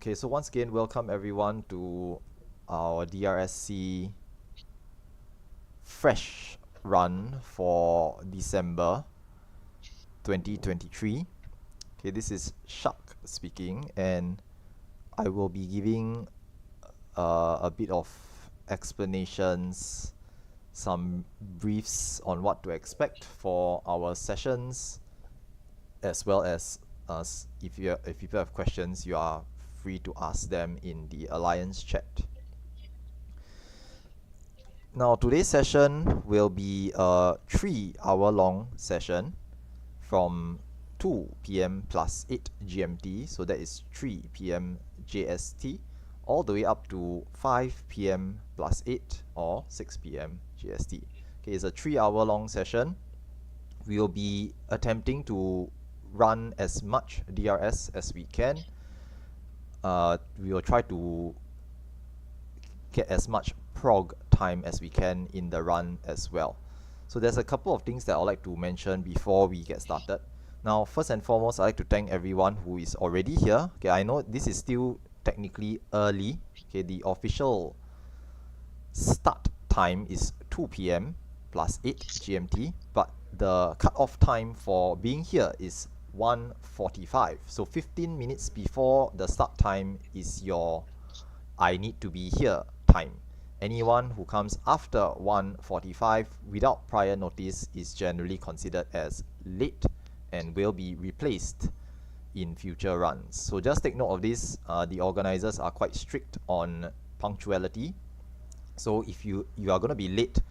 Okay, so once again, welcome everyone to our DRSC Fresh Run for December 2023. Okay, this is Shak speaking, and I will be giving a bit of explanations, some briefs on what to expect for our sessions, as well as if people have questions, you are free to ask them in the Alliance chat. Now today's session will be a 3-hour long session from 2 p.m. plus 8 GMT, so that is 3 p.m. JST, all the way up to 5 p.m. plus 8 or 6 p.m. JST. Okay, it's a 3-hour long session. We will be attempting to run as much DRS as we can. We will try to get as much prog time as we can in the run as well. So there's a couple of things that I'd like to mention before we get started. Now, first and foremost, I'd like to thank everyone who is already here. Okay, I know this is still technically early. Okay, the official start time is 2 p.m. plus 8 GMT, but the cutoff time for being here is 1:45. So 15 minutes before the start time is your I need to be here time. Anyone who comes after 1:45 without prior notice is generally considered as late and will be replaced in future runs. So just take note of this. The organizers are quite strict on punctuality. So if you are going to be late,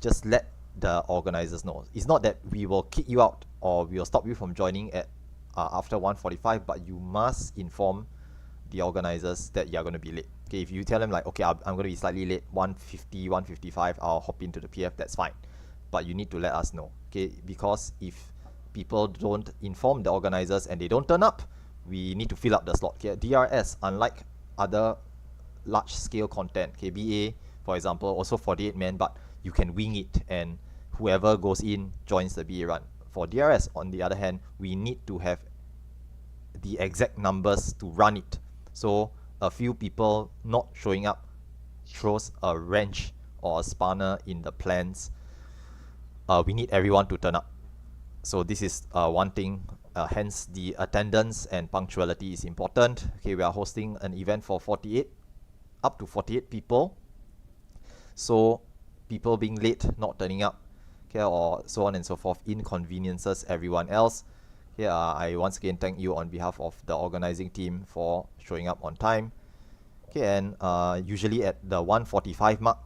just let the organizers know. It's not that we will kick you out or we will stop you from joining at after 1:45, but you must inform the organizers that you're going to be late. Okay, if you tell them like, okay, I'm going to be slightly late, 1:50, 1:55, I'll hop into the PF, that's fine. But you need to let us know, okay? Because if people don't inform the organizers and they don't turn up, we need to fill up the slot. Okay, DRS, unlike other large-scale content, okay, BA, for example, also 48 men, but you can wing it and whoever goes in joins the BA run. For DRS, on the other hand, we need to have the exact numbers to run it. So a few people not showing up throws a wrench or a spanner in the plans. We need everyone to turn up. So this is one thing, hence the attendance and punctuality is important. Okay, we are hosting an event for up to 48 people. So people being late, not turning up, okay, or so on and so forth, inconveniences everyone else. Here, I once again thank you on behalf of the organizing team for showing up on time. Okay, and usually at the 1:45 mark,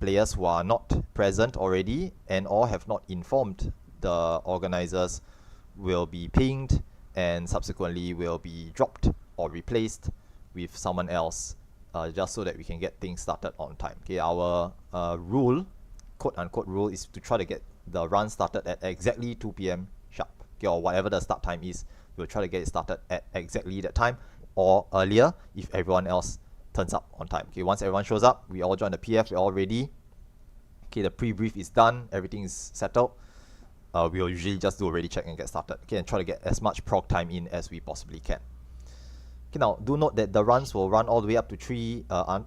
players who are not present already and or have not informed the organizers will be pinged and subsequently will be dropped or replaced with someone else, just so that we can get things started on time. Okay, our rule, quote unquote rule, is to try to get the run started at exactly 2 p.m. sharp. Okay, or whatever the start time is, we'll try to get it started at exactly that time or earlier if everyone else turns up on time. Okay, once everyone shows up, we all join the PF, we're all ready. Okay, the pre-brief is done, everything is settled. We'll usually just do a ready check and get started. Okay, and try to get as much prog time in as we possibly can. Okay, now do note that the runs will run all the way up to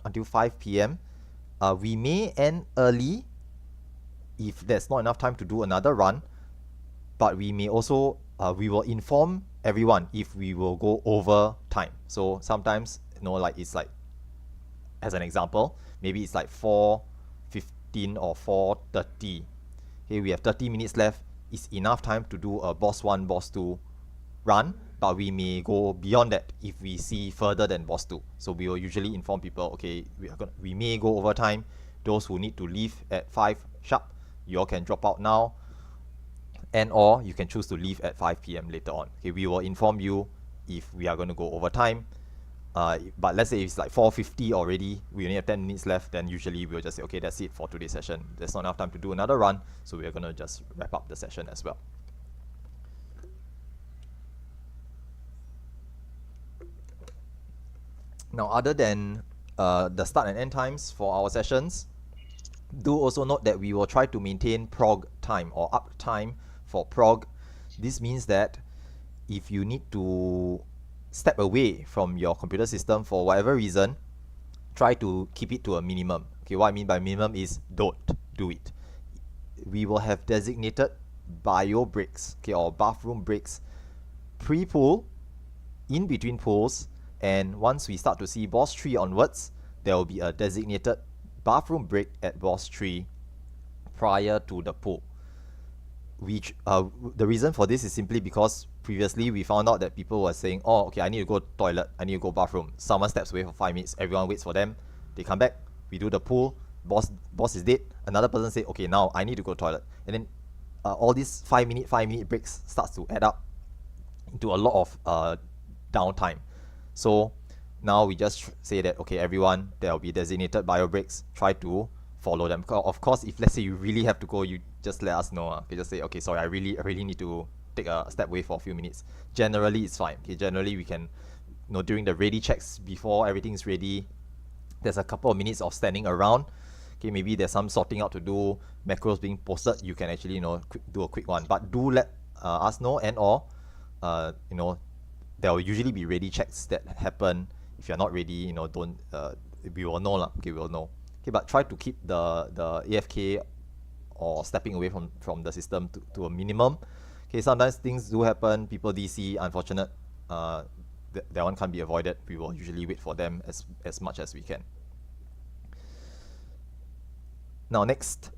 until 5 p.m. We may end early if there's not enough time to do another run, but we may also we will inform everyone if we will go over time. So sometimes, you know, like it's like, as an example, maybe it's like 4:15 or 4:30. Okay, we have 30 minutes left. It's enough time to do a boss 1, boss 2 run, but we may go beyond that if we see further than boss 2. So we will usually inform people, okay, we may go over time. Those who need to leave at 5 sharp, you all can drop out now, and or you can choose to leave at 5 p.m. later on. Okay, we will inform you if we are going to go over time. But let's say it's like 4:50 already, we only have 10 minutes left, then usually we'll just say, okay, that's it for today's session. There's not enough time to do another run, so we're going to just wrap up the session as well. Now, other than the start and end times for our sessions, do also note that we will try to maintain prog time or up time for prog. This means that if you need to step away from your computer system for whatever reason, try to keep it to a minimum. Okay, what I mean by minimum is don't do it. We will have designated bio breaks, okay, or bathroom breaks pre-pool, in between pools, and once we start to see boss 3 onwards, there will be a designated bathroom break at boss 3 prior to the pool. The reason for this is simply because previously we found out that people were saying, oh, okay, I need to go toilet, I need to go bathroom. Someone steps away for 5 minutes, everyone waits for them, they come back, we do the pool, boss is dead, another person say, okay, now I need to go toilet. And then all these 5-minute breaks starts to add up into a lot of downtime. So now we just say that, okay, everyone, there will be designated bio breaks, try to follow them. Of course, if let's say you really have to go, you just let us know. Okay, just say, okay, sorry, I really need to take a step away for a few minutes. Generally, it's fine. Okay, generally we can, during the ready checks, before everything's ready, there's a couple of minutes of standing around. Okay, maybe there's some sorting out to do, macros being posted, you can actually, do a quick one. But do let us know, and or, there will usually be ready checks that happen. If you're not ready, don't, we will know lah. Okay, we will know. Okay, but try to keep the AFK or stepping away from the system to a minimum. Okay, sometimes things do happen, people DC, unfortunate, that one can't be avoided. We will usually wait for them as much as we can. Now next,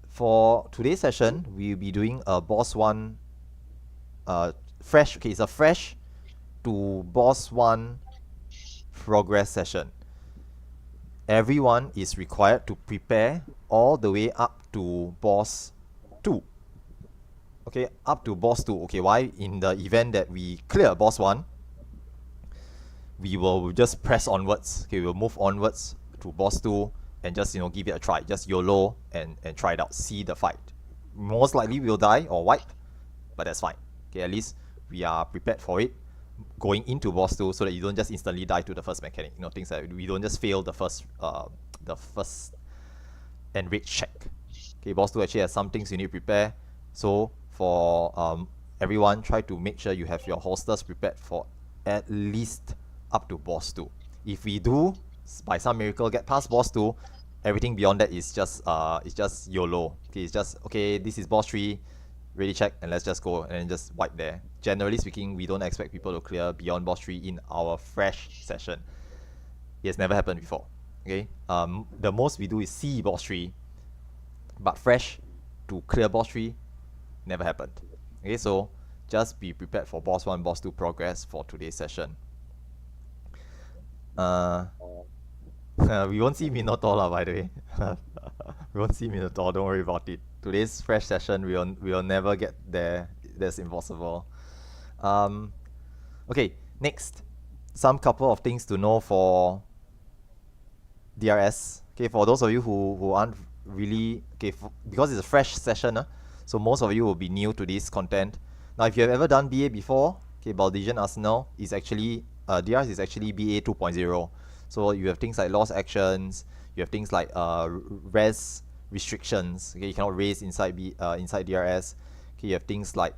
for today's session, we'll be doing a boss 1 fresh, okay, it's a fresh to boss 1 progress session. Everyone is required to prepare all the way up to boss 2. Okay, up to boss 2. Okay, why? In the event that we clear boss 1, we will just press onwards. Okay, we'll move onwards to boss 2 and just, give it a try. Just YOLO and try it out. See the fight. Most likely we'll die or wipe, but that's fine. Okay, at least we are prepared for it going into boss 2, so that you don't just instantly die to the first mechanic. Things like we don't just fail the first enrage check. Okay, boss 2 actually has some things you need to prepare. So for everyone, try to make sure you have your holsters prepared for at least up to boss 2. If we do, by some miracle, get past boss 2, everything beyond that is just YOLO. Okay, it's just, okay, this is boss 3, ready check, and let's just go and just wipe there. Generally speaking, we don't expect people to clear beyond boss 3 in our fresh session. It has never happened before. Okay, the most we do is see boss 3, but fresh to clear boss 3 never happened. Okay, so just be prepared for boss 1, boss 2 progress for today's session. We won't see Minotaur lah, by the way. We won't see Minotaur, don't worry about it. Today's fresh session, we will never get there. That's impossible. Okay, next, some couple of things to know for DRS. Okay, for those of you who aren't really, okay, because it's a fresh session, so most of you will be new to this content. Now, if you have ever done BA before, okay, Baldesion Arsenal is actually, DRS is actually BA 2.0. So you have things like loss actions, you have things like res restrictions. Okay, you cannot raise inside DRS. Okay, you have things like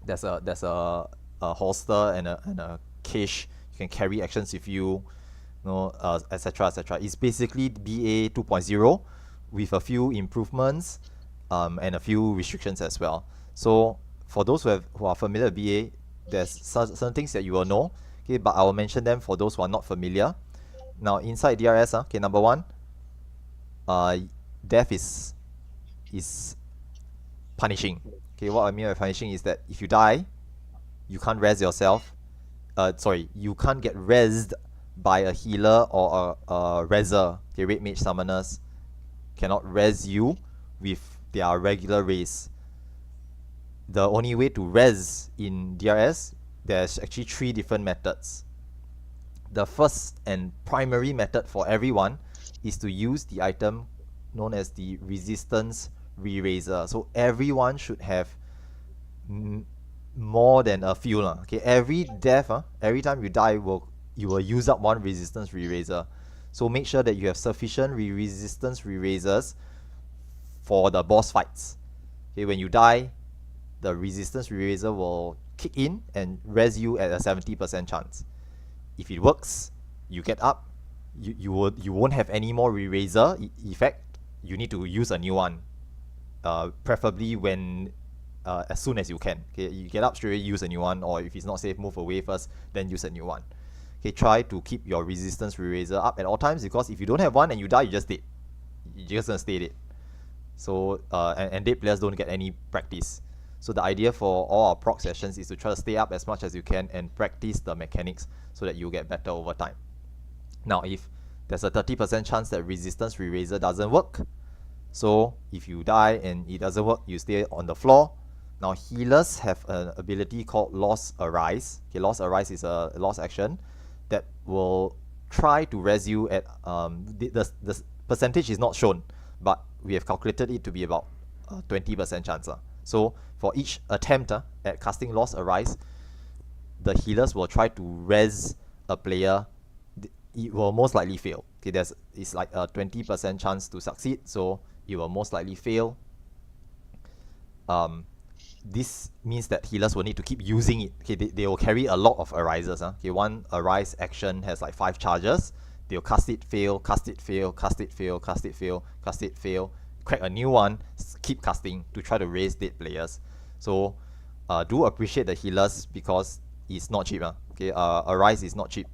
there's a holster and a cache. You can carry actions with you, etc. etc. It's basically BA 2.0 with a few improvements and a few restrictions as well. So for those who are familiar with BA, there's certain things that you will know. Okay, but I will mention them for those who are not familiar. Now inside DRS, okay, number 1, death is punishing. Okay, what I mean by punishing is that if you die, you can't res yourself. You can't get resed by a healer or a reser. Okay, red mage summoners cannot res you with their regular race. The only way to res in DRS, there's actually 3 different methods. The first and primary method for everyone is to use the item known as the resistance re-raiser. So everyone should have more than a few. Okay, every death, every time you die, you will use up 1 resistance re-raiser. So make sure that you have sufficient resistance re-raisers for the boss fights. Okay, when you die, the resistance re-raiser will kick in and res you at a 70% chance. If it works, you get up, you won't have any more re-raiser effect. You need to use a new one, preferably when as soon as you can. Okay, you get up straight away, use a new one, or if it's not safe, move away first, then use a new one. Okay, try to keep your resistance re-raiser up at all times, because if you don't have one and you die, you just dead. You're just gonna stay dead. So and dead players don't get any practice. So the idea for all our proc sessions is to try to stay up as much as you can and practice the mechanics so that you get better over time. Now, if there's a 30% chance that resistance re-raiser doesn't work, so if you die and it doesn't work, you stay on the floor. Now, healers have an ability called Loss Arise. Okay, Loss Arise is a loss action that will try to res you at, the percentage is not shown, but we have calculated it to be about 20% chance. So for each attempt at casting Loss Arise, the healers will try to res a player. It will most likely fail. Okay, it's like a 20% chance to succeed, so it will most likely fail. This means that healers will need to keep using it. Okay, they will carry a lot of arises. Okay, one arise action has like 5 charges. They'll cast it, fail, cast it, fail, cast it, fail, cast it, fail, cast it, fail, crack a new one, keep casting to try to raise dead players. So do appreciate the healers, because it's not cheap. Okay, arise is not cheap.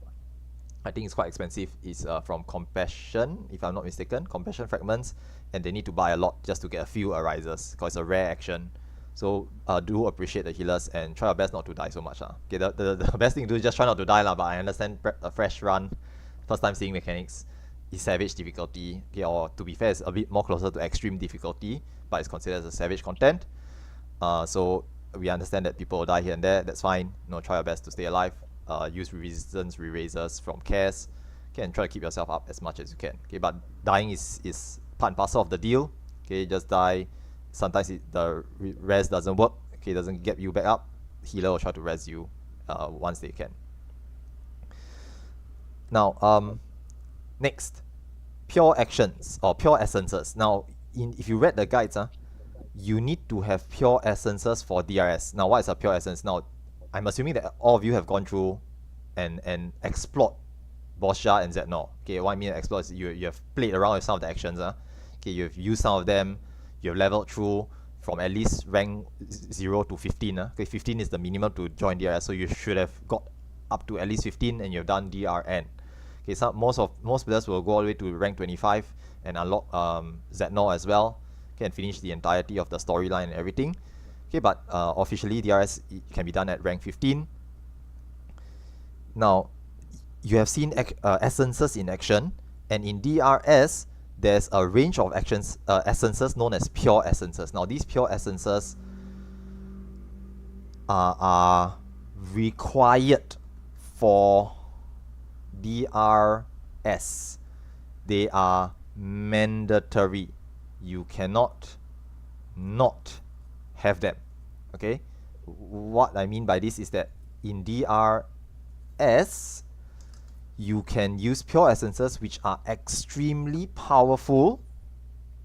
I think it's quite expensive. It's from Compassion, if I'm not mistaken, Compassion fragments, and they need to buy a lot just to get a few arises, because it's a rare action. So do appreciate the healers and try your best not to die so much. Okay, the best thing to do is just try not to die, but I understand a fresh run, first time seeing mechanics, is savage difficulty. Okay, or to be fair, it's a bit more closer to extreme difficulty, but it's considered as a savage content. So we understand that people will die here and there. That's fine. Try your best to stay alive. Use resistance re-raisers from cares. Okay, and try to keep yourself up as much as you can. Okay, but dying is part and parcel of the deal. Okay, just die. Sometimes the res doesn't work. Okay, doesn't get you back up. Healer will try to res you once they can. Now, next, pure actions or pure essences. Now, if you read the guides, you need to have pure essences for DRS. Now, what is a pure essence? Now, I'm assuming that all of you have gone through and explored Boscha and Zetnor. Okay, what I mean explore is you have played around with some of the actions. Okay, you've used some of them. You've leveled through from at least rank 0 to 15. Okay, 15 is the minimum to join DRS, so you should have got up to at least 15 and you've done DRN. Okay, most players will go all the way to rank 25 and unlock Zetnor as well. Okay, and finish the entirety of the storyline and everything. Okay, but officially DRS can be done at rank 15. Now, you have seen essences in action, and in DRS, there's a range of essences known as pure essences. Now, these pure essences are required for DRS. They are mandatory. You cannot not have them. Okay, what I mean by this is that in DRS, you can use pure essences which are extremely powerful,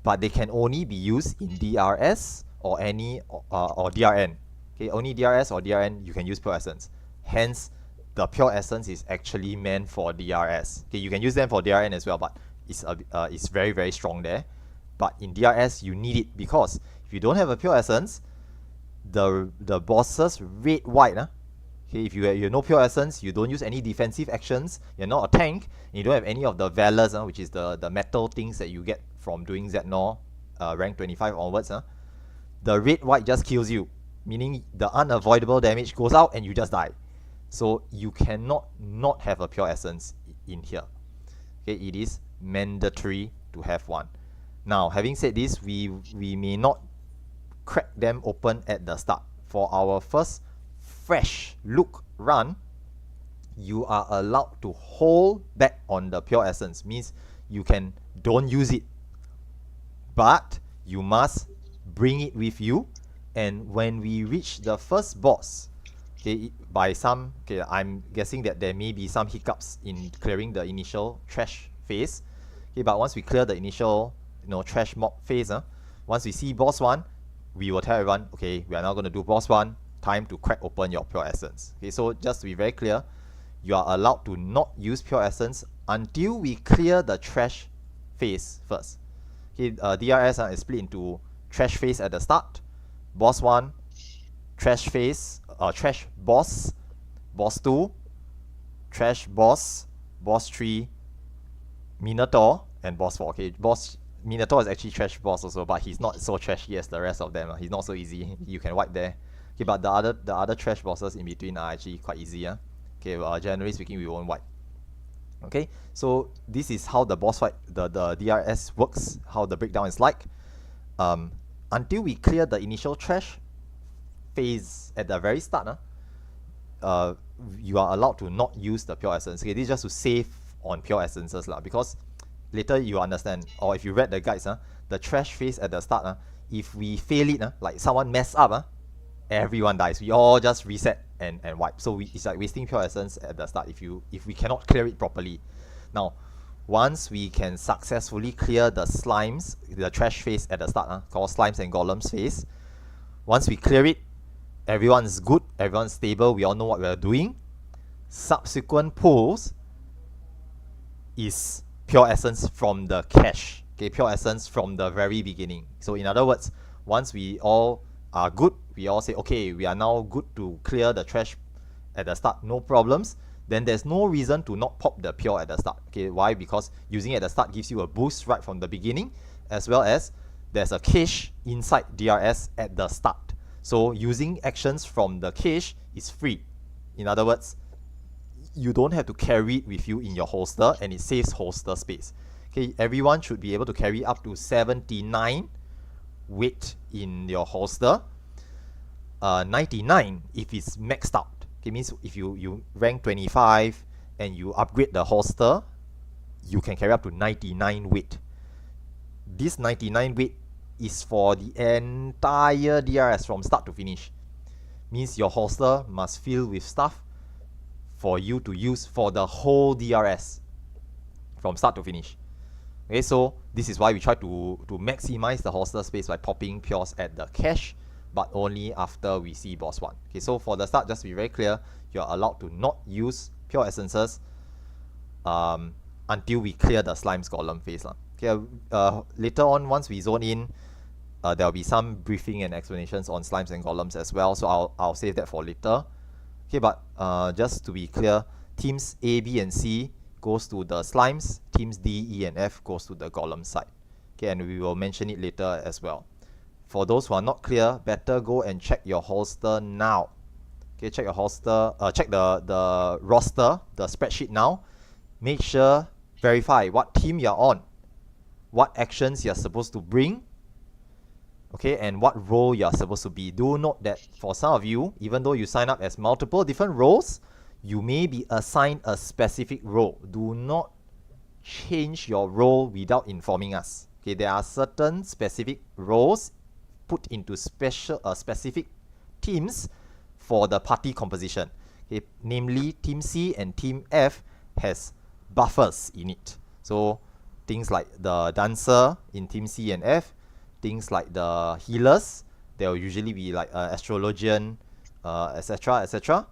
but they can only be used in DRS or or DRN. Okay, only DRS or DRN you can use pure essence. Hence, the pure essence is actually meant for DRS. Okay, you can use them for DRN as well, but it's very, very strong there. But in DRS, you need it, because if you don't have a pure essence, the bosses red white. Okay, if you have no pure essence, you don't use any defensive actions, you're not a tank, and you don't have any of the valors, which is the metal things that you get from doing Zetnor, rank 25 onwards. The red white just kills you, meaning the unavoidable damage goes out and you just die. So you cannot not have a pure essence in here. Okay, it is mandatory to have one. Now, having said this, we may not crack them open at the start. For our first fresh look run, you are allowed to hold back on the pure essence. Means you don't use it, but you must bring it with you. And when we reach the first boss, okay, I'm guessing that there may be some hiccups in clearing the initial trash phase. Okay, but once we clear the initial trash mob phase, once we see boss 1, we will tell everyone, okay, we are now going to do boss 1. time to crack open your pure essence. Okay, so just to be very clear, you are allowed to not use pure essence until we clear the trash phase first. Okay, DRS is split into trash phase at the start, boss 1, trash phase, trash boss, boss 2, trash boss, boss 3, Minotaur, and boss 4. Okay, boss Minotaur is actually trash boss also, but he's not so trashy as the rest of them. He's not so easy. You can wipe there. Okay, but the other trash bosses in between are actually quite easy. Okay, generally speaking, we won't wipe. Okay, so this is how the boss fight, the DRS works, how the breakdown is like. Until we clear the initial trash phase at the very start, you are allowed to not use the pure essence. Okay, this is just to save on pure essences because later you understand, or if you read the guides, the trash phase at the start, if we fail it, like someone mess up, everyone dies. We all just reset and wipe. So it's like wasting pure essence at the start if we cannot clear it properly. Now, once we can successfully clear the slimes, the trash phase at the start, called slimes and golems phase, once we clear it, everyone's good, everyone's stable, we all know what we're doing. Subsequent pulls is pure essence from the cache. Okay, pure essence from the very beginning. So in other words, once we all are good, we all say, okay, we are now good to clear the trash at the start, no problems, then there's no reason to not pop the pure at the start. Okay, why? Because using it at the start gives you a boost right from the beginning, as well as there's a cache inside DRS at the start. So using actions from the cache is free. In other words, you don't have to carry it with you in your holster, and it saves holster space. Okay, everyone should be able to carry up to 79 weight in your holster. 99 if it's maxed out. Okay, means if you rank 25 and you upgrade the holster, you can carry up to 99 weight. This 99 weight is for the entire DRS from start to finish. Means your holster must fill with stuff for you to use for the whole DRS from start to finish. Okay, so this is why we try to maximize the holster space by popping pures at the cache, but only after we see boss 1. Okay, so for the start, just to be very clear, you're allowed to not use pure essences until we clear the slimes golem phase. Okay, later on, once we zone in, there will be some briefing and explanations on slimes and golems as well, so I'll save that for later. Okay, but just to be clear, teams A, B, and C goes to the slimes, teams D, E, and F goes to the golem side. Okay, and we will mention it later as well. For those who are not clear, better go and check your holster now. Okay, check your holster, check the roster, the spreadsheet now. Make sure, verify what team you're on, what actions you're supposed to bring, okay, and what role you're supposed to be. Do note that for some of you, even though you sign up as multiple different roles, you may be assigned a specific role. Do not change your role without informing us. Okay, there are certain specific roles put into specific teams for the party composition. Okay, namely, Team C and Team F has buffers in it. So things like the dancer in Team C and F, things like the healers, there will usually be like astrologian, etc.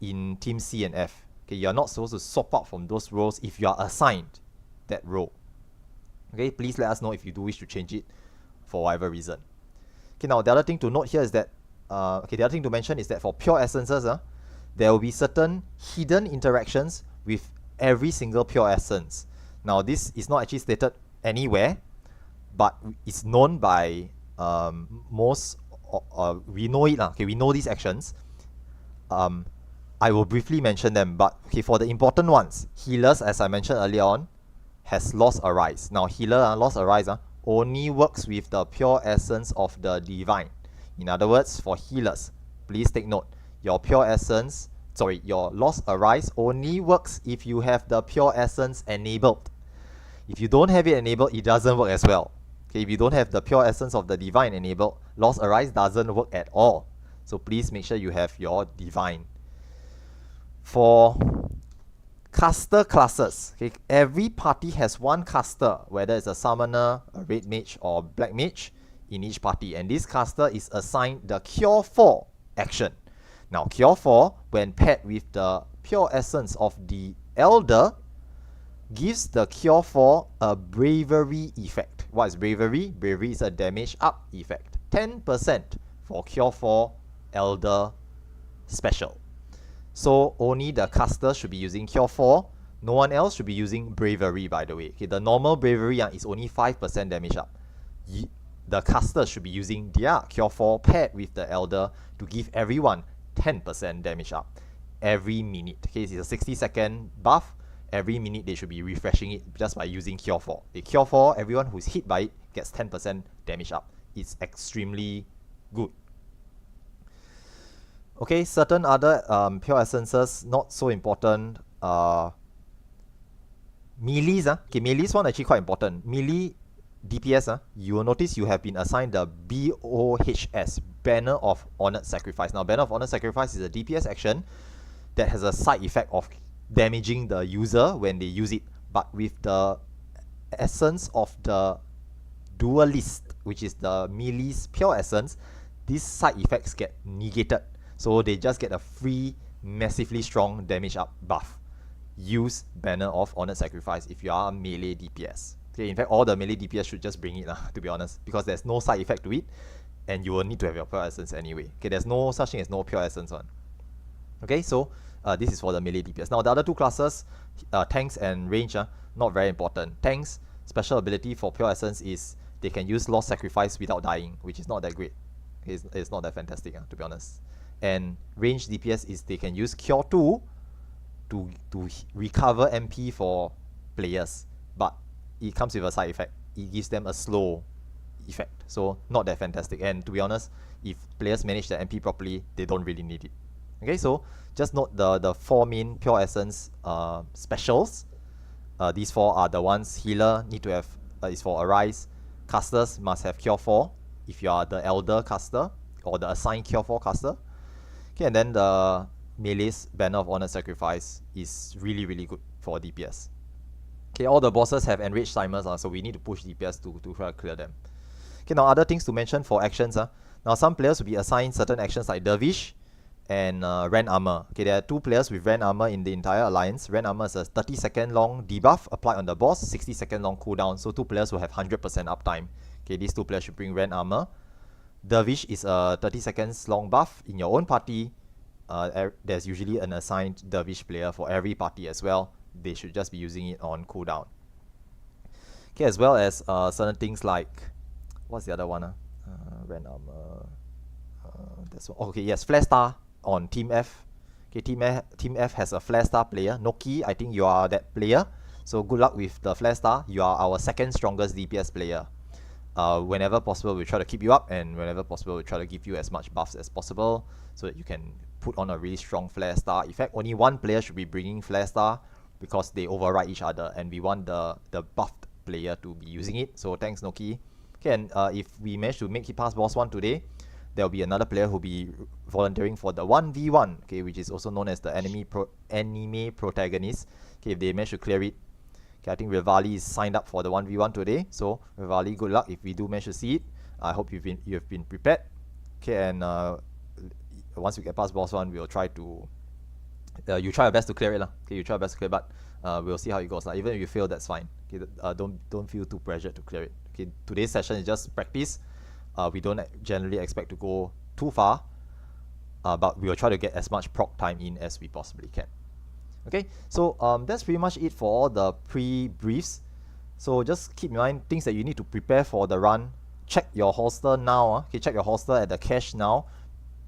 in Team C and F. Okay, you're not supposed to swap out from those roles if you are assigned that role. Okay, please let us know if you do wish to change it for whatever reason. Okay, now the other thing to note here is that, the other thing to mention is that for pure essences, there will be certain hidden interactions with every single pure essence. Now this is not actually stated anywhere, but it's known by most, we know it, okay, we know these actions. I will briefly mention them, but okay, for the important ones, healers, as I mentioned earlier on, has lost arise. Now healer, lost arise, only works with the pure essence of the divine. In other words, for healers, please take note, your pure essence, your lost arise only works if you have the pure essence enabled. If you don't have it enabled, it doesn't work as well. Okay, if you don't have the pure essence of the divine enabled, lost arise doesn't work at all. So please make sure you have your divine. For caster classes, okay, every party has one caster, whether it's a summoner, a red mage, or black mage in each party, and this caster is assigned the Cure 4 action. Now, Cure 4, when paired with the Pure Essence of the Elder, gives the Cure 4 a Bravery effect. What is Bravery? Bravery is a damage up effect. 10% for Cure 4 Elder special. So only the caster should be using Cure 4. No one else should be using Bravery, by the way. Okay, the normal Bravery is only 5% damage up. The caster should be using their Cure 4 paired with the Elder to give everyone 10% damage up every minute. Okay, it's a 60-second buff. Every minute they should be refreshing it just by using Cure 4. The Cure 4, everyone who's hit by it gets 10% damage up. It's extremely good. Okay, certain other Pure Essences, not so important. Melees, okay, Melees one actually quite important. Melee DPS, you will notice you have been assigned the BOHS, Banner of Honored Sacrifice. Now, Banner of Honored Sacrifice is a DPS action that has a side effect of damaging the user when they use it. But with the essence of the Duelist, which is the Melee's Pure Essence, these side effects get negated. So they just get a free, massively strong damage up buff. Use Banner of Honored Sacrifice if you are a melee DPS. Okay, in fact, all the melee DPS should just bring it, to be honest, because there's no side effect to it, and you will need to have your Pure Essence anyway. Okay, there's no such thing as no Pure Essence one. Okay, so this is for the melee DPS. Now, the other two classes, tanks and range, not very important. Tanks, special ability for Pure Essence is they can use Lost Sacrifice without dying, which is not that great. It's not that fantastic, to be honest. And range DPS is they can use Cure 2 to recover MP for players, but it comes with a side effect. It gives them a slow effect, so not that fantastic. And to be honest, if players manage their MP properly, they don't really need it. Okay, so just note the four main Pure Essence specials. These four are the ones. Healer need to have is for Arise. Casters must have Cure 4 if you are the Elder caster or the assigned Cure 4 caster. Okay, and then the Melee's Banner of Honored Sacrifice is really, really good for DPS. Okay, all the bosses have enraged timers, so we need to push DPS to try to clear them. Okay, now other things to mention for actions. Now some players will be assigned certain actions like Dervish and Ren Armor. Okay, there are two players with Ren Armor in the entire alliance. Ren Armor is a 30-second long debuff applied on the boss, 60-second long cooldown, so two players will have 100% uptime. Okay, these two players should bring Ren Armor. Dervish is a 30 seconds long buff in your own party. There's usually an assigned Dervish player for every party as well. They should just be using it on cooldown. Okay, as well as certain things like, what's the other one? Ren Armor. That's one. Okay, yes, Flare Star on Team F. Okay, Team F has a Flare Star player. Noki, I think you are that player. So good luck with the Flare Star. You are our second strongest DPS player. Whenever possible, we'll try to keep you up, and whenever possible, we'll try to give you as much buffs as possible so that you can put on a really strong Flare Star effect. Only one player should be bringing Flare Star because they override each other, and we want the buffed player to be using it. So thanks, Noki. Okay, and if we manage to make it past boss 1 today, there will be another player who will be volunteering for the 1v1, okay, which is also known as the anime protagonist. Okay, if they manage to clear it. Okay, I think Rivali is signed up for the 1v1 today, so Rivali, good luck if we do manage to see it. I hope you have been prepared. Okay, and once we get past boss 1, we'll try to you try your best to clear it, okay, you try your best to clear, but we'll see how it goes. Even if you fail, that's fine. Okay, don't feel too pressured to clear it. Okay, today's session is just practice. We don't generally expect to go too far, but we will try to get as much proc time in as we possibly can. Okay, so that's pretty much it for all the pre-briefs. So just keep in mind things that you need to prepare for the run. Check your holster now. Okay, check your holster at the cache now.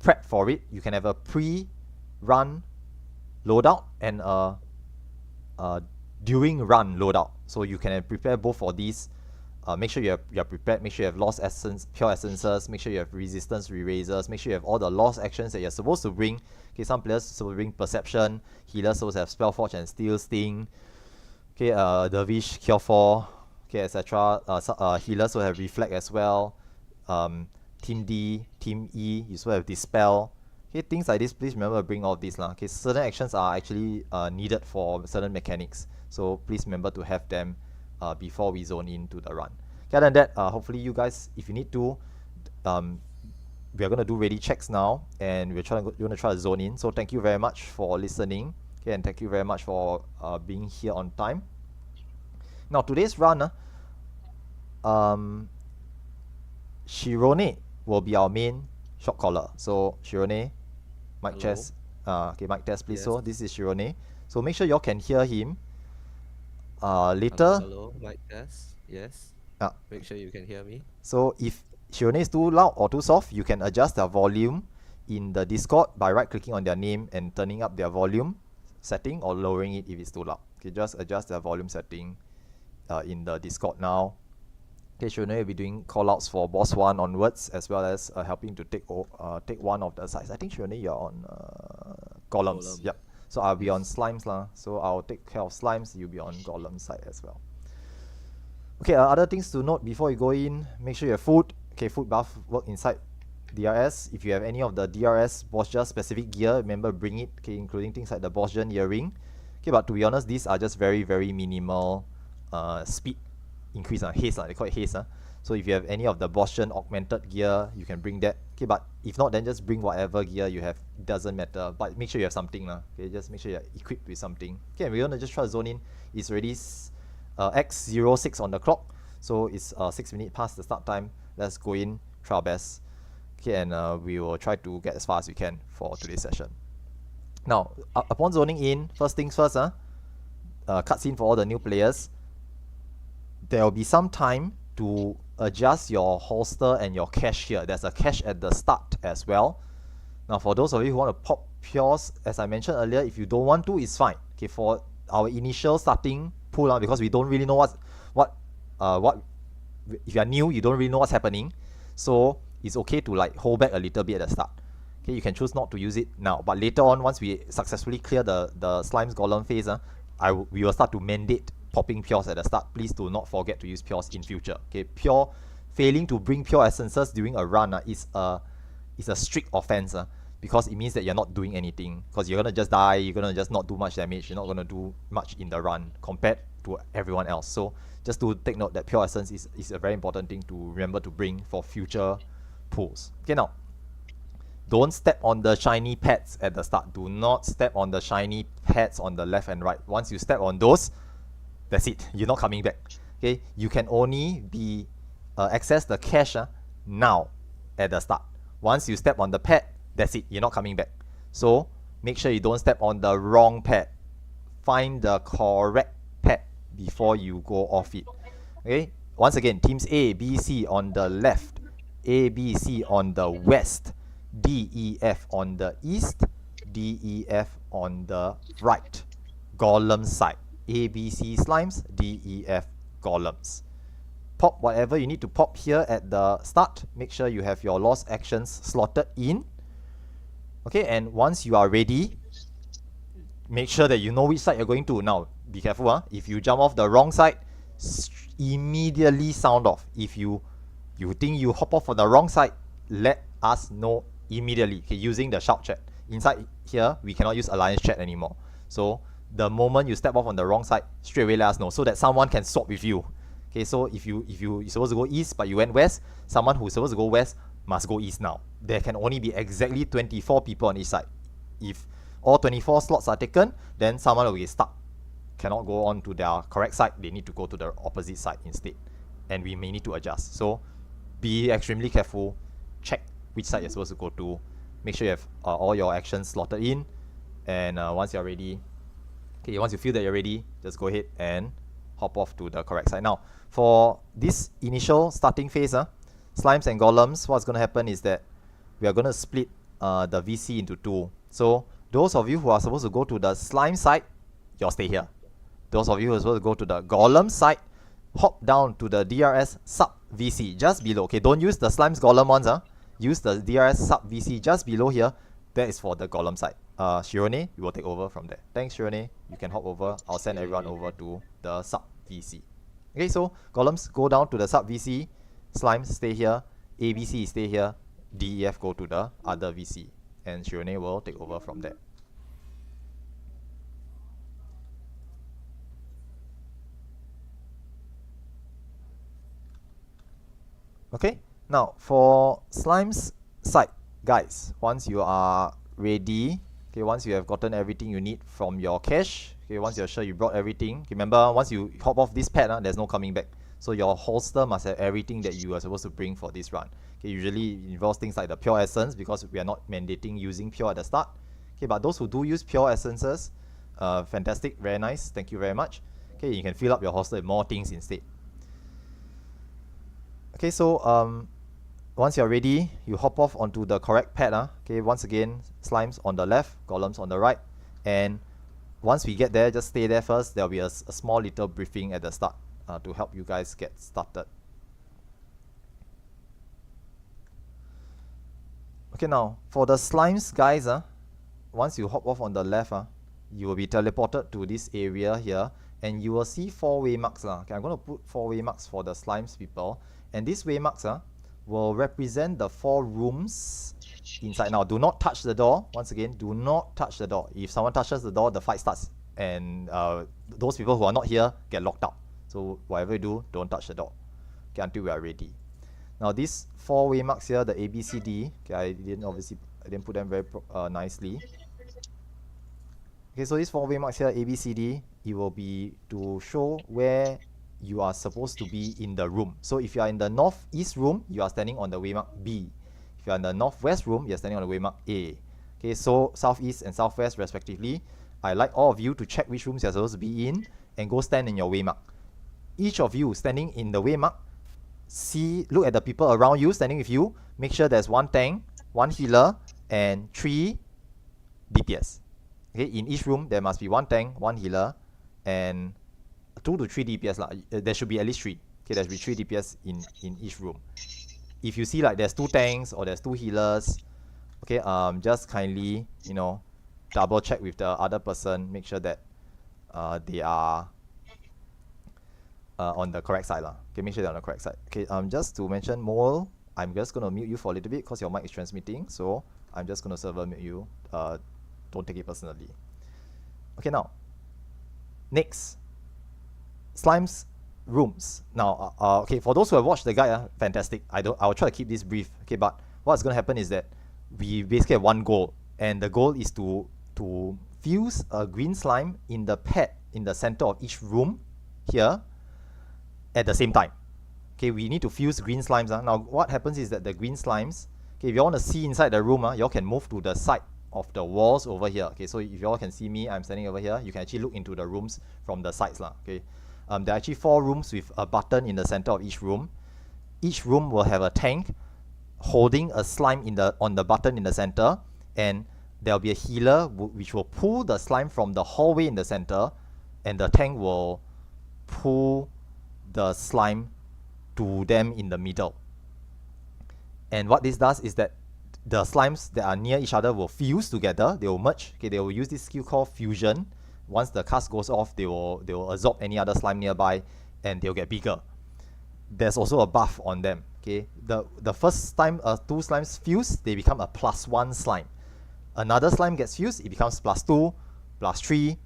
Prep for it. You can have a pre-run loadout and a during run loadout. So you can prepare both for these. Make sure you're prepared. Make sure you have lost essence, pure essences. Make sure you have resistance erasers. Make sure you have all the lost actions that you're supposed to bring. Okay, some players supposed to bring perception. Healers supposed to have Spellforge and Steel Sting. Okay, Dervish, Cure 4, okay, etc. Healers will have Reflect as well. Team D, Team E, you still have Dispel. Okay, things like this, please remember to bring all of these. Okay, certain actions are actually needed for certain mechanics. So please remember to have them before we zone into the run. Okay, other than that, hopefully you guys, if you need to, we are going to do ready checks now, and we're going to try to zone in. So thank you very much for listening. Okay, and thank you very much for being here on time. Now today's run, Shirone will be our main shot caller. So Shirone, mic test. Okay, mic test please. Yes. So this is Shirone. So make sure you all can hear him. Later. Hello, mic test. Yes. Make sure you can hear me. So if Shirone is too loud or too soft, you can adjust their volume in the Discord by right-clicking on their name and turning up their volume setting or lowering it if it's too loud. Okay, just adjust their volume setting in the Discord now. Okay, Shirone will be doing call-outs for boss 1 onwards, as well as helping to take one of the sides. I think Shirone, you're on golems. Yep. So I'll be on slimes lah. So I'll take care of slimes. You'll be on golem side as well. Okay, other things to note before you go in, make sure you have food. Okay, food buff work inside DRS. If you have any of the DRS Bosja specific gear, remember bring it, okay, including things like the Bosjan earring. Okay, but to be honest, these are just very, very minimal speed increase, haste, they call it haste. So if you have any of the Bosjan augmented gear, you can bring that. Okay, but if not, then just bring whatever gear you have, doesn't matter. But make sure you have something. Okay, just make sure you're equipped with something. Okay, we're gonna just try to zone in. It's already X06 on the clock, so it's 6 minutes past the start time. Let's go in, try our best. Okay, and we will try to get as far as we can for today's session. Now, upon zoning in, first things first, cutscene for all the new players. There will be some time to adjust your holster and your cache here. There's a cache at the start as well. Now, for those of you who want to pop pures, as I mentioned earlier, if you don't want to, it's fine. Okay, for our initial starting pool, because we don't really know what if you are new, you don't really know what's happening, so it's okay to like hold back a little bit at the start. Okay, you can choose not to use it now, but later on, once we successfully clear the slimes golem phase, we will start to mandate popping pures at the start. Please do not forget to use pures in future. Okay, failing to bring pure essences during a run is a strict offense, because it means that you're not doing anything, because you're gonna just die, you're gonna just not do much damage, you're not gonna do much in the run compared to everyone else. So just to take note that pure essence is a very important thing to remember to bring for future pulls. Okay, now don't step on the shiny pads at the start. Do not step on the shiny pads on the left and right. Once you step on those, that's it, you're not coming back. Okay, you can only be access the cache now at the start. Once you step on the pad, that's it, you're not coming back. So make sure you don't step on the wrong pad. Find the correct pad before you go off it. Okay, once again, teams A, B, C on the left, A, B, C on the west, D, E, F on the east, D, E, F on the right. Golem side, A, B, C slimes, D, E, F golems. Pop whatever you need to pop here at the start. Make sure you have your lost actions slotted in. Okay, and once you are ready, make sure that you know which side you're going to. Now, be careful, if you jump off the wrong side, immediately sound off. If you think you hop off on the wrong side, let us know immediately, okay, using the shout chat. Inside here, we cannot use alliance chat anymore. So the moment you step off on the wrong side, straight away let us know, so that someone can swap with you. Okay, so if you're supposed to go east but you went west, someone who's supposed to go west must go east now. There can only be exactly 24 people on each side. If all 24 slots are taken, then someone will get stuck, cannot go on to their correct side, they need to go to the opposite side instead, and we may need to adjust. So be extremely careful, check which side you're supposed to go to, make sure you have all your actions slotted in, and once you're ready, okay, once you feel that you're ready, just go ahead and hop off to the correct side. Now, for this initial starting phase, slimes and golems, what's going to happen is that we are going to split the VC into two. So those of you who are supposed to go to the slime side, you'll stay here. Those of you who are supposed to go to the golem side, hop down to the DRS sub VC just below. Okay, don't use the slimes golem ones. Use the DRS sub VC just below here. That is for the golem side. Shirone, you will take over from there. Thanks, Shirone. You can hop over. I'll send everyone over to the sub VC. Okay, so golems go down to the sub VC. Slimes stay here. ABC stay here. DEF go to the other VC. And Shirone will take over from there. Okay, now for slimes side, guys, once you are ready, okay, once you have gotten everything you need from your cache, okay, once you're sure you brought everything, remember, once you hop off this pad, there's no coming back. So your holster must have everything that you are supposed to bring for this run. Okay, usually it involves things like the pure essence, because we are not mandating using pure at the start. Okay, but those who do use pure essences, fantastic, very nice, thank you very much. Okay, you can fill up your holster with more things instead. Okay, so once you're ready, you hop off onto the correct pad. Okay, once again, slimes on the left, columns on the right. And once we get there, just stay there first. There'll be a small little briefing at the start to help you guys get started. Okay, now, for the slimes, guys, once you hop off on the left, you will be teleported to this area here. And you will see 4 waymarks. Okay, I'm going to put 4 waymarks for the slimes people. And these waymarks will represent the 4 rooms inside. Now, do not touch the door. Once again, do not touch the door. If someone touches the door, the fight starts. And those people who are not here get locked out. So whatever you do, don't touch the door. Okay, until we are ready. Now, these 4 waymarks here, the A, B, C, D. Okay, I didn't put them very nicely. Okay, so these 4 waymarks here, A, B, C, D, it will be to show where you are supposed to be in the room. So if you are in the northeast room, you are standing on the waymark B. If you are in the northwest room, you are standing on the waymark A. Okay, so southeast and southwest respectively. I'd like all of you to check which rooms you're supposed to be in and go stand in your waymark. Each of you standing in the waymark, look at the people around you standing with you. Make sure there's 1 tank, 1 healer, and 3 DPS. Okay, in each room there must be 1 tank, 1 healer, and 2 to 3 DPS. There should be at least 3. Okay, there should be 3 DPS in each room. If you see like there's 2 tanks or there's 2 healers, okay, just kindly, double check with the other person, make sure that they are on the correct side. Okay, make sure they're on the correct side. Okay, just to mention, Mole, I'm just going to mute you for a little bit because your mic is transmitting, so I'm just going to server mute you. Don't take it personally. Okay, now, next, slimes rooms. Now, okay, for those who have watched the guide, fantastic. I'll try to keep this brief. Okay, but what's going to happen is that we basically have 1 goal, and the goal is to fuse a green slime in the pad in the center of each room here at the same time. Okay, we need to fuse green slimes. Now, what happens is that the green slimes, okay, if you want to see inside the room, you all can move to the side of the walls over here. Okay, so if you all can see me, I'm standing over here, you can actually look into the rooms from the sides. Okay, there are actually 4 rooms with a button in the center of each room. Each room will have a tank holding a slime on the button in the center, and there'll be a healer which will pull the slime from the hallway in the center, and the tank will pull the slime to them in the middle. And what this does is that the slimes that are near each other will fuse together, they will merge. Okay, they will use this skill called fusion. Once the cast goes off, they will absorb any other slime nearby, and they'll get bigger. There's also a buff on them. Okay, the first time 2 slimes fuse, they become a +1 slime. Another slime gets fused, it becomes +2, +3,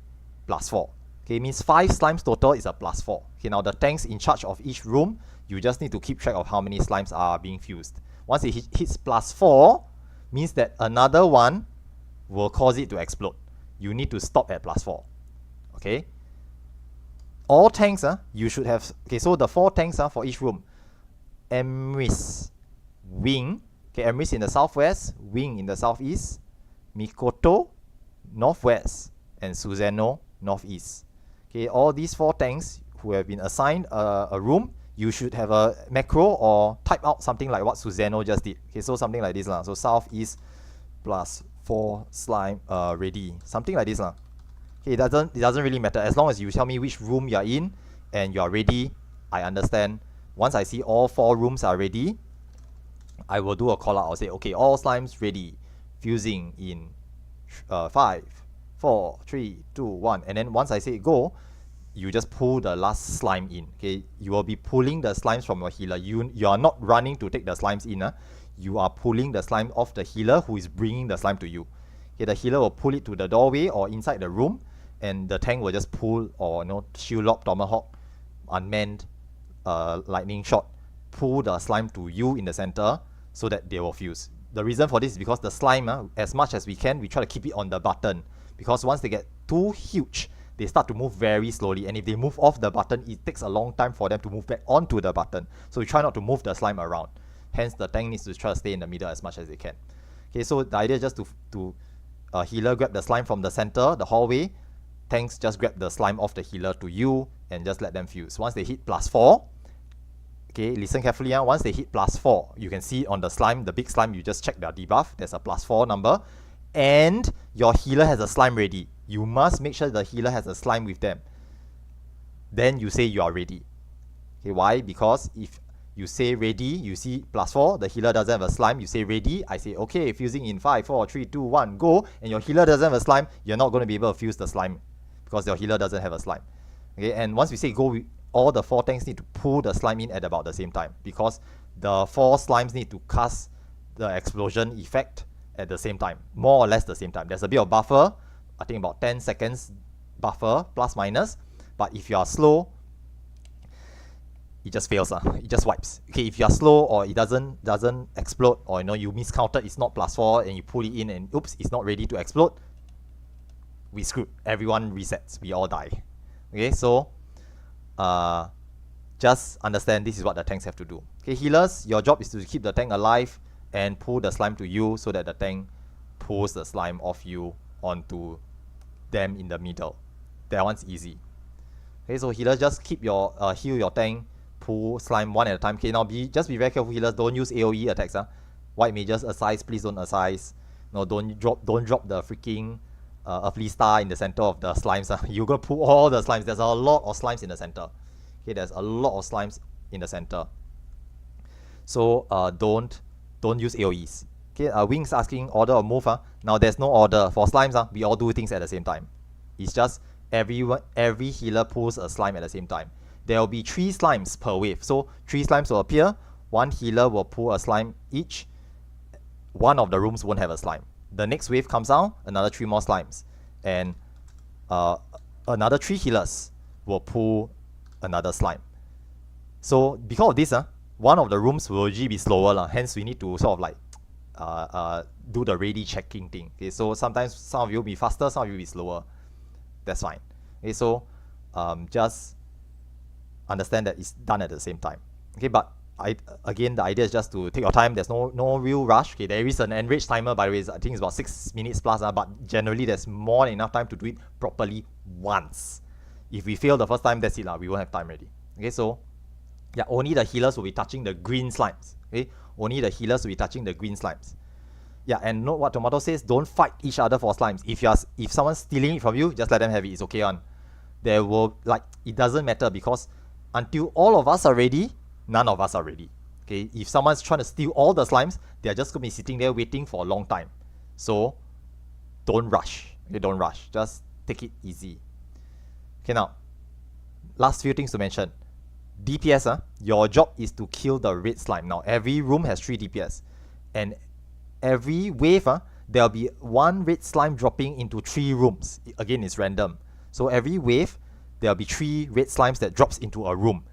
+4. Okay, it means 5 slimes total is a +4. Okay, now the tanks in charge of each room, you just need to keep track of how many slimes are being fused. Once it hits +4, means that another one will cause it to explode. You need to stop at +4. Okay, all tanks, you should have. Okay, so the 4 tanks for each room: Emrys, Wing. Okay, Emrys in the southwest, Wing in the southeast, Mikoto northwest, and Susanoo northeast. Okay, all these 4 tanks who have been assigned a room, you should have a macro or type out something like what Susanoo just did. Okay, so something like this lah. So southeast +4 slime ready, something like this lah. Okay, it doesn't really matter as long as you tell me which room you're in and you're ready. I understand. Once I see all 4 rooms are ready, I will do a call out. I'll say, okay, all slimes ready, fusing in 5, 4, 3, 2, 1, and then once I say go, you just pull the last slime in. Okay, you will be pulling the slimes from your healer. You are not running to take the slimes in. You are pulling the slime off the healer who is bringing the slime to you. Okay, the healer will pull it to the doorway or inside the room, and the tank will just pull, or shield lock, tomahawk, unmanned, lightning shot, pull the slime to you in the center so that they will fuse. the reason for this is because the slime, as much as we can, we try to keep it on the button. Because once they get too huge, they start to move very slowly. And if they move off the button, it takes a long time for them to move back onto the button. So we try not to move the slime around. Hence, the tank needs to try to stay in the middle as much as they can. Okay, so the idea is just to healer grab the slime from the center, the hallway. Tanks just grab the slime off the healer to you and just let them fuse. Once they hit +4, okay, listen carefully. Once they hit +4, you can see on the slime, the big slime, you just check their debuff. There's a +4 number. And your healer has a slime ready. You must make sure the healer has a slime with them. Then you say you are ready. Okay, why? Because if you say ready, you see +4, the healer doesn't have a slime, you say ready, I say okay, fusing in 5, 4, 3, 2, 1, go, and your healer doesn't have a slime, you're not going to be able to fuse the slime because your healer doesn't have a slime. Okay, and once we say go, all the 4 tanks need to pull the slime in at about the same time because the 4 slimes need to cast the explosion effect at the same time, more or less the same time. There's a bit of buffer, I think about 10 seconds buffer, plus minus, but if you are slow, it just fails, it just wipes. Okay, if you are slow or it doesn't explode, or you miscounted, it's not +4 and you pull it in and oops, it's not ready to explode, we screwed. Everyone resets, we all die. Okay, so just understand this is what the tanks have to do. Okay, healers, your job is to keep the tank alive and pull the slime to you so that the tank pulls the slime off you onto them in the middle. That one's easy. Okay, so healers, just keep your heal your tank, pull slime one at a time. Okay, now just be very careful, healers. Don't use AoE attacks. White mages, Assize, please don't Assize. No, don't drop the freaking Earthly Star in the center of the slimes. You're gonna pull all the slimes. There's a lot of slimes in the center. Okay, there's a lot of slimes in the center. So don't use AoEs. Okay, Wings asking order of move. Now there's no order for slimes. We all do things at the same time. It's just every healer pulls a slime at the same time. There will be 3 slimes per wave. So 3 slimes will appear. 1 healer will pull a slime each. One of the rooms won't have a slime. The next wave comes out, another 3 more slimes, and another 3 healers will pull another slime. So because of this, one of the rooms will usually be slower, hence we need to sort of like do the ready checking thing. Okay, so sometimes some of you will be faster, some of you will be slower. That's fine. Okay, so just understand that it's done at the same time. Okay, but again, the idea is just to take your time. There's no real rush. Okay, there is an enrage timer, by the way. I think it's about 6 minutes plus, but generally there's more than enough time to do it properly once. If we fail the first time, that's it, we won't have time already. Okay, so yeah, only the healers will be touching the green slimes. Okay, only the healers will be touching the green slimes. Yeah, and note what Tomato says, don't fight each other for slimes. If someone's stealing it from you, just let them have it. It's okay on. There will, it doesn't matter, because until all of us are ready, none of us are ready. Okay, if someone's trying to steal all the slimes, they're just gonna be sitting there waiting for a long time. So don't rush. Okay, don't rush. Just take it easy. Okay, now last few things to mention. DPS, your job is to kill the red slime. Now every room has 3 DPS, and every wave, there'll be 1 red slime dropping into 3 rooms. Again, it's random. So every wave, there'll be 3 red slimes that drops into a room.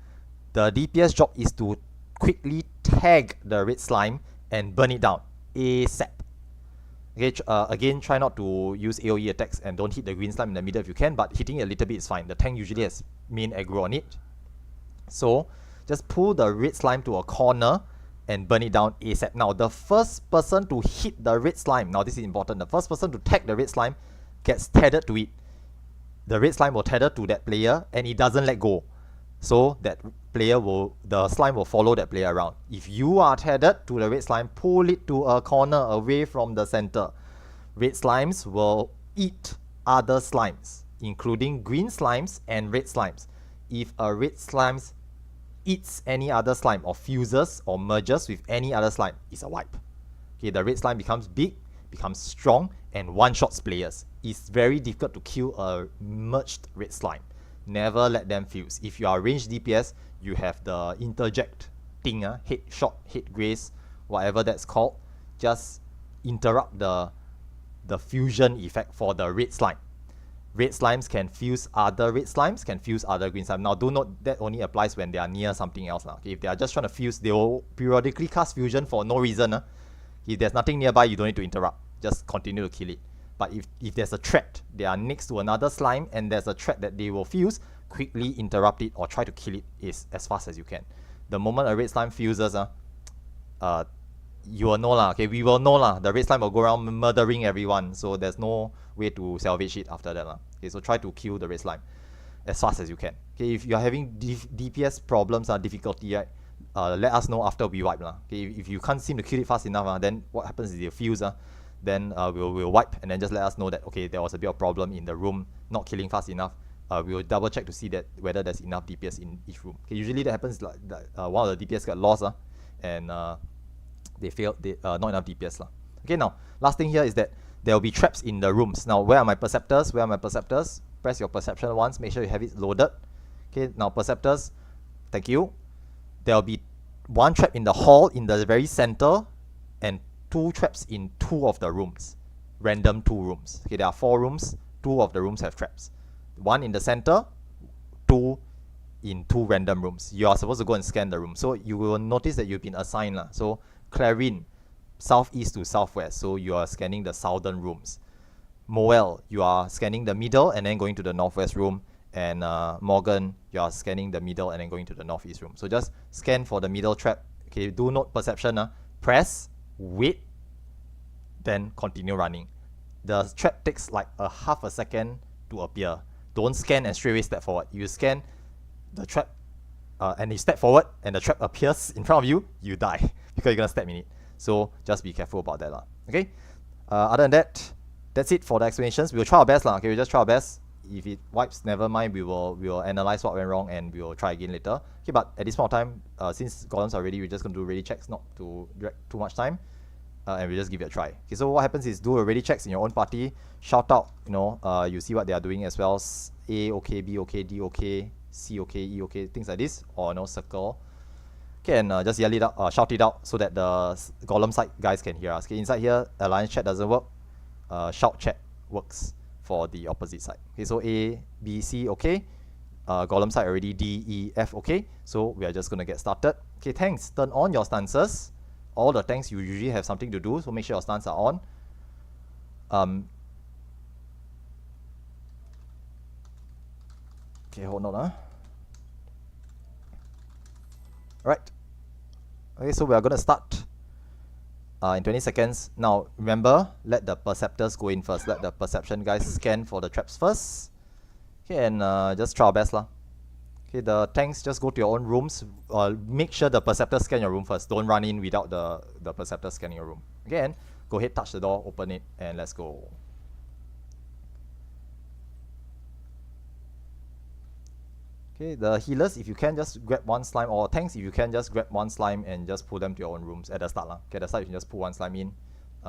The DPS job is to quickly tag the red slime and burn it down ASAP. Okay, again, try not to use AoE attacks and don't hit the green slime in the middle if you can, but hitting it a little bit is fine. The tank usually has main aggro on it. So just pull the red slime to a corner and burn it down ASAP. Now the first person to hit the red slime, now this is important, the first person to tag the red slime gets tethered to it. The red slime will tether to that player and it doesn't let go. So that the slime will follow that player around. If you are tethered to the red slime, pull it to a corner away from the center. Red slimes will eat other slimes, including green slimes and red slimes. If a red slime eats any other slime or fuses or merges with any other slime, it's a wipe. Okay, the red slime becomes big, becomes strong, and one-shots players. It's very difficult to kill a merged red slime. Never let them fuse. If you are ranged DPS, you have the interject thing, head shot, head grace, whatever that's called. Just interrupt the fusion effect for the red slime. Red slimes can fuse other red slimes, can fuse other green slimes. Now do note that only applies when they are near something else. Okay, if they are just trying to fuse, they will periodically cast fusion for no reason. If there's nothing nearby, you don't need to interrupt. Just continue to kill it. But if there's a threat, they are next to another slime and there's a threat that they will fuse, quickly interrupt it or try to kill it as fast as you can. The moment a red slime fuses, you will know lah. Okay, we will know lah. The red slime will go around murdering everyone, so there's no way to salvage it after that lah. Okay, so try to kill the red slime as fast as you can. Okay, if you are having DPS problems, difficulty, right? Let us know after we wipe lah. Okay, if you can't seem to kill it fast enough, then what happens is you fuse, then we'll wipe and then just let us know that okay, there was a bit of problem in the room, not killing fast enough. We will double check to see that whether there's enough DPS in each room. Okay, usually that happens like one of the DPS got lost, and they failed, not enough DPS lah. Okay, now last thing here is that there will be traps in the rooms. Now where are my perceptors? Where are my perceptors? Press your perception once, make sure you have it loaded. Okay, now perceptors, thank you. There will be one trap in the hall in the very center and 2 traps in 2 of the rooms. Random 2 rooms. Okay, there are 4 rooms, 2 of the rooms have traps. 1 in the center, 2 in 2 random rooms. You are supposed to go and scan the room. So you will notice that you've been assigned lah. So Clarin, southeast to southwest, so you are scanning the southern rooms. Moel, you are scanning the middle and then going to the northwest room. And Morgan, you are scanning the middle and then going to the northeast room. So just scan for the middle trap. Okay, do note perception. Press, wait, then continue running. The trap takes like a half a second to appear. Don't scan and straight away step forward. You scan the trap and you step forward and the trap appears in front of you, you die because you're gonna step in it. So just be careful about that lah. Okay. Other than that, that's it for the explanations. We'll try our best lah. Okay, we'll just try our best. If it wipes, never mind. We will analyze what went wrong and we will try again later. Okay, but at this point of time, since golems are ready, we're just gonna do ready checks, not to drag too much time, and we just give it a try. Okay, so what happens is do a ready checks in your own party. Shout out, you see what they are doing as well. A okay, B okay, D okay, C okay, E okay, things like this, or circle. Okay, and just yell it out, shout it out so that the golem side guys can hear us. Okay, inside here, alliance chat doesn't work. Shout chat works for the opposite side. Okay, so A, B, C, okay. Golem side already D, E, F, okay. So we are just gonna get started. Okay, tanks, turn on your stances. All the tanks, you usually have something to do, so make sure your stance are on. Okay, hold on. Alright. Okay, so we are gonna start in 20 seconds. Now, remember, let the perceptors go in first. Let the perception guys scan for the traps first. Okay, and just try our best lah. Okay, the tanks, just go to your own rooms. Make sure the perceptors scan your room first. Don't run in without the perceptors scanning your room. Again, go ahead, touch the door, open it, and let's go. Okay, the healers, if you can, just grab 1 slime, or tanks, if you can, just grab 1 slime and just pull them to your own rooms at the start lah. Okay, at the start, you can just pull 1 slime in.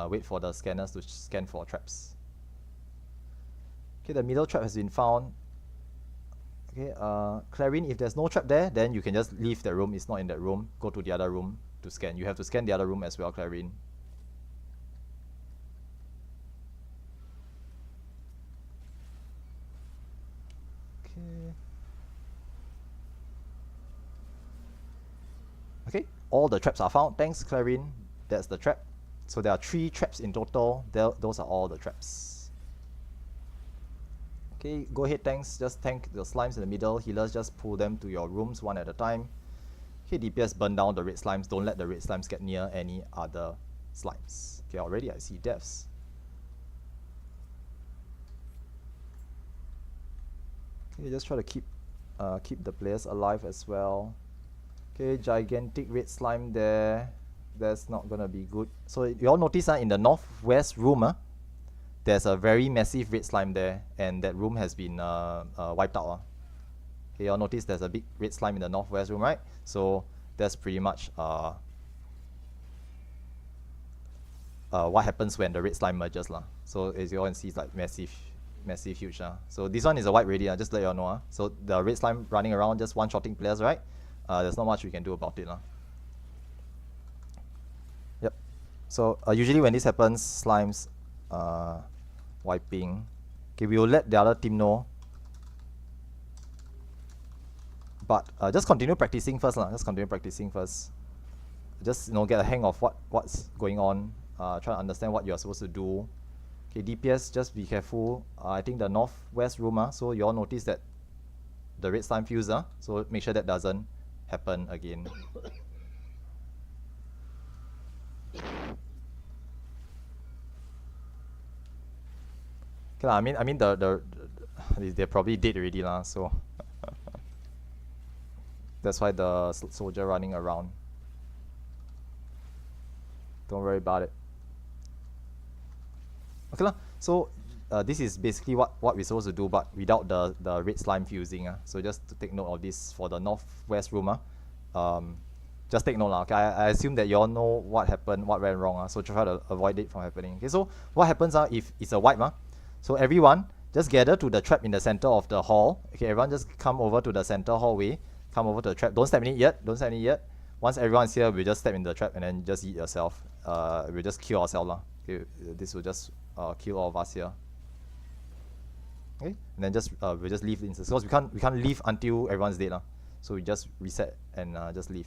Wait for the scanners to scan for traps. Okay, the middle trap has been found. Okay, Clarin, if there's no trap there, then you can just leave the room. It's not in that room. Go to the other room to scan. You have to scan the other room as well, Clarin. Okay. Okay, all the traps are found. Thanks, Clarin. That's the trap. So there are 3 traps in total. Those are all the traps. Okay, go ahead, tanks. Just tank the slimes in the middle. Healers, just pull them to your rooms 1 at a time. Okay, DPS, burn down the red slimes. Don't let the red slimes get near any other slimes. Okay, already I see deaths. Okay, just try to keep the players alive as well. Okay, gigantic red slime there. That's not gonna be good. So you all notice in the northwest room, there's a very massive red slime there, and that room has been wiped out. Okay, you all notice there's a big red slime in the northwest room, right? So that's pretty much what happens when the red slime merges lah. So as you all can see, it's like massive, huge. So this one is a wipe ready. Just let you all know. So the red slime running around, just one-shotting players, right? There's not much we can do about it. Yep. So usually when this happens, slimes wiping. Okay, we will let the other team know. But just continue practicing first. Just continue practicing first. Just get a hang of what's going on. try to understand what you're supposed to do. Okay, DPS, just be careful. I think the northwest room, so you all notice that the red slime fuse, so make sure that doesn't happen again. Okay, I mean they're probably dead already lah, so that's why the soldier running around. Don't worry about it. Okay lah, so this is basically what we're supposed to do, but without the red slime fusing. So just to take note of this for the northwest room. Just take note lah. Okay, I assume that you all know what happened, what went wrong. So try to avoid it from happening. Okay, so what happens if it's a wipe? So everyone just gather to the trap in the center of the hall. Okay, everyone just come over to the center hallway. Come over to the trap. Don't step in it yet. Don't step in it yet. Once everyone's here, we'll just step in the trap and then just eat yourself. We'll just kill ourselves lah. Okay, this will just kill all of us here. Okay, and then just we'll just leave the instance because we can't leave until everyone's dead lah. So we just reset and just leave.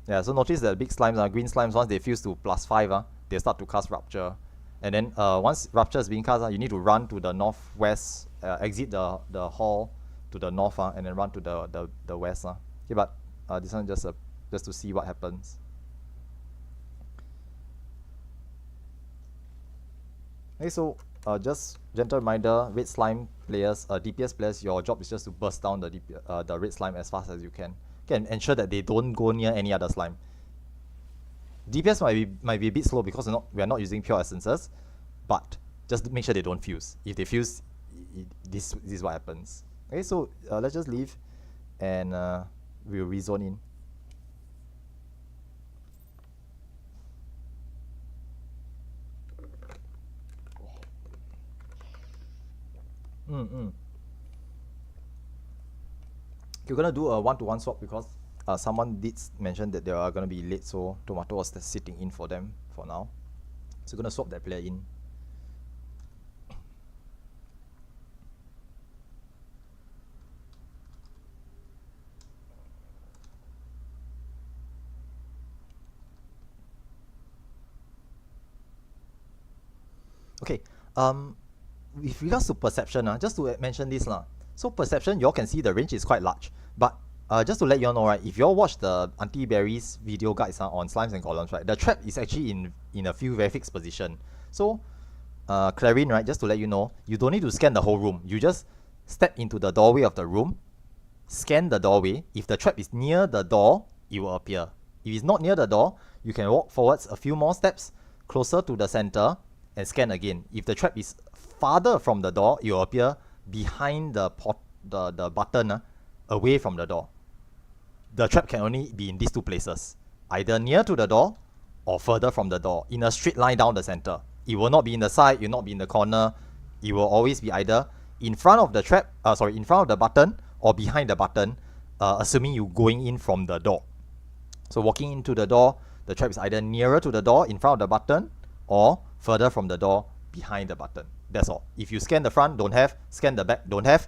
Yeah, so notice that big slimes, green slimes, once they fuse to +5, they start to cast Rupture. And then once Rupture is being cast, you need to run to the northwest, exit the hall to the north, and then run to the west. Okay, but this one just to see what happens. Okay, so just gentle reminder, red slime players, DPS players, your job is just to burst down the red slime as fast as you can. Okay, and ensure that they don't go near any other slime. DPS might be a bit slow because we are not using pure essences, but just make sure they don't fuse. If they fuse, this is what happens. Okay, so let's just leave, and we'll rezone in. You're gonna do a one-to-one swap because someone did mention that they are gonna be late, so Tomato was sitting in for them for now. So we're gonna swap that player in. Okay, with regards to perception, just to mention this lah. So perception, you all can see the range is quite large. But just to let you all know, right, if you all watch the Auntie Berry's video guides on slimes and columns, right, the trap is actually in a few very fixed position. So Clarine, right, just to let you know, you don't need to scan the whole room. You just step into the doorway of the room, scan the doorway. If the trap is near the door, it will appear. If it's not near the door, you can walk forwards a few more steps closer to the center and scan again. If the trap is farther from the door, it will appear behind the button, away from the door. The trap can only be in these two places, either near to the door or further from the door, in a straight line down the center. It will not be in the side, it will not be in the corner. It will always be either in front of the trap, in front of the button or behind the button, assuming you going in from the door. So walking into the door, the trap is either nearer to the door, in front of the button, or further from the door, behind the button. That's all. If you scan the front, don't have. Scan the back, don't have.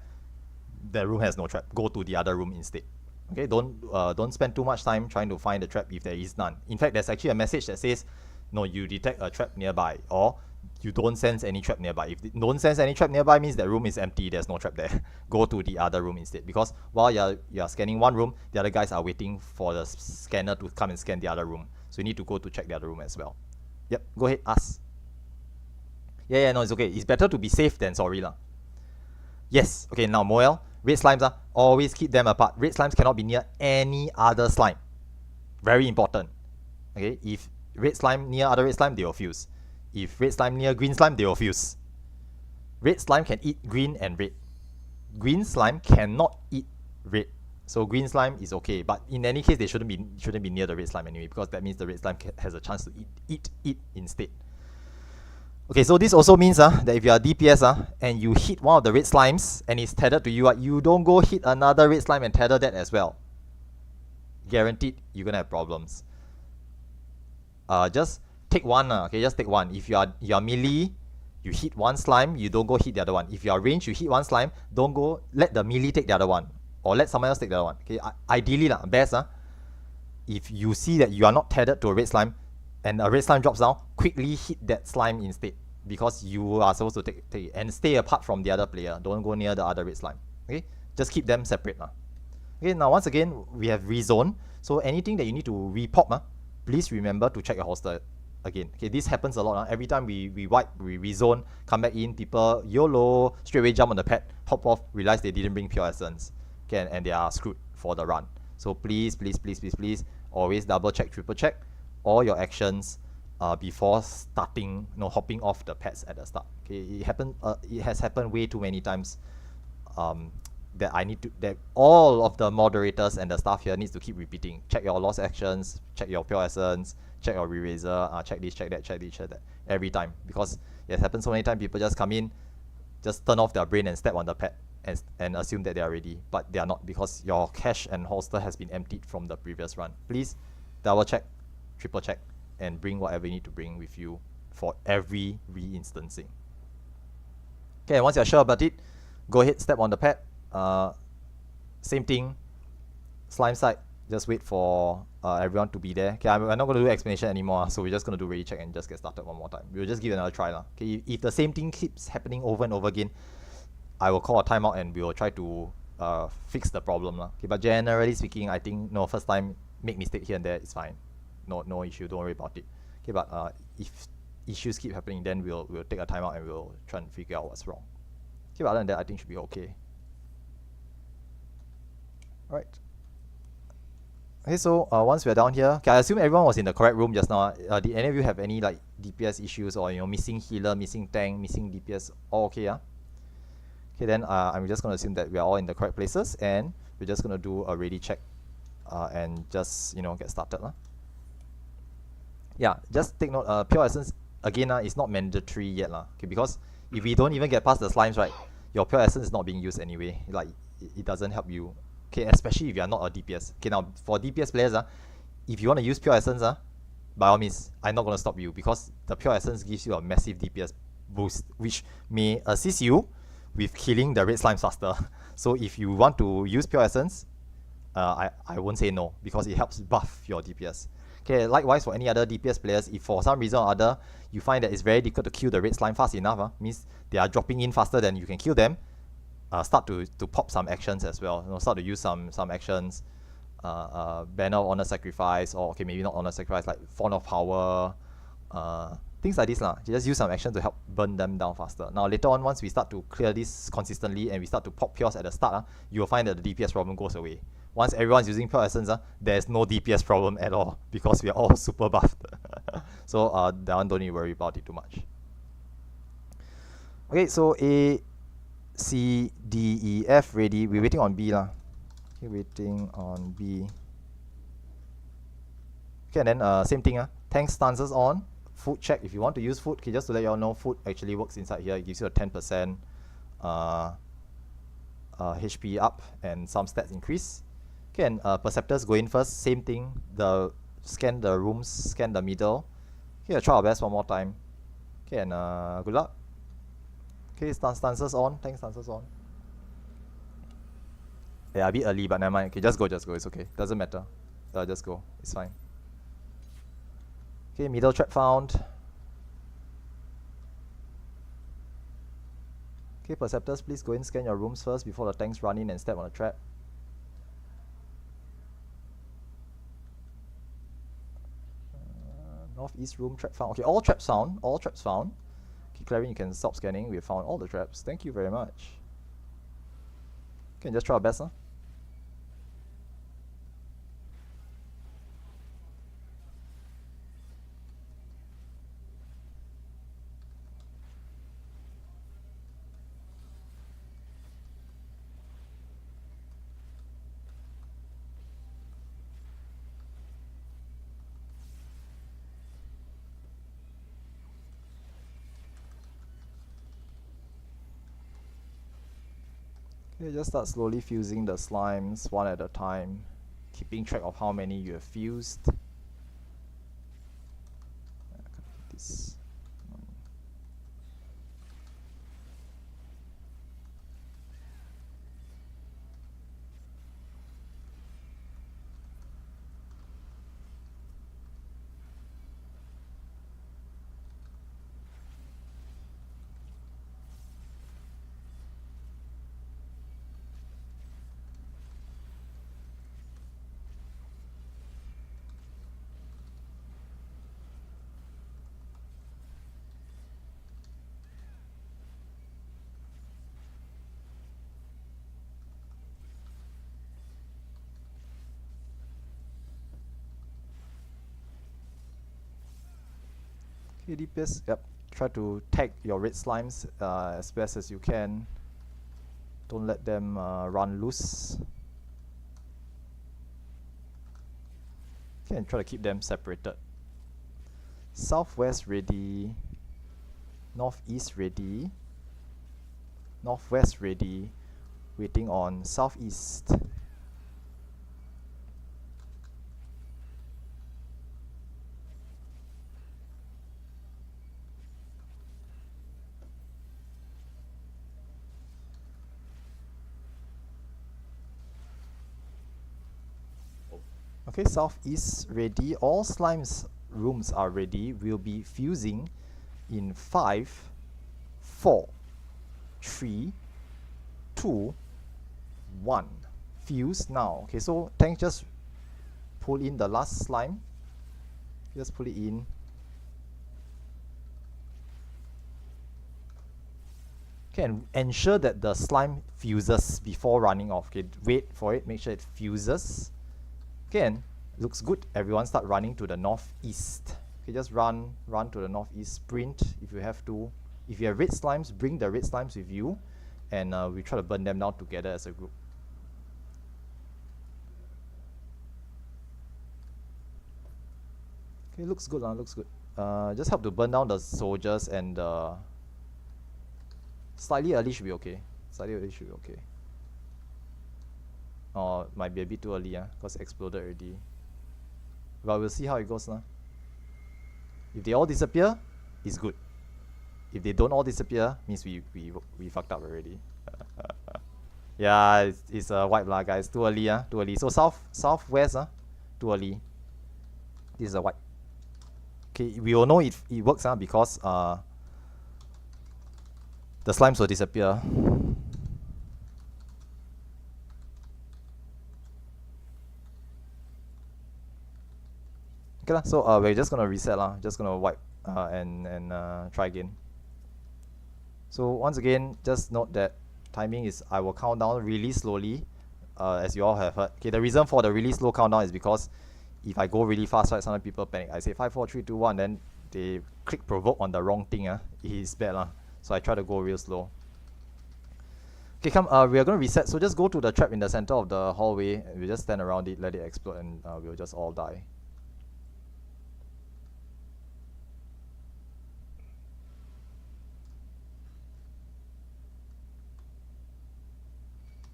The room has no trap. Go to the other room instead. Okay, don't spend too much time trying to find the trap if there is none. In fact, there's actually a message that says, no, you detect a trap nearby, or you don't sense any trap nearby. If you don't sense any trap nearby, means that room is empty, there's no trap there. Go to the other room instead, because while you're scanning one room, the other guys are waiting for the scanner to come and scan the other room. So you need to go to check the other room as well. Yep, go ahead, ask. Yeah, no, it's okay. It's better to be safe than sorry lah. Yes, okay, now Moel, red slimes, always keep them apart. Red slimes cannot be near any other slime. Very important. Okay, if red slime near other red slime, they will fuse. If red slime near green slime, they will fuse. Red slime can eat green and red. Green slime cannot eat red. So green slime is okay, but in any case, they shouldn't be near the red slime anyway, because that means the red slime has a chance to eat it instead. Okay, so this also means that if you are DPS and you hit one of the red slimes and it's tethered to you, you don't go hit another red slime and tether that as well. Guaranteed, you're gonna have problems. Just take one, okay, just take one. If you are melee, You hit one slime, you don't go hit the other one. If you are ranged, you hit one slime, don't go let the melee take the other one, or let someone else take the other one. Okay, ideally best if you see that you are not tethered to a red slime, and a red slime drops down, quickly hit that slime instead, because you are supposed to take it and stay apart from the other player. Don't go near the other red slime. Okay, just keep them separate Okay, now once again we have rezone. So anything that you need to repop please remember to check your holster again. Okay, this happens a lot. Every time we wipe, we rezone, come back in, people YOLO, straight away jump on the pad, hop off, realize they didn't bring pure essence. Okay, and they are screwed for the run. So please, please, please, please, please, always double check, triple check all your actions before starting, hopping off the pads at the start. Okay, it has happened way too many times. That all of the moderators and the staff here needs to keep repeating. Check your lost actions, check your pure essence, check your eraser, check this, check that, check this, check that, every time. Because it has happened so many times, people just come in, just turn off their brain and step on the pad and assume that they are ready, but they are not, because your cache and holster has been emptied from the previous run. Please double check, triple check, and bring whatever you need to bring with you for every re-instancing. Okay, and once you're sure about it, go ahead, step on the pad. Same thing, slime side, just wait for everyone to be there. Okay, I'm not going to do explanation anymore, so we're just going to do ready check and just get started one more time. We'll just give it another try. Okay, if the same thing keeps happening over and over again, I will call a timeout and we will try to fix the problem. Okay, but generally speaking, I think first time make mistake here and there, it's fine. No issue, don't worry about it. Okay, but if issues keep happening, then we'll take a timeout and we'll try and figure out what's wrong. Okay, but other than that, I think should be okay. Alright. Okay, so once we're down here, okay, I assume everyone was in the correct room just now. Did any of you have any like DPS issues, or missing healer, missing tank, missing DPS? All okay, yeah? Okay, then I'm just going to assume that we are all in the correct places, and we're just going to do a ready check and just get started. Yeah, just take note, pure essence again is not mandatory yet okay, because if we don't even get past the slimes, right, your pure essence is not being used anyway. Like it doesn't help you. Okay, especially if you are not a DPS. Okay, now for DPS players, if you want to use pure essence, by all means, I'm not going to stop you, because the pure essence gives you a massive DPS boost, which may assist you with killing the red slime faster. So if you want to use pure essence, I won't say no, because it helps buff your DPS. Okay, likewise for any other DPS players, if for some reason or other you find that it's very difficult to kill the red slime fast enough, means they are dropping in faster than you can kill them, start to pop some actions as well. Start to use some actions, banner of honor sacrifice, or okay, maybe not honor sacrifice, like font of power, things like this just use some action to help burn them down faster. Now later on, once we start to clear this consistently and we start to pop pures at the start, you will find that the DPS problem goes away. Once everyone's using pure essence, there's no DPS problem at all, because we are all super buffed. So that one don't need to worry about it too much. Okay, so A, C, D, E, F ready. We're waiting on B Okay, waiting on B. Okay, and then same thing tank stances on. Food check. If you want to use food, okay, just to let you all know, food actually works inside here. It gives you a 10% HP up and some stats increase. Okay, and perceptors go in first. Same thing. Scan the rooms, scan the middle. Okay, I'll try our best one more time. Okay, and good luck. Okay, stances on. Tank stances on. Yeah, a bit early, but never mind. Okay, just go. It's okay. Doesn't matter. Just go. It's fine. Okay, middle trap found. Okay, perceptors, please go in, scan your rooms first before the tanks run in and step on the trap. Northeast room trap found. Okay, all traps found. All traps found. Okay, Clarin, you can stop scanning. We have found all the traps. Thank you very much. Okay, just try our best, Okay, just start slowly fusing the slimes one at a time, keeping track of how many you have fused. This. Okay, DPS, yep. Try to tag your red slimes as best as you can. Don't let them run loose. Okay, and try to keep them separated. Southwest ready. Northeast ready. Northwest ready. Waiting on southeast. Okay, southeast ready. All slimes rooms are ready. We'll be fusing in 5, 4, 3, 2, 1. Fuse now. Okay, so Tank just pull in the last slime. Just pull it in. Okay, and ensure that the slime fuses before running off. Okay, wait for it, make sure it fuses. Okay, and looks good. Everyone start running to the northeast. Okay, just run to the northeast, sprint if you have to. If you have red slimes, bring the red slimes with you, and we try to burn them down together as a group. Okay, looks good, looks good. Just help to burn down the soldiers, and slightly early should be okay. Slightly early should be okay. Or might be a bit too early, because it exploded already. But we'll see how it goes. If they all disappear, it's good. If they don't all disappear, means we fucked up already. Yeah, it's a wipe lah, guys. Too early, too early. So southwest, too early. This is a wipe. Okay, we will know if it works, because the slimes will disappear. Okay, so we're just gonna reset lah. Just gonna wipe and try again. So once again, just note that timing is I will count down really slowly, as you all have heard. Okay, the reason for the really slow countdown is because if I go really fast, right, sometimes people panic. I say 5, 4, 3, 2, 1, then they click provoke on the wrong thing. It is bad lah. So I try to go real slow. Okay, come. We are gonna reset. So just go to the trap in the center of the hallway, and we just stand around it, let it explode, and we'll just all die.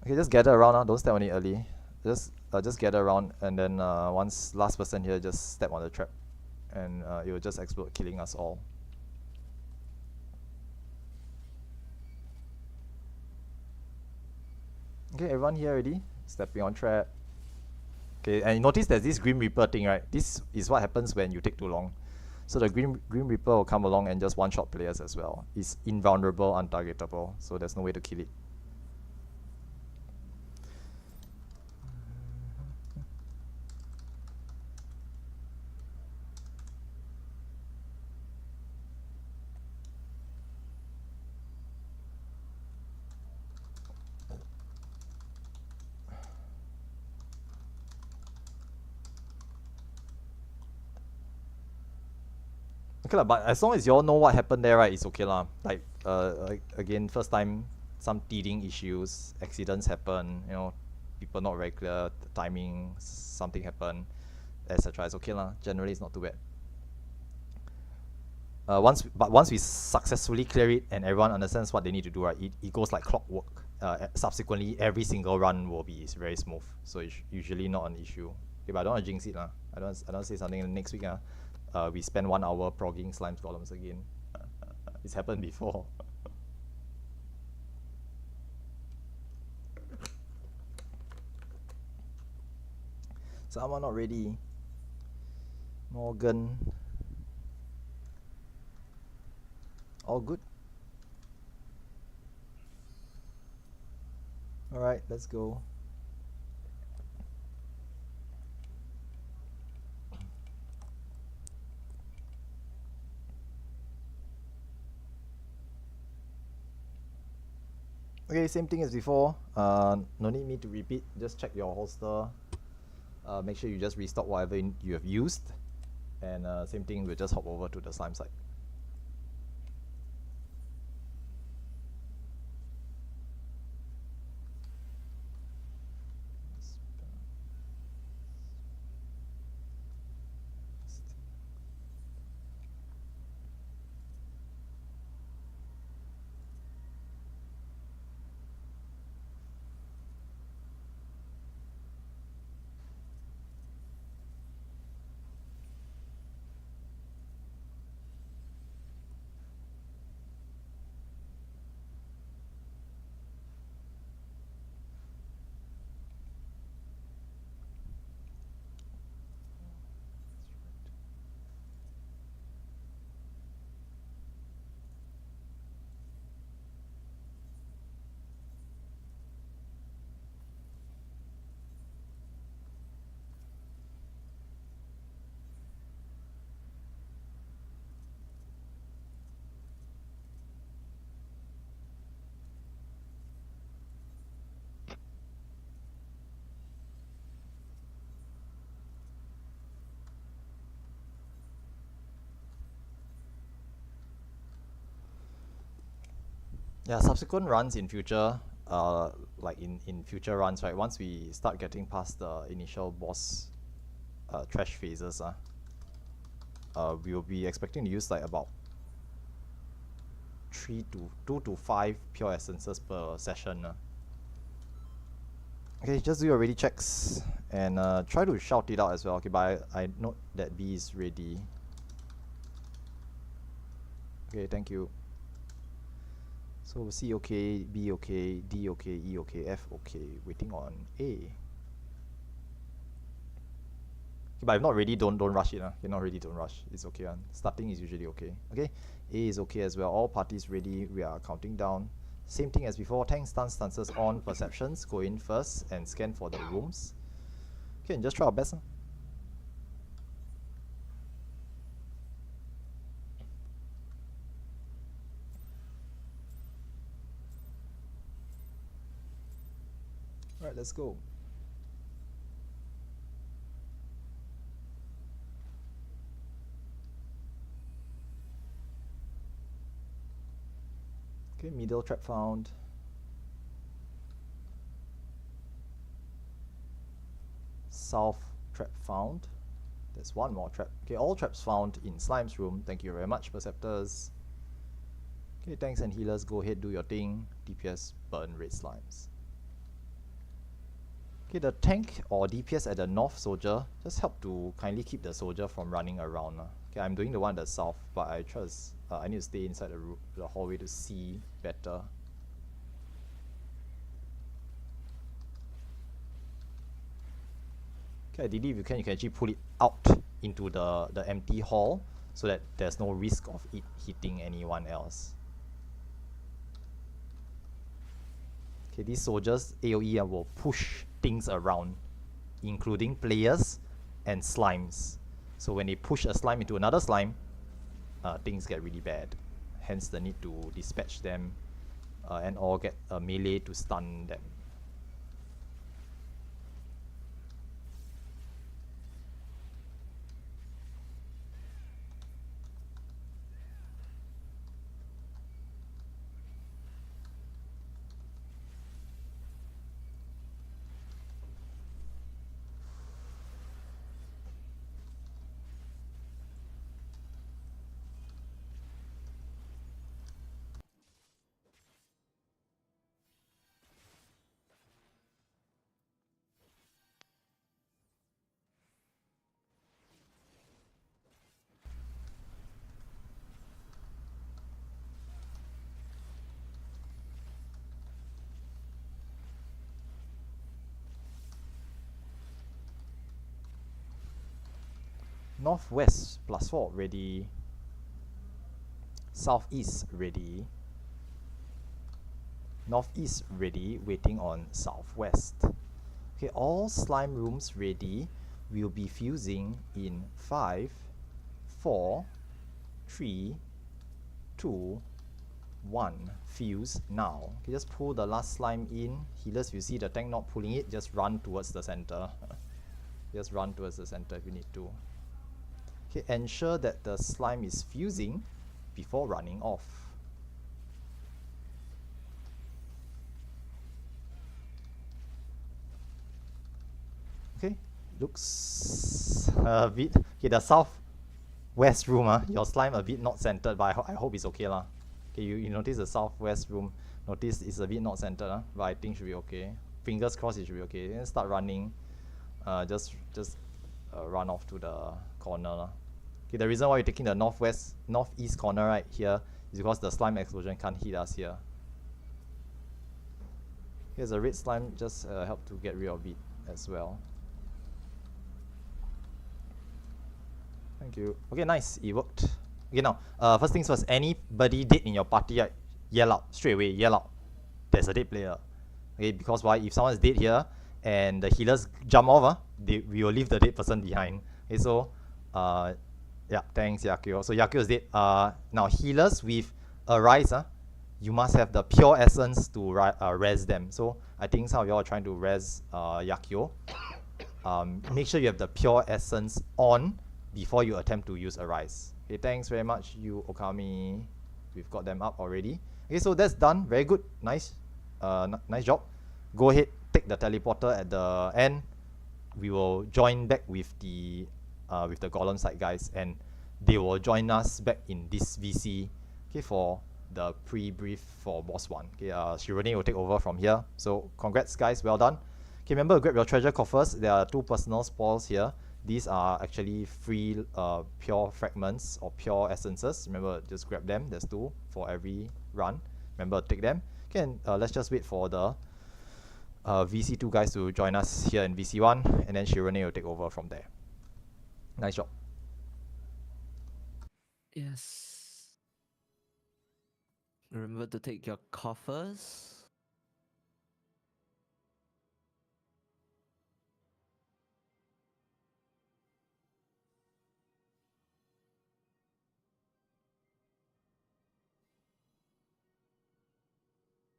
Okay, just gather around. Don't step on it early. Just gather around, and then once last person here, just step on the trap, and it will just explode, killing us all. Okay, everyone here already? Stepping on trap. Okay, and you notice there's this Grim Reaper thing, right? This is what happens when you take too long. So the Grim Reaper will come along and just one-shot players as well. It's invulnerable, untargetable, so there's no way to kill it. Okay lah, but as long as you all know what happened there, right, it's okay lah. Like again, first time, some teething issues, accidents happen, you know, people not very clear, the timing, something happened, etc. It's okay lah. Generally, it's not too bad. Once we successfully clear it and everyone understands what they need to do, right, it goes like clockwork. Subsequently, every single run will be very smooth, so it's usually not an issue. Okay, but I don't want to jinx it lah. I don't say something next week we spend 1 hour progging slimes columns again. It's happened before. Someone not ready. Morgan. All good? Alright, let's go. Okay, same thing as before. No need me to repeat. Just check your holster. Make sure you just restock whatever you have used. And same thing, we'll just hop over to the slime side. Yeah, subsequent runs in future, like in future runs, right? Once we start getting past the initial boss trash phases, we'll be expecting to use like about 2 to 5 pure essences per session. Okay, just do your ready checks and try to shout it out as well. Okay, but I note that B is ready. Okay, thank you. So C okay, B okay, D okay, E okay, F okay. Waiting on A. Okay, but if not ready, don't rush it. If you're not ready, don't rush. It's okay. Starting is usually okay. Okay, A is okay as well. All parties ready. We are counting down. Same thing as before. Tank stances on perceptions. Go in first and scan for the rooms. Okay, and just try our best. Alright, let's go. Okay, middle trap found. South trap found. There's one more trap. Okay, all traps found in Slime's room. Thank you very much, Perceptors. Okay, tanks and healers, go ahead, do your thing. DPS, burn red slimes. Okay, the tank or DPS at the north soldier, just help to kindly keep the soldier from running around. Okay, I'm doing the one at the south, but I trust I need to stay inside the hallway to see better. Okay, ideally if you can actually pull it out into the empty hall so that there's no risk of it hitting anyone else. Okay, these soldiers AoE will push things around, including players and slimes. So when they push a slime into another slime, things get really bad. Hence the need to dispatch them and or get a melee to stun them. Northwest +4 ready. Southeast ready. Northeast ready, waiting on southwest. Okay, all slime rooms ready. We'll be fusing in 5, 4, 3, 2, 1. Fuse now. Okay, just pull the last slime in. Healers, if you see the tank not pulling it, just run towards the center. Just run towards the center if you need to. Okay, ensure that the slime is fusing before running off. Okay, looks a bit. Okay, the southwest room, your slime a bit not centered, but I hope it's okay lah. Okay, you notice the southwest room. Notice it's a bit not centered, but I think should be okay. Fingers crossed it should be okay. Then start running. Just run off to the corner. Okay, the reason why we're taking the northeast corner right here is because the slime explosion can't hit us here. Here's a red slime, just help to get rid of it as well. Thank you. Okay, nice, it worked. Okay, now, first things first, anybody dead in your party, right, yell out, straight away, yell out. There's a dead player. Okay, because why? If someone's dead here and the healers jump off, we will leave the dead person behind. Okay, so, yeah, thanks, Yakio. So Yakio is dead. Now, healers with Arise, you must have the pure essence to res them. So, I think some of you are trying to res Yakio. Make sure you have the pure essence on before you attempt to use Arise. Okay, thanks very much, you Okami. We've got them up already. Okay, so that's done. Very good. Nice. Nice job. Go ahead, take the teleporter at the end. We will join back with the golem side guys, and they will join us back in this VC, okay, for the pre-brief for boss 1. Okay, Shirone will take over from here. So congrats guys, well done. Okay, remember, grab your treasure coffers. There are 2 personal spoils here. These are actually free pure fragments or pure essences. Remember, just grab them. There's 2 for every run. Remember, take them. Okay, and let's just wait for the VC2 guys to join us here in VC1, and then Shirone will take over from there. Nice job. Yes. Remember to take your coffers.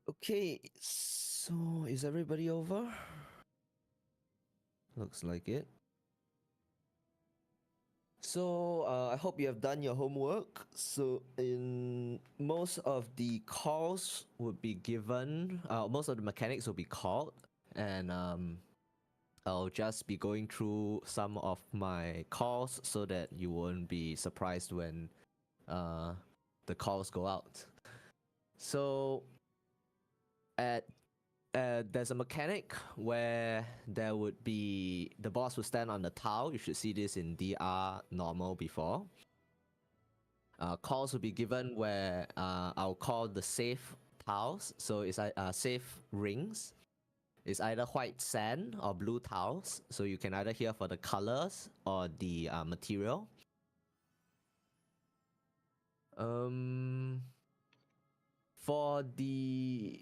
Okay, so is everybody over? Looks like it. So I hope you have done your homework. So in most of the calls would be given, most of the mechanics will be called, and I'll just be going through some of my calls so that you won't be surprised when the calls go out. So there's a mechanic where there would be the boss would stand on the tile. You should see this in DR normal before. Calls will be given where I'll call the safe tiles. So it's safe rings. It's either white sand or blue tiles. So you can either hear for the colors or the material. For the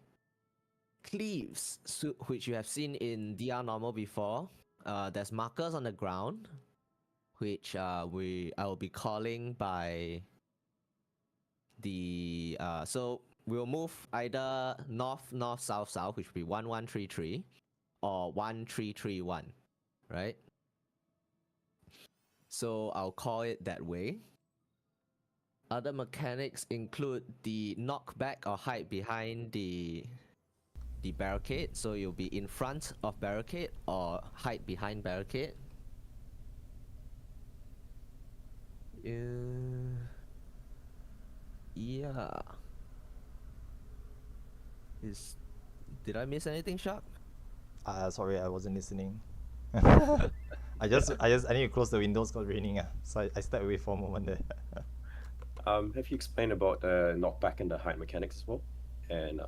cleaves, which you have seen in DR normal before, there's markers on the ground, which I will be calling by the so we'll move either north, north, south, south, which will be 1133, or 1331, right? So I'll call it that way. Other mechanics include the knockback or hide behind the barricade. So you'll be in front of barricade or hide behind barricade. Yeah. Did I miss anything, Shark? Sorry, I wasn't listening. I need to close the windows because it's raining. So I stepped away for a moment there. Have you explained about the knockback and the hide mechanics as well? And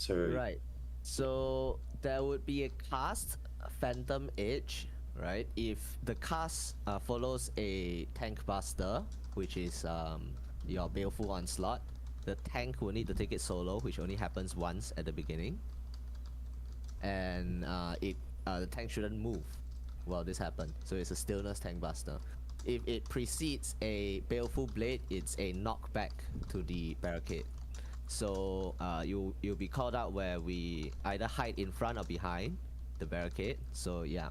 right. So there would be a cast Phantom Edge, right? If the cast follows a tank buster, which is your Baleful Onslaught, the tank will need to take it solo, which only happens once at the beginning. And the tank shouldn't move while this happens. So it's a stillness tank buster. If it precedes a Baleful Blade, it's a knockback to the barricade. So you'll be called out where we either hide in front or behind the barricade. So yeah.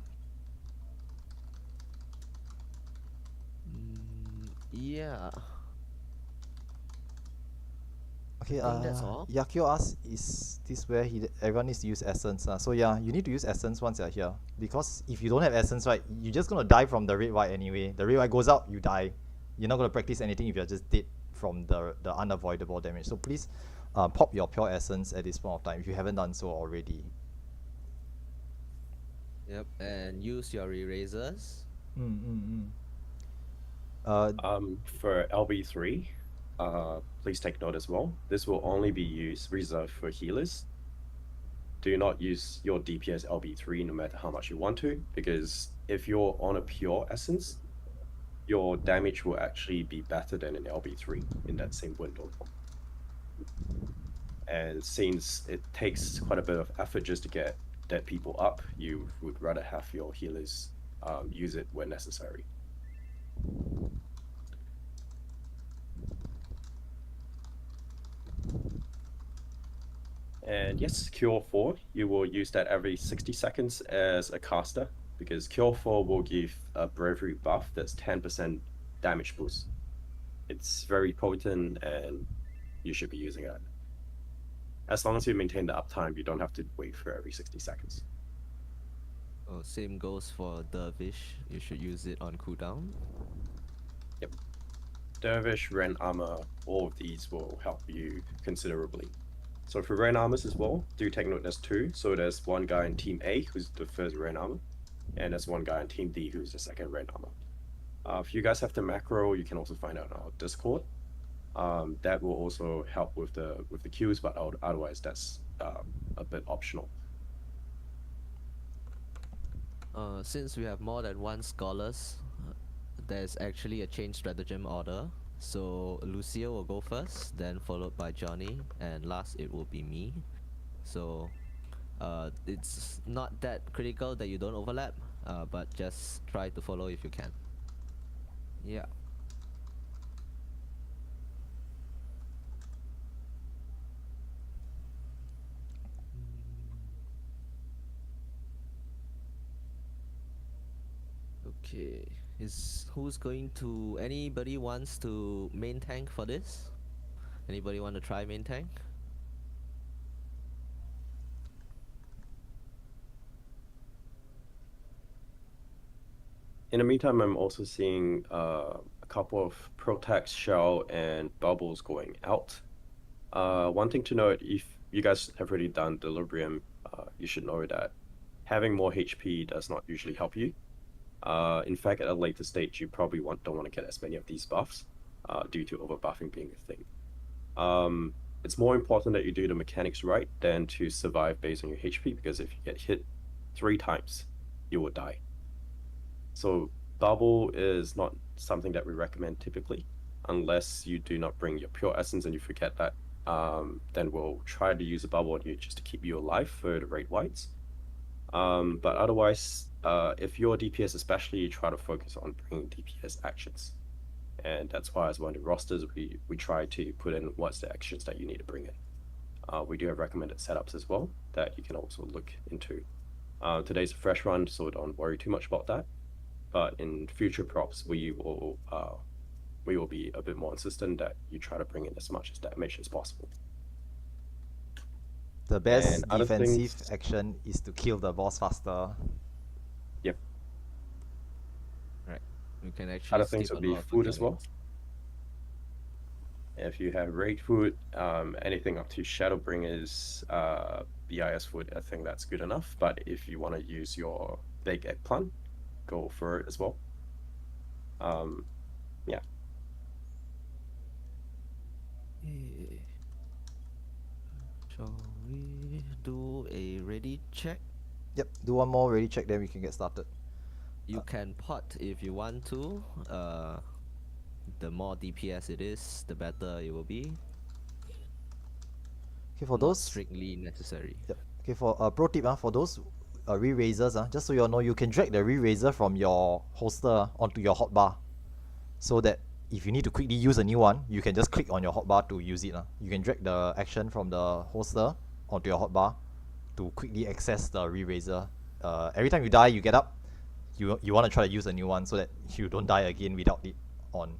Yeah. Okay, that's all. Yakio asks, is this where everyone needs to use essence? So yeah, you need to use essence once you're here. Because if you don't have essence, right, you're just going to die from the red white anyway. The red white goes out, you die. You're not going to practice anything if you're just dead from the unavoidable damage. So please pop your pure essence at this point of time if you haven't done so already. Yep, and use your erasers. For LB3, please take note as well. This will only be reserved for healers. Do not use your DPS LB3 no matter how much you want to, because if you're on a pure essence, your damage will actually be better than an LB3 in that same window. And since it takes quite a bit of effort just to get dead people up, you would rather have your healers use it when necessary. And yes, Cure 4, you will use that every 60 seconds as a caster, because Cure 4 will give a bravery buff that's 10% damage boost. It's very potent, and you should be using it. As long as you maintain the uptime, you don't have to wait for every 60 seconds. Oh, same goes for Dervish. You should use it on cooldown. Yep. Dervish, Ren Armor, all of these will help you considerably. So for Ren Armors as well, do take note there's two. So there's one guy in Team A who's the first Ren Armor, and there's one guy in Team D who's the second Ren Armor. If you guys have the macro, you can also find out on our Discord. That will also help with the queues, but otherwise that's a bit optional. Since we have more than one scholars, there's actually a change stratagem order. So Lucio will go first, then followed by Johnny, and last it will be me. So it's not that critical that you don't overlap, but just try to follow if you can. Yeah. Okay, who's going to, anybody wants to main tank for this? Anybody want to try main tank? In the meantime, I'm also seeing a couple of Protect, Shell, and Bubbles going out. One thing to note, if you guys have already done Delirium, you should know that having more HP does not usually help you. In fact, at a later stage, you probably don't want to get as many of these buffs due to overbuffing being a thing. It's more important that you do the mechanics right than to survive based on your HP, because if you get hit 3 times, you will die. So bubble is not something that we recommend typically, unless you do not bring your pure essence and you forget that. Then we'll try to use a bubble on you just to keep you alive for the raid whites. But otherwise, if you're DPS especially, you try to focus on bringing DPS actions. And that's why as one of the rosters, we try to put in what's the actions that you need to bring in. We do have recommended setups as well that you can also look into. Today's a fresh run, so don't worry too much about that. But in future props, we will be a bit more insistent that you try to bring in as much as damage as possible. The best And other defensive things- action is to kill the boss faster. Yep. Right. You can actually Other things skip would a be lot of food as well. mechanics. If you have raid food, anything up to Shadowbringers, BIS food, I think that's good enough. But if you want to use your big eggplant, go for it as well. Yeah. Eh, Shall we do a ready check? Yep, do one more ready check, then we can get started. You can pot if you want to. The more DPS it is, the better it will be. Okay, for Not those strictly necessary. Yep. Okay, for pro tip, for those re-raisers, just so you all know, you can drag the re-raiser from your holster onto your hotbar, so that if you need to quickly use a new one, you can just click on your hotbar to use it. You can drag the action from the holster onto your hotbar to quickly access the re-raiser. Every time you die, you get up, you want to try to use a new one so that you don't die again without it on.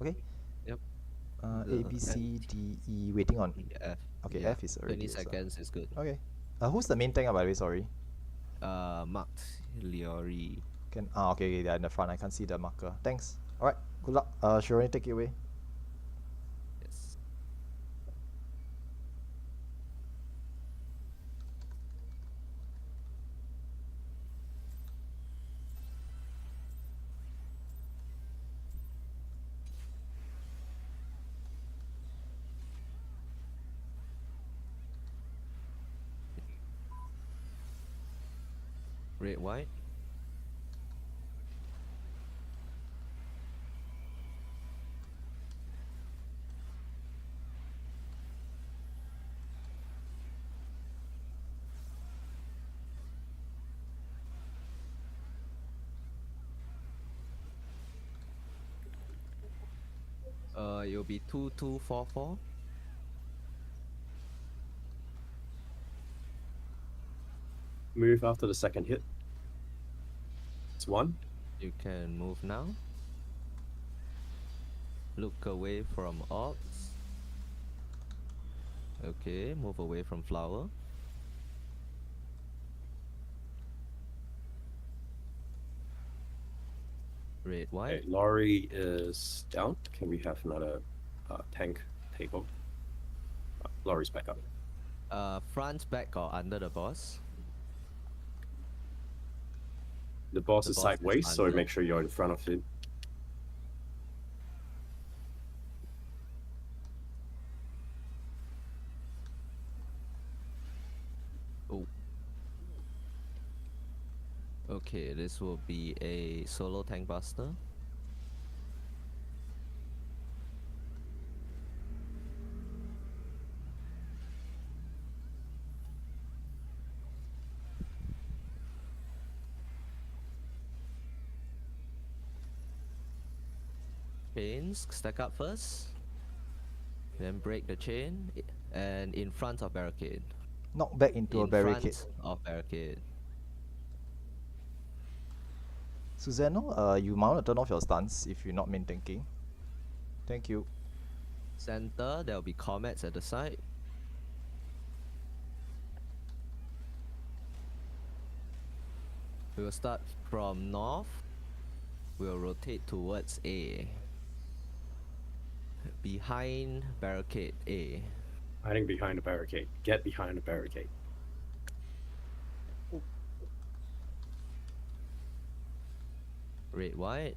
Okay. Yep. A, B, C, D, E, waiting on. F. Okay, Yeah, F is already 20 used, seconds is good. Okay. Who's the main tank, by the way? Sorry. Marked Liori. Okay, they're in the front. I can't see the marker. Thanks. Alright, good luck. Shironi, take it away. Yes. Red, white. It'll be 2244. Move after the second hit. It's 1. You can move now. Look away from ops. Okay, move away from flower. Red, Okay, white. Lorry is down. Can we have another tank takeover? Lorry's back up. Front, back, or under the boss? The boss The is boss is sideways, so under. make sure you're in front of him. Oh. Okay, this will be a solo tank buster. Chains, stack up first. Then break the chain and in front of barricade. Knock back into a In barricade. front of barricade. Susano, you might want to turn off your stance if you're not main tanking. Thank you. Center, there will be comets at the side. We will start from north. We'll rotate towards A. Behind barricade A. Hiding behind the barricade. Get behind the barricade. Red, white.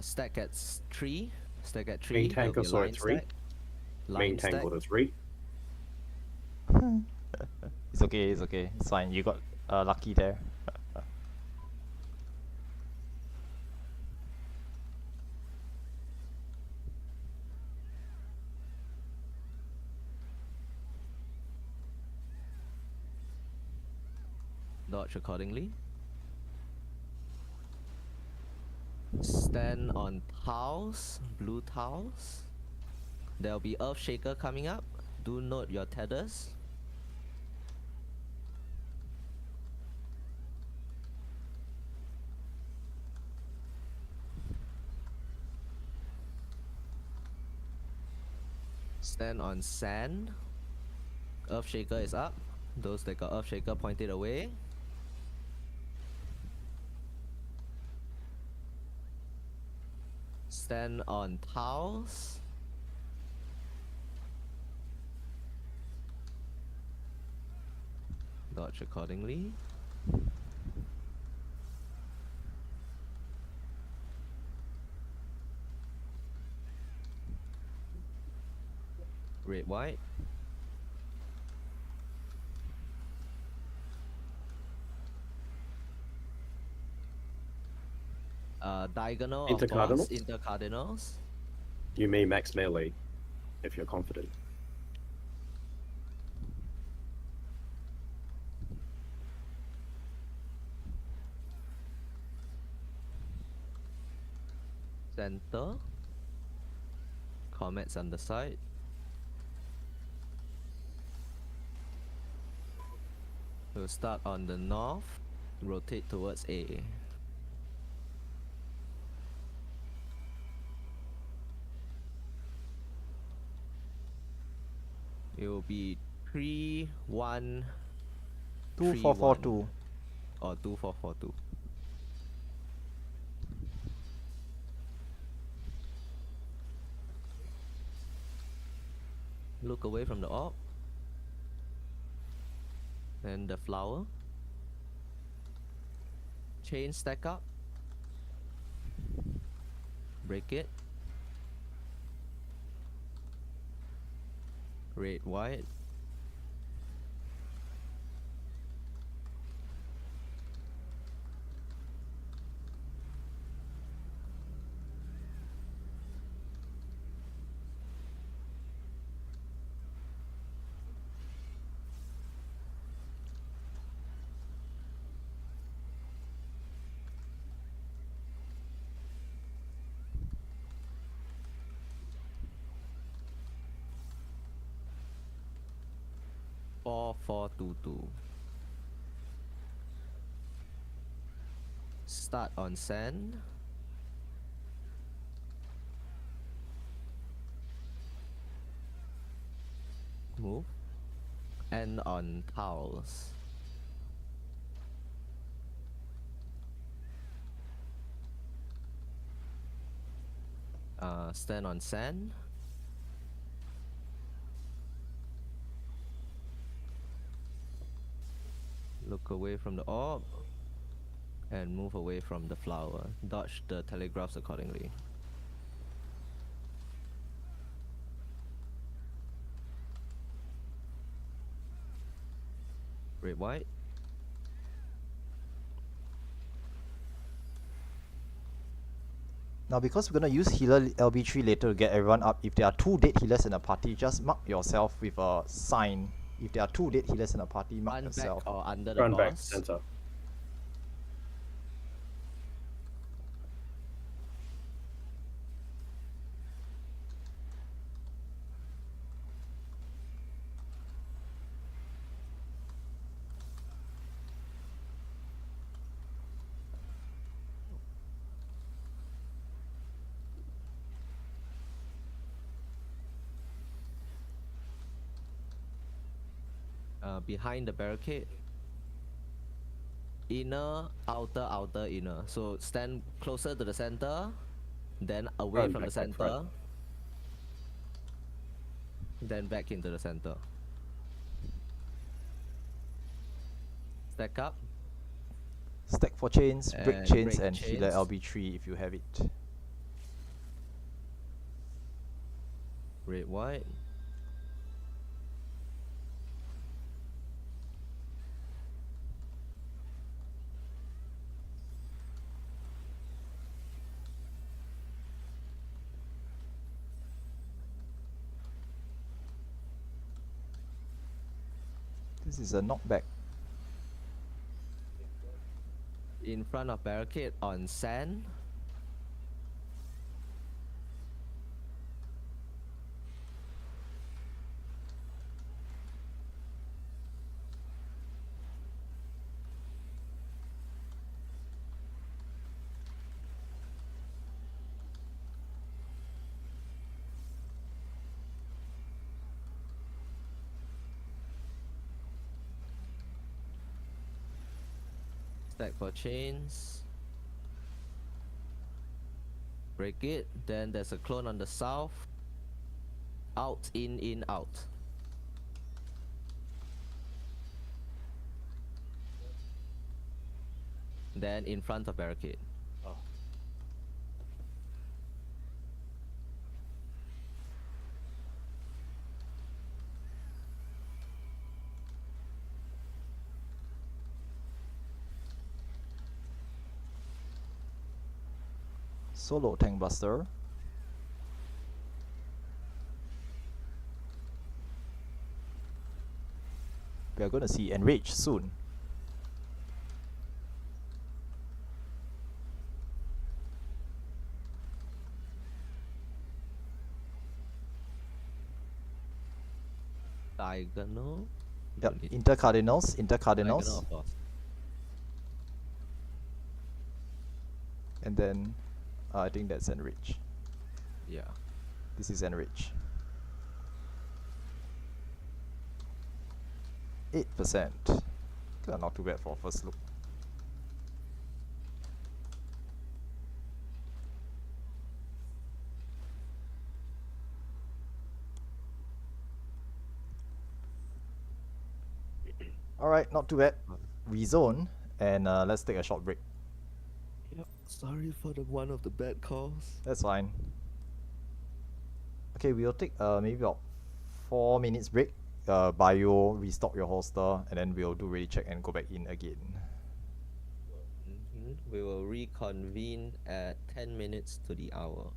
Stack at 3. Stack at 3. Main tank There'll be also line at 3. stack. Main Line tank stack. go to 3. It's okay, it's okay. It's fine. You got lucky there. Dodge accordingly. Stand on tiles, blue tiles. There'll be Earth Shaker coming up. Do note your tethers. Stand on sand. Earth Shaker is up. Those that got Earth Shaker pointed away. Stand on tiles. Dodge accordingly. Red, white. Diagonal of boss, Intercardinals? intercardinals. You may max melee if you're confident. Center. Comets on the side. We'll start on the north. Rotate towards A. It will be 3 1 3 1 2442. or 2442. Look away from the orb. And the flower. Chain stack up. Break it. Red, white. 4422. Start on sand. Move. End on tiles. Stand on sand. Look away from the orb and move away from the flower. Dodge the telegraphs accordingly. Red white. Now, because we're going to use healer LB3 later to get everyone up, if there are 2 dead healers in a party, just mark yourself with a sign. If there are 2 dead healers in a party, mark Run yourself. back or under the Run back, boss. center. Behind the barricade. Inner, outer, outer, inner. So stand closer to the center, then away Run from the back, back center, front. then back into the center. Stack up. Stack for chains, break And chains, break and healer chains. LB3 if you have it. Red, white. This is a knockback. In front of barricade on sand. Stack for chains. Break it. Then there's a clone on the south. Out, in, out. Then in front of barricade. Oh. Solo Tank Buster. We are going to see Enrage soon. Diagonal. Yep, Don't need intercardinals, diagonal, intercardinals. of course. And then I think that's Enrage. Yeah. This is Enrage. 8%. Not too bad for first look. Alright, not too bad. Rezone, and let's take a short break. Yep. Sorry for the one of the bad calls. That's fine. Okay, we'll take maybe about 4 minutes break. Bio, restock your holster, and then we'll do ready check and go back in again. We will reconvene at 10 minutes to the hour.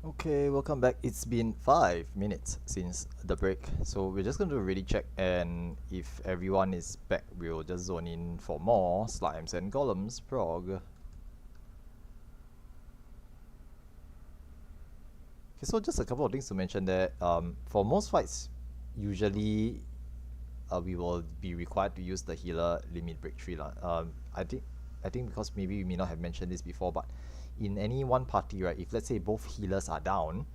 Okay, welcome back. It's been 5 minutes since the break, so we're just going to really check, and if everyone is back, we'll just zone in for more slimes and golems prog. Okay, so just a couple of things to mention there. For most fights, usually we will be required to use the healer limit break tree. I think because maybe we may not have mentioned this before, but in any one party, right, if let's say both healers are down,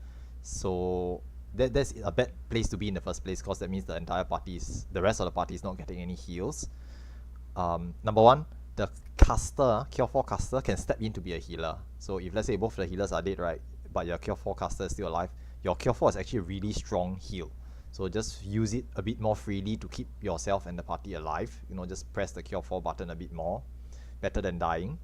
so that's a bad place to be in the first place, because that means the rest of the party is not getting any heals. Number one, the caster, Cure 4 caster, can step in to be a healer. So if let's say both the healers are dead, right, but your Cure 4 caster is still alive, your Cure 4 is actually a really strong heal. So just use it a bit more freely to keep yourself and the party alive. You know, just press the Cure 4 button a bit more. Better than dying.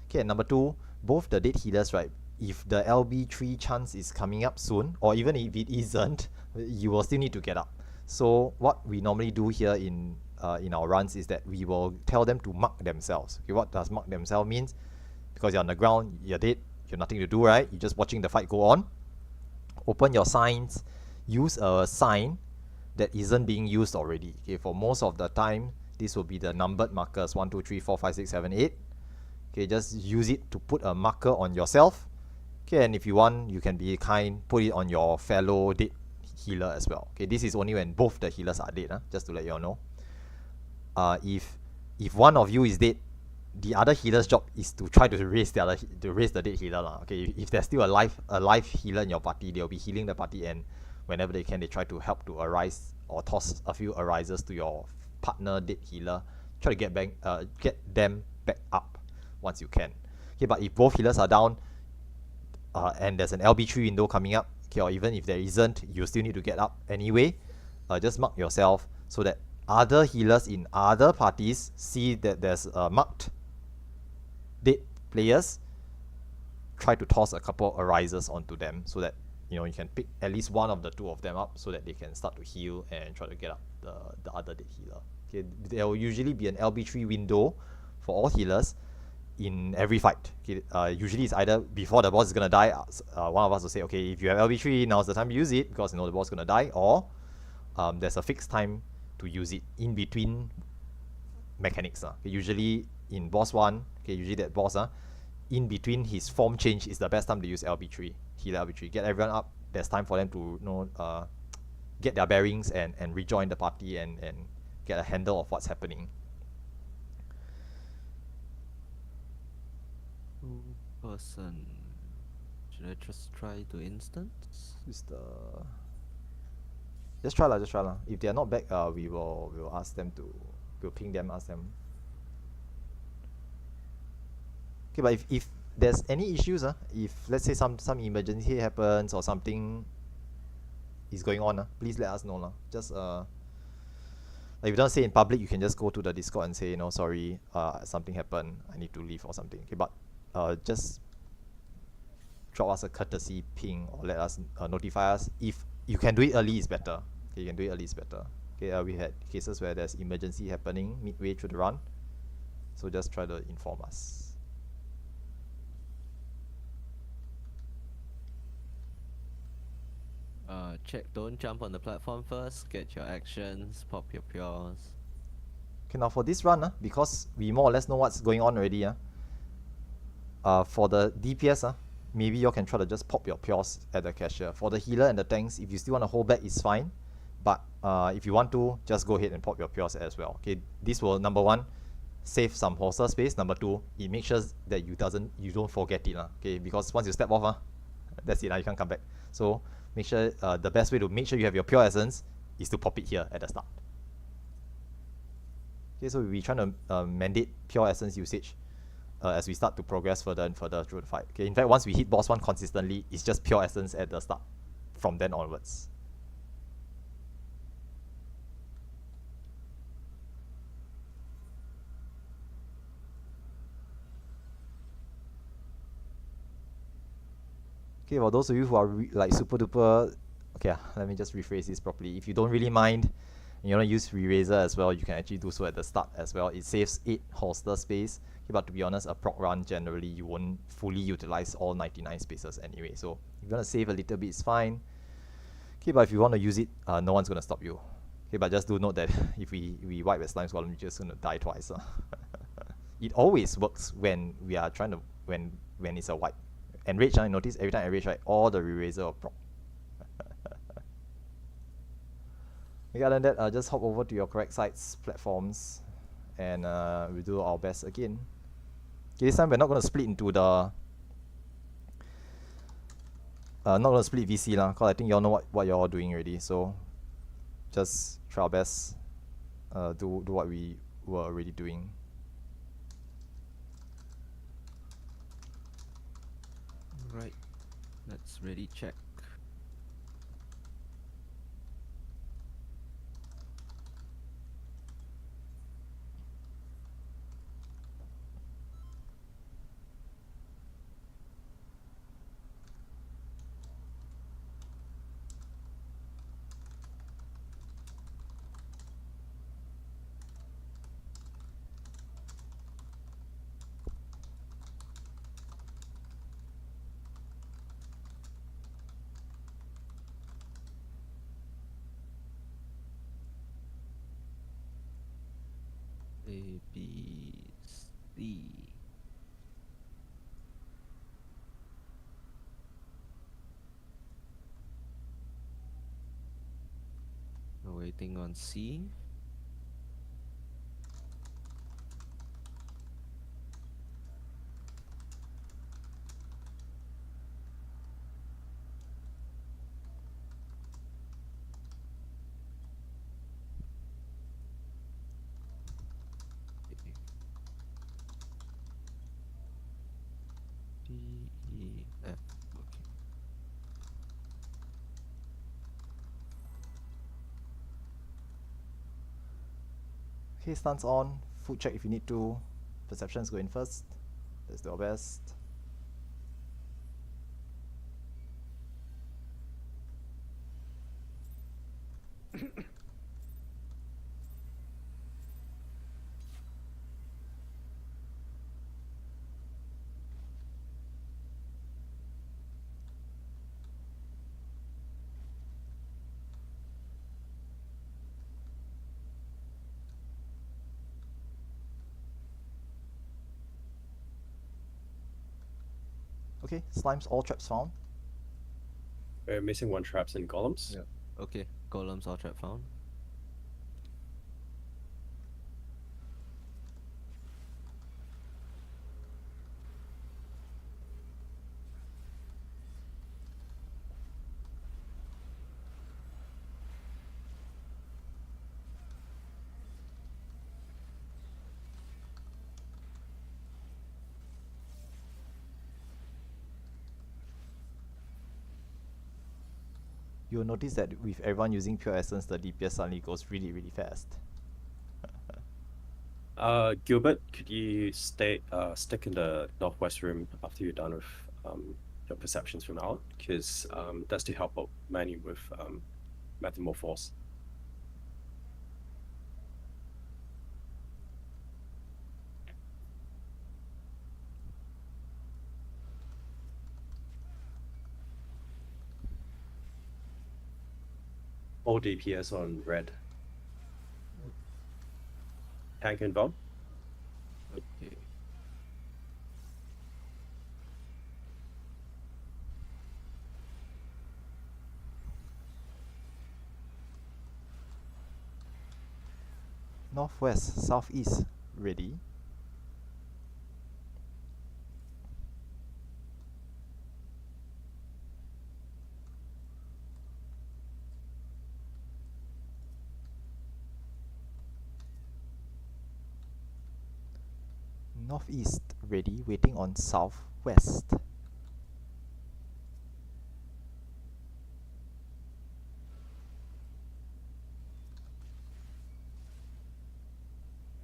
Okay, and number two, both the dead healers, right, if the LB3 chance is coming up soon, or even if it isn't, you will still need to get up. So what we normally do here in our runs is that we will tell them to mark themselves. Okay, what does mark themselves means? Because you're on the ground, you're dead, you have nothing to do, right? You're just watching the fight go on. Open your signs, use a sign that isn't being used already. Okay, for most of the time, this will be the numbered markers 1, 2, 3, 4, 5, 6, 7, 8. Okay, just use it to put a marker on yourself. Okay, and if you want, you can be kind, put it on your fellow dead healer as well. Okay, this is only when both the healers are dead, just to let you all know. If one of you is dead, the other healer's job is to try to raise the dead healer. Okay, if there's still a live healer in your party, they'll be healing the party, and whenever they can, they try to help to arise or toss a few arises to your partner dead healer. Try to get them back up once you can. Okay, but if both healers are down, and there's an LB3 window coming up, okay, or even if there isn't, you still need to get up anyway. Just mark yourself so that other healers in other parties see that there's marked dead players. Try to toss a couple arises onto them so that you can pick at least one of the two of them up so that they can start to heal and try to get up the other dead healer. Okay, there will usually be an LB3 window for all healers in every fight. Okay, usually it's either before the boss is gonna die, one of us will say, okay, if you have LB3, now's the time to use it because the boss is gonna die, or there's a fixed time to use it in between mechanics. Okay, usually in boss 1, okay, usually that boss, in between his form change is the best time to use LB3, heal LB3, get everyone up. There's time for them to get their bearings and rejoin the party and get a handle of what's happening. Person. Should I just try to instance? Just try lah. If they are not back, we'll ask them we'll ping them, ask them. Okay, but if there's any issues, if let's say some emergency happens or something is going on, please let us know. Just like if you don't say in public, you can just go to the Discord and say, sorry, something happened, I need to leave or something. Okay, but just drop us a courtesy ping or let us notify us. If you can do it early, is better. Okay, you can do it early, is better. Okay, we had cases where there's emergency happening midway through the run, so just try to inform us. Check, don't jump on the platform first, get your actions, pop your pures. Okay, now for this run, because we more or less know what's going on already, for the DPS, maybe you can try to just pop your pures at the cashier. For the healer and the tanks, if you still want to hold back, it's fine. But if you want to, just go ahead and pop your pures as well. Okay, this will, number one, save some holster space. Number two, it makes sure that you don't forget it. Okay, because once you step off, that's it. You can't come back. So make sure the best way to make sure you have your pure essence is to pop it here at the start. Okay, so we'll be trying to mandate pure essence usage as we start to progress further and further through the fight. Okay, in fact, once we hit boss 1 consistently, it's just pure essence at the start from then onwards. Okay, for those of you who are like super duper, okay, let me just rephrase this properly. If you don't really mind You want to use Eraser as well, you can actually do so at the start as well. It saves 8 holster space. Okay, but to be honest, a proc run generally you won't fully utilize all 99 spaces anyway. So if you want to save a little bit, it's fine. Okay, but if you want to use it, no one's gonna stop you. Okay, but just do note that if we wipe a slimes column, you're just gonna die twice. It always works when we are trying to when it's a wipe. Enrage, I notice every time I enrage, right, all the eraser will proc. Okay, other than that, just hop over to your correct sites, platforms, and we'll do our best again. Okay, this time we're not gonna split into the not gonna split VC lah, cause I think y'all know what y'all doing already. So just try our best, do what we were already doing. Right, let's ready check. A, B, C. We're waiting on C. D, E, F. Okay. Okay, stance on. Foot check if you need to. Perceptions go in first. Let's do our best. Okay, slimes, all traps found. We're missing one traps in columns. Yeah. Okay, columns all trap found. You'll notice that with everyone using pure essence, the DPS suddenly goes really, really fast. Gilbert, could you stick in the northwest room after you're done with your perceptions from out? Because that's to help out Manny with Metamorphose. All DPS on red. Tank involved. Okay. Northwest, southeast, ready. Northeast, ready, waiting on southwest.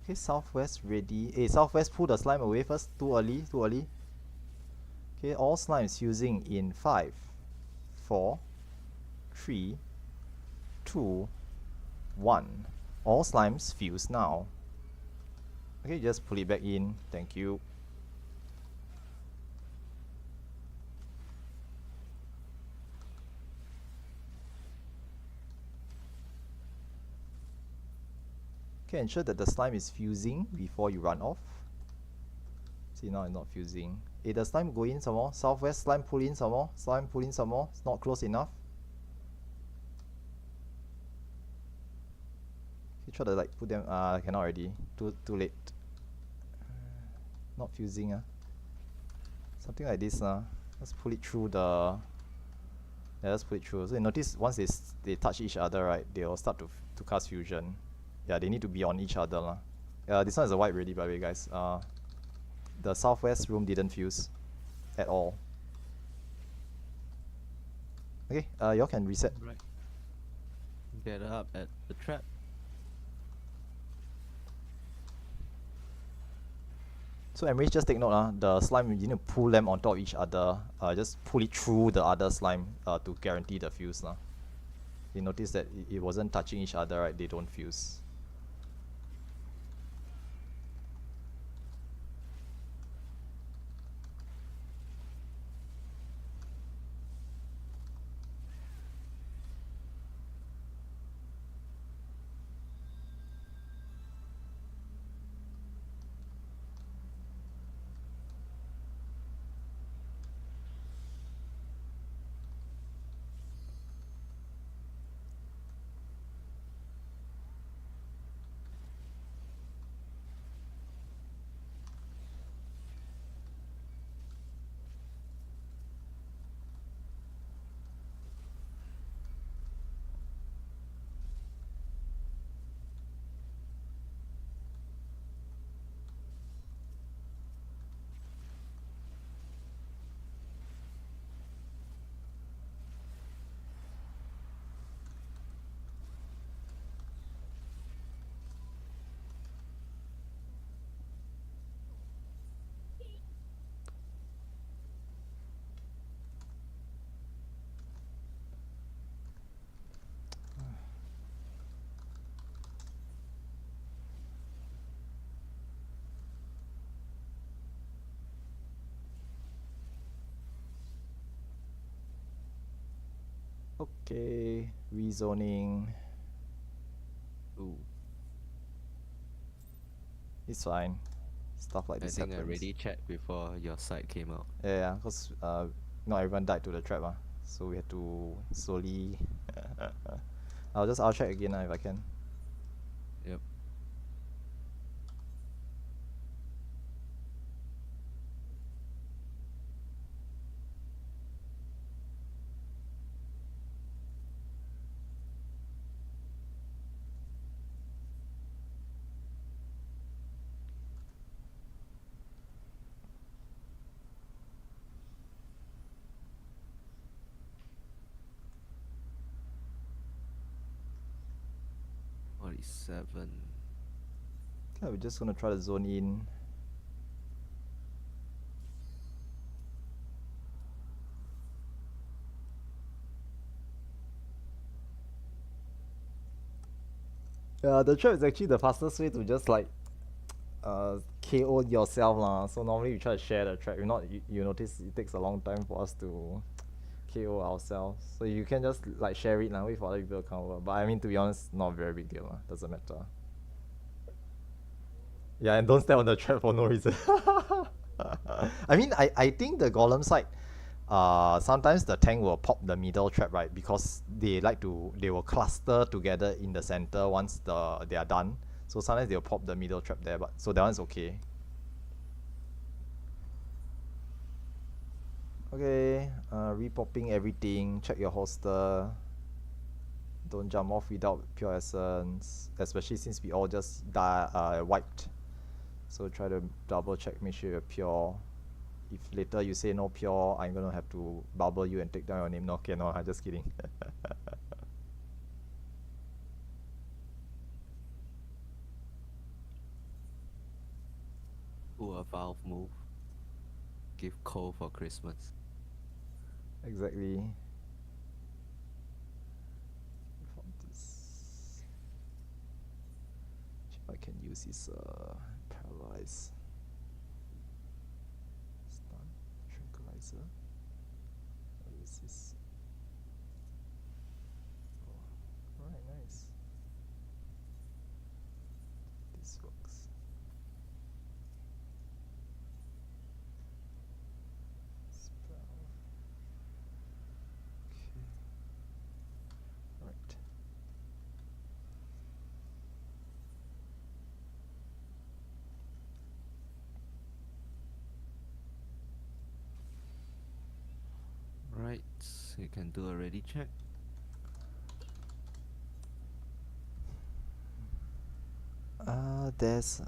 Okay, southwest ready. Hey, southwest, pull the slime away first. Too early, too early. Okay, all slimes using in 5, 4, 3, 2, 1. All slimes fuse now. Okay, just pull it back in. Thank you. Okay, ensure that the slime is fusing before you run off. See, now it's not fusing. The slime go in some more. Southwest slime pull in some more. Slime pull in some more. It's not close enough. You try to like put them. Cannot already. Too late. Not fusing. Something like this. Let's pull it through the. Yeah, let's pull it through. So you notice once they touch each other, right? They will start to cast fusion. Yeah, they need to be on each other. This one is a wipe already, by the way, guys. The southwest room didn't fuse at all. Okay, y'all can reset. Right. Get up at the trap. So Emrys, just take note, the slime, you need to pull them on top of each other. Just pull it through the other slime to guarantee the fuse. You notice that it wasn't touching each other, right? They don't fuse. Okay, rezoning. Ooh. It's fine. Stuff like I this think I happens. already checked before your site came out. Yeah, because not everyone died to the trap, so we had to slowly. I'll check again if I can. Yep. Seven. Okay, we're just gonna try to zone in. Yeah, the trap is actually the fastest way to just like KO yourself lah. So normally we try to share the trap. If not, you notice it takes a long time for us to KO ourselves. So you can just like share it now, wait for other people to come over. But I mean, to be honest, not a very big deal. Doesn't matter. Yeah, and don't step on the trap for no reason. I mean, I think the golem side, sometimes the tank will pop the middle trap, right? Because they will cluster together in the center once they are done. So sometimes they'll pop the middle trap there, but so that one's okay. Okay, repopping everything. Check your holster. Don't jump off without pure essence, especially since we all just wiped. So try to double check, make sure you're pure. If later you say no pure, I'm gonna have to bubble you and take down your name. No, okay, no, I'm just kidding. Ooh, a Valve move. Give coal for Christmas. Exactly. I can use his paralyze. Stun, tranquilizer. I'll use this. Oh, alright, nice. This works. Spell. Okay. Alright. Right, you can do a ready check. There's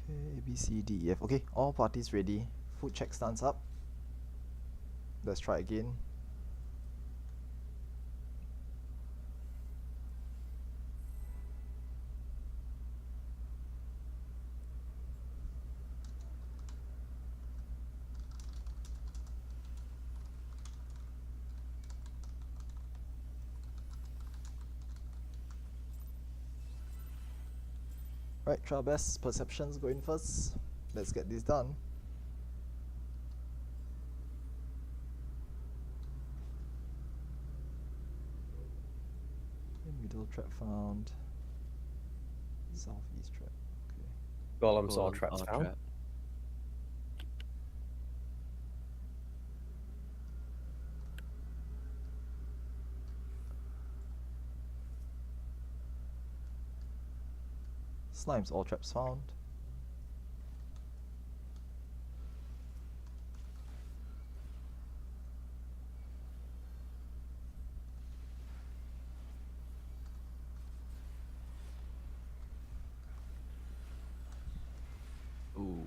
okay, A, B, C, D, E, F. Okay, all parties ready. Food check stands up. Let's try again. Right, try our best. Perceptions going first. Let's get this done. Middle trap found. Southeast trap. Okay. Golems all Golem traps or found. trap. Slimes, all traps found. Ooh.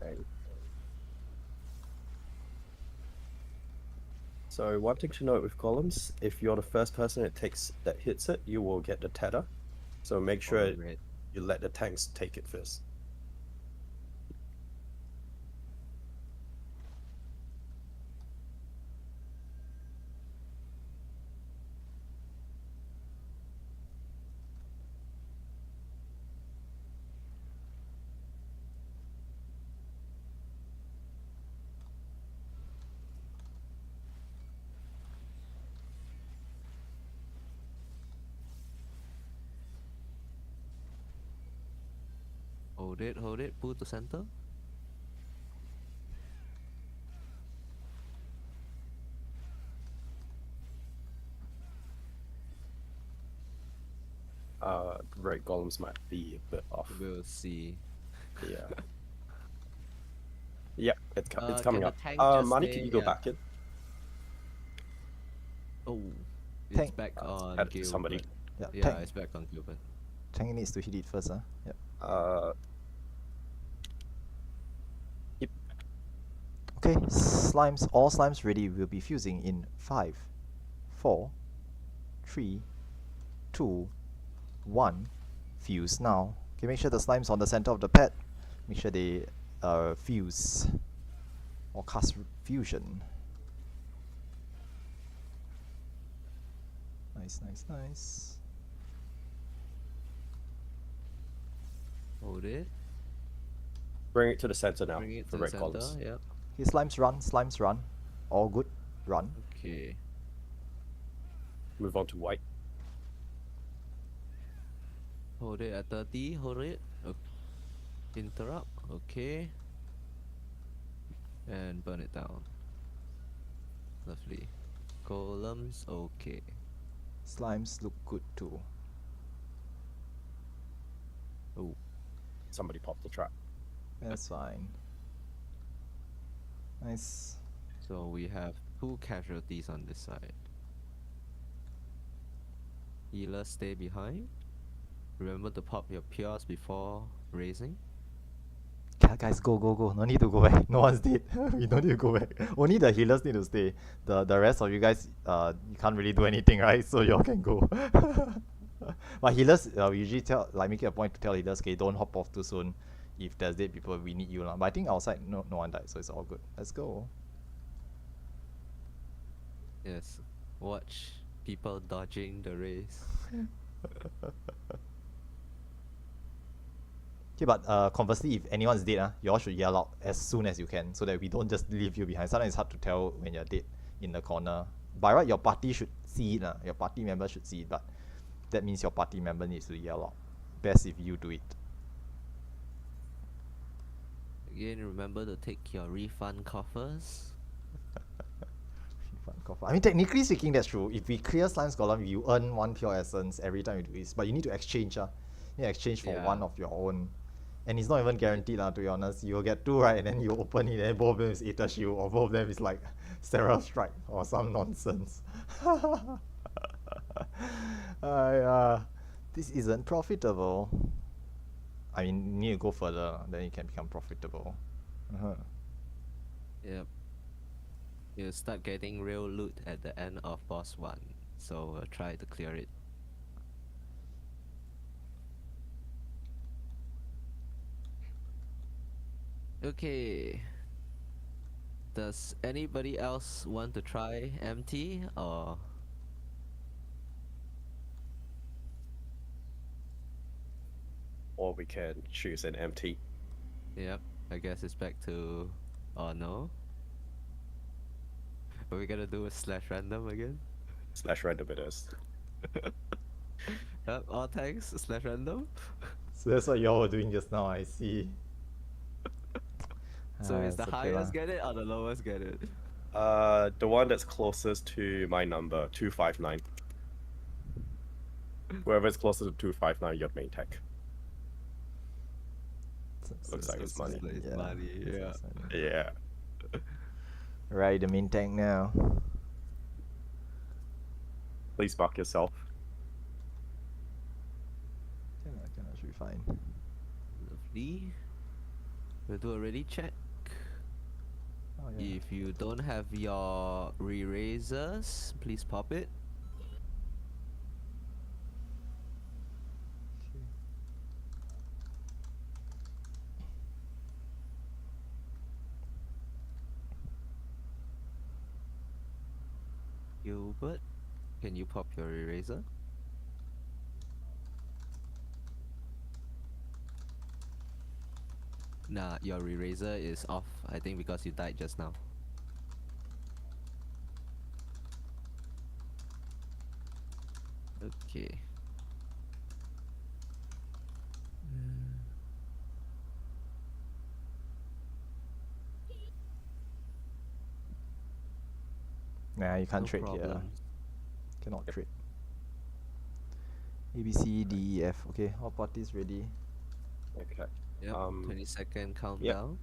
Okay. So one thing to note with columns, if you're the first person that hits it, you will get the tether. So make sure Alright. you let the tanks take it first. Hold it, pull to center. Right, golems might be a bit off. We'll see. Yeah. Yep, it's Can coming the up. tank just Mani, stay- can you go yeah. back in? Oh, it's Tank. back on add it to somebody. Gilbert. Yeah, Yeah, tank. it's back on Gilbert. Tank needs to hit it first, huh? Yep. Yep. Okay, slimes, all slimes ready. We'll be fusing in 5, 4, 3, 2, 1. Fuse now. Okay, make sure the slime's on the center of the pad. Make sure they fuse or cast fusion. Nice, nice, nice. Hold it. Bring it to the center now Bring it for to the red center. columns. Yep. Okay, slimes run, slimes run. All good. Run. Okay. Move on to white. Hold it at 30. Hold it. Interrupt. Okay. And burn it down. Lovely. Columns. Okay. Slimes look good too. Oh. Somebody popped the trap. That's fine. Nice. So we have 2 casualties on this side. Healer stay behind. Remember to pop your PRs before raising. Guys, go, go, go. No need to go back. No one's dead. We don't need to go back. Only the healers need to stay. The rest of you guys, you can't really do anything, right? So y'all can go. But healers, we usually tell, like, make it a point to tell healers, okay, don't hop off too soon. If there's dead people, we need you lah. But I think outside, no one died, so it's all good. Let's go. Yes. Watch people dodging the race. Okay, but conversely, if anyone's dead, you all should yell out as soon as you can, so that we don't just leave you behind. Sometimes it's hard to tell when you're dead in the corner. By right, your party should see it. Your party member should see it, but that means your party member needs to yell out. Best if you do it. Again, remember to take your refund coffers. I mean, technically speaking, that's true. If we clear Slime's Golem, you earn 1 pure essence every time you do this. But you need to exchange. You need to exchange for Yeah. 1 of your own. And it's not even guaranteed, to be honest. You'll get 2, right? And then you open it, and both of them is Aether Shield, or both of them is like Seraph Strike, or some nonsense. This isn't profitable. I mean, you need to go further, then you can become profitable. Yep. You start getting real loot at the end of boss 1. So we'll try to clear it. Okay. Does anybody else want to try MT or? Or we can choose an MT. Yep. I guess it's back to. Oh no. Are we gonna do a slash random again? Slash random it is. Yep. All tanks slash random. So that's what y'all were doing just now, I see. So is the it's okay highest lah. get it or the lowest get it? The one that's closest to my number, 259. Whoever's closer to 259, your main tech. Looks like it's money. It's Yeah, money, it's yeah. money. Yeah. Right, the main tank now. Please buck yourself. Can should be fine. Lovely. We'll do a ready check. Oh, yeah. If you don't have your re-razors, please pop it. Gilbert, can you pop your eraser? Nah, your eraser is off, I think because you died just now. Okay. Nah, you can't No trade here. problems. Cannot trade. A B C D E F. Okay, all parties ready. Okay. Yep, 20-second countdown. Yep.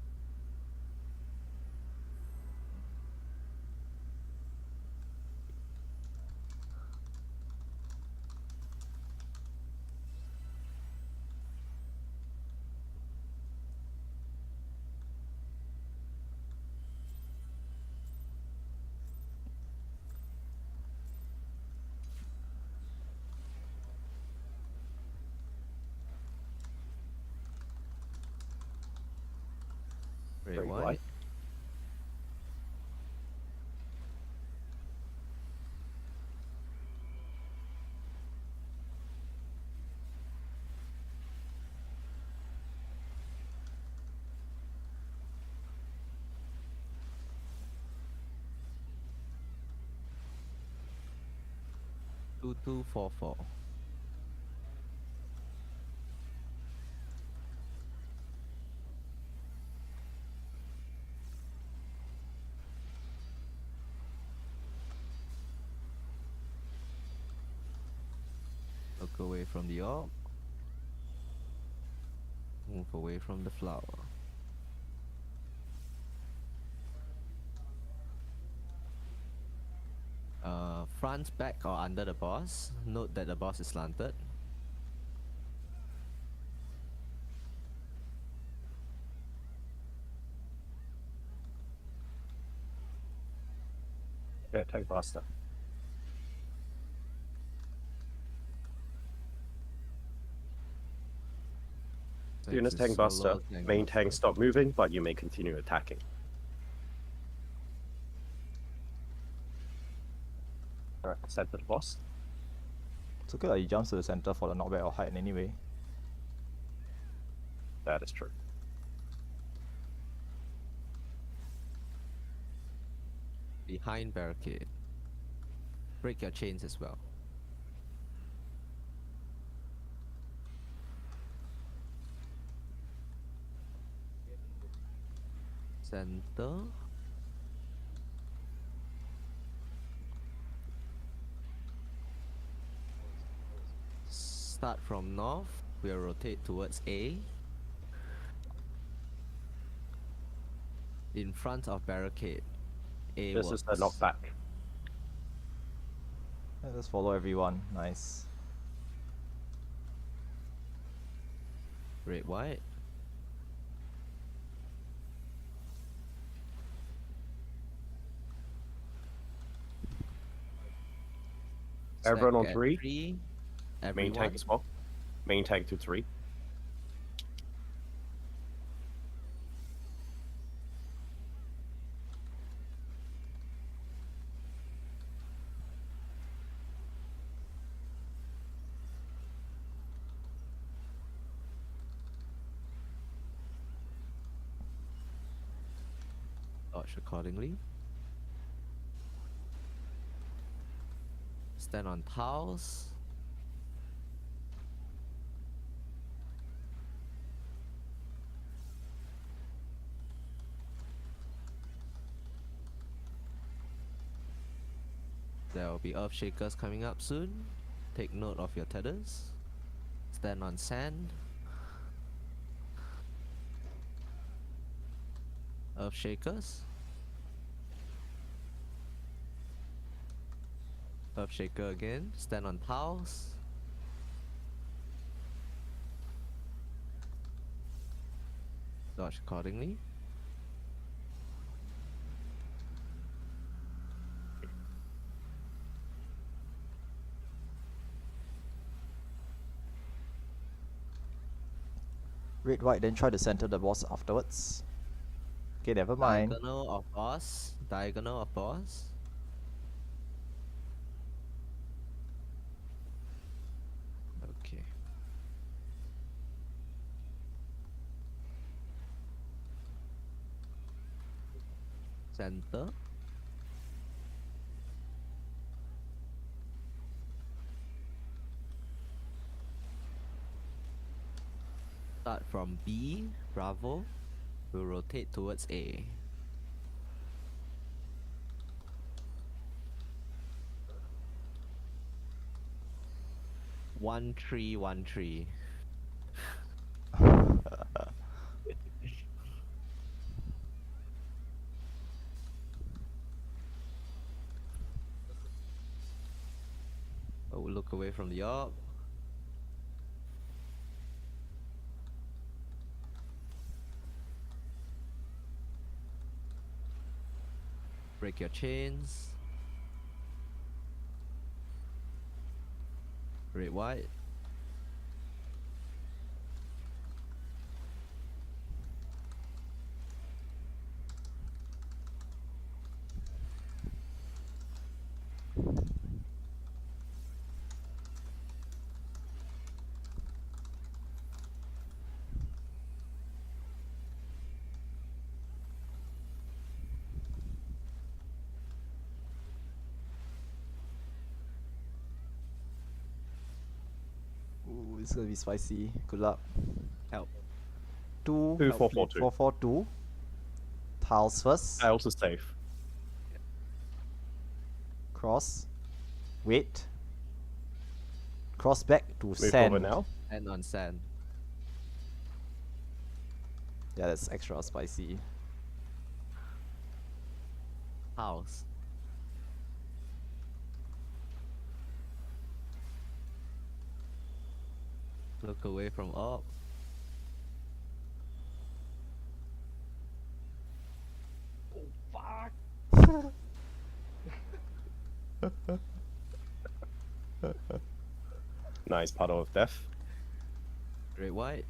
Wait, Very what? white. Two two 4 4. Look away from the orb. Move away from the flower. Front, back, or under the boss. Note that the boss is slanted. Yeah, tank buster. Units tank buster. Main tank stop moving, but you may continue attacking. Alright, center the boss. It's okay, like, he jumps to the center for the knockback or height anyway. That is true. Behind barricade. Break your chains as well. Center. Start from north. We'll rotate towards A. In front of barricade. A This works. is the knockback. Yeah, just follow everyone. Nice. Red, white. Everyone on Stack at 3. 3. Main Everyone. tank as well. Main tank to 3. Dodge accordingly. Stand on tiles. There will be earth shakers coming up soon. Take note of your tethers. Stand on sand. Earth shakers. Earth shaker again. Stand on tiles. Dodge accordingly. Red, white, then try to center the boss afterwards. Okay, never mind. Diagonal of boss. Diagonal of boss. Okay. Center. Start from B, Bravo. We'll rotate towards A. One tree, one tree. Oh, look away from the orb. Break your chains. Red, white. Ooh, it's gonna be spicy. Good luck. Help. 2, 2, 4, 4, 2. 4, 4, 2. Tiles first. I also safe. Cross. Wait. Cross back to Move sand. over now. And on sand. Yeah, that's extra spicy. House. Look away from orb. Nice puddle of death. Great white.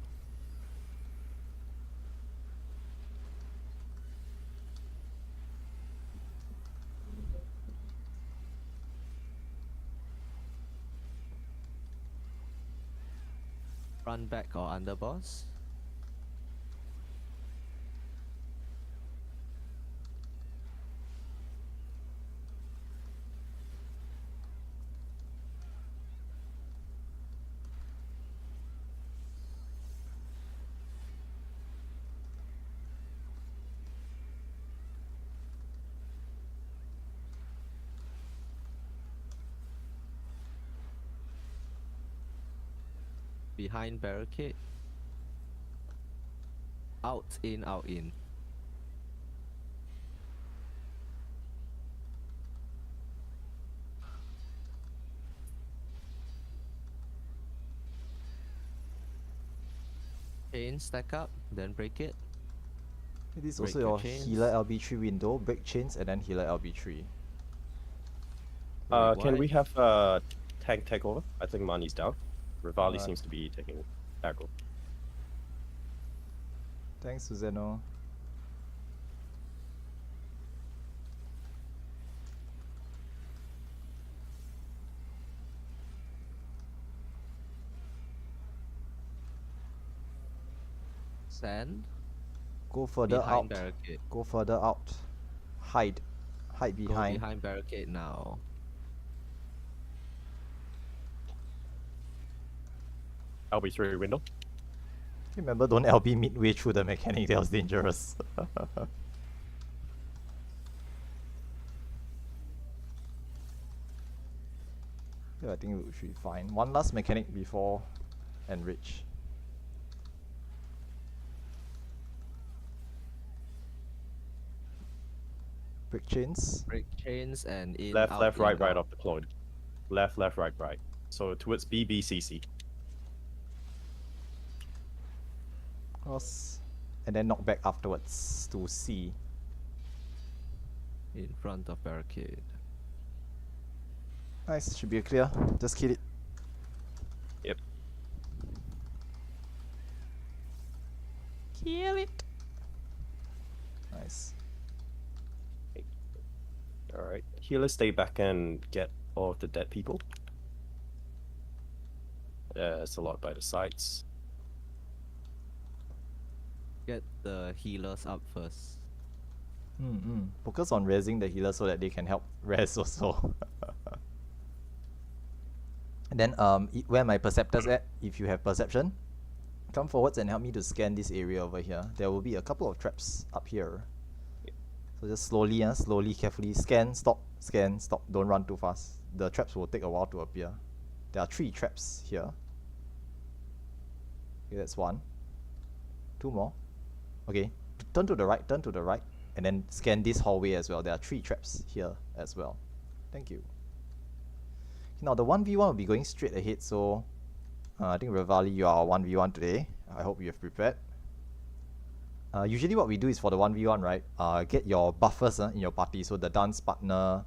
Run back or underboss. Behind barricade. Out, in, out, in. Chain, stack up, then break it. This is Break also your your chains. healer LB3 window, break chains, and then healer LB3. Great Can we white. have tank takeover? I think Mani's down. Rivali Alright. seems to be taking aggro. Thanks, Susano. Sand. Go further Behind out. barricade. Go further out. Hide. Hide Go behind. behind barricade now. LB3 window. Remember, don't LB midway through the mechanic, that was dangerous. Yeah, I think we should be fine. One last mechanic before enrich. Break chains. Break chains and in, Left, out, left, in, right, right out. of deployed. Left, left, right, right. So towards BBCC. Cross. And then knock back afterwards to C. In front of barricade. Nice, should be clear. Just kill it. Yep. Kill it. Nice. Alright. Healers stay back and get all of the dead people. It's a lot by the sides. Get the healers up first. Focus on raising the healer so that they can help res also. And then where my perceptors at, if you have perception, come forwards and help me to scan this area over here. There will be a couple of traps up here. So just slowly, slowly, carefully scan, stop, don't run too fast. The traps will take a while to appear. There are 3 traps here. Okay, that's 1. 2 more. Okay, turn to the right, and then scan this hallway as well. There are 3 traps here as well. Thank you. Now the 1v1 will be going straight ahead, so I think Rivali, you are 1v1 today. I hope you have prepared. Usually what we do is for the 1v1, right, get your buffers in your party, so the dance partner,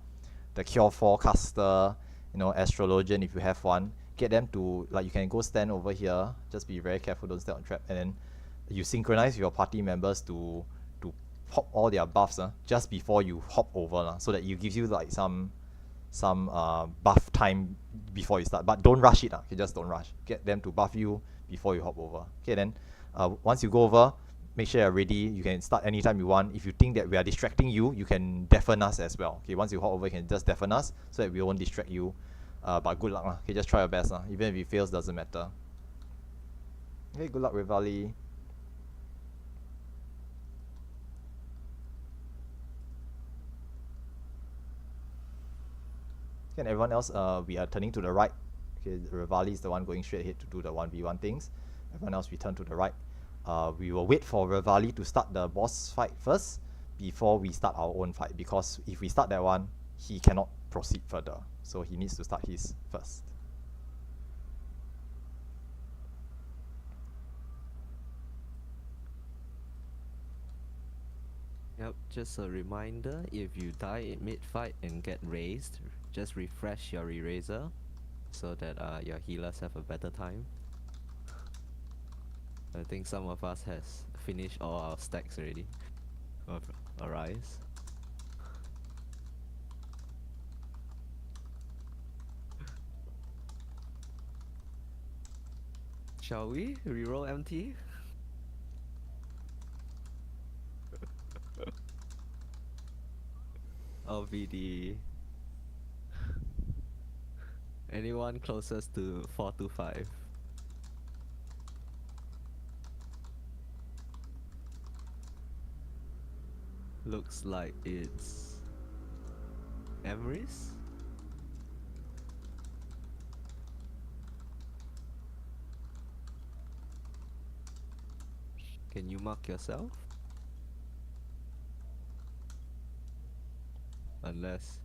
the cure 4 caster, you know, astrologian if you have one, get them to, like, you can go stand over here, just be very careful, don't stand on trap, and then you synchronize with your party members to pop all their buffs just before you hop over, so that it gives you like some buff time before you start, but don't rush it. Okay, just don't rush. Get them to buff you before you hop over. Okay, then once you go over, make sure you're ready. You can start anytime you want. If you think that we are distracting you, you can deafen us as well. Okay, once you hop over, you can just deafen us so that we won't distract you. But good luck. Okay, just try your best. Even if it fails, doesn't matter. Okay, good luck, Rivali. And everyone else, we are turning to the right. Okay, Rivali is the one going straight ahead to do the 1v1 things. Everyone else, we turn to the right. We will wait for Rivali to start the boss fight first before we start our own fight, because if we start that one, he cannot proceed further. So he needs to start his first. Yep, just a reminder, if you die in mid-fight and get raised, just refresh your eraser. so that your healers have a better time. I think some of us has finished all our stacks already of Arise. Shall we reroll MT? I'll be the anyone closest to 425. Looks like it's Emrys. Can you mark yourself? Unless...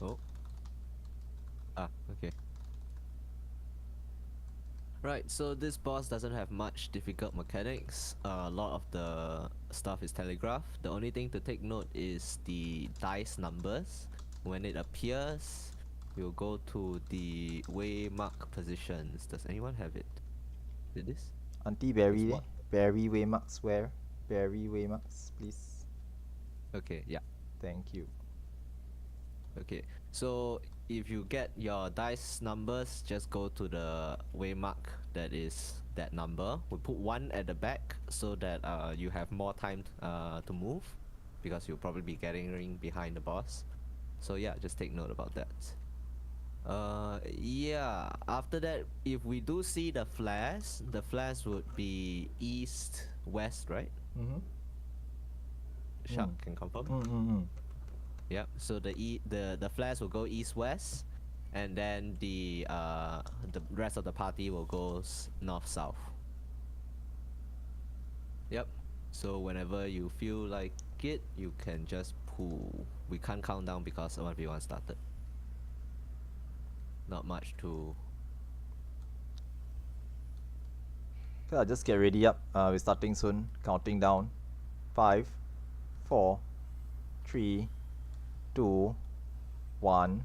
Oh. Ah, okay. Right, so this boss doesn't have much difficult mechanics. A lot of the stuff is telegraphed. The only thing to take note is the dice numbers. When it appears, you'll go to the waymark positions. Does anyone have it? Did this? Auntie Barry, what? Barry Waymarks, where? Barry Waymarks, please. Okay, yeah. Thank you. Okay, so if you get your dice numbers, just go to the waymark that is that number. We put 1 at the back so that you have more time to move, because you'll probably be getting behind the boss. So yeah, just take note about that. Yeah, after that, if we do see the flash would be east west, right? Mm-hmm. Shark can confirm. Mm-hmm. Yep. So the flash will go east west, and then the rest of the party will go north south. Yep. So whenever you feel like it, you can just pull. We can't count down because 1v1 started. Not much to... Okay, just get ready up. We're starting soon. Counting down. 5, 4, 3, 2, 1.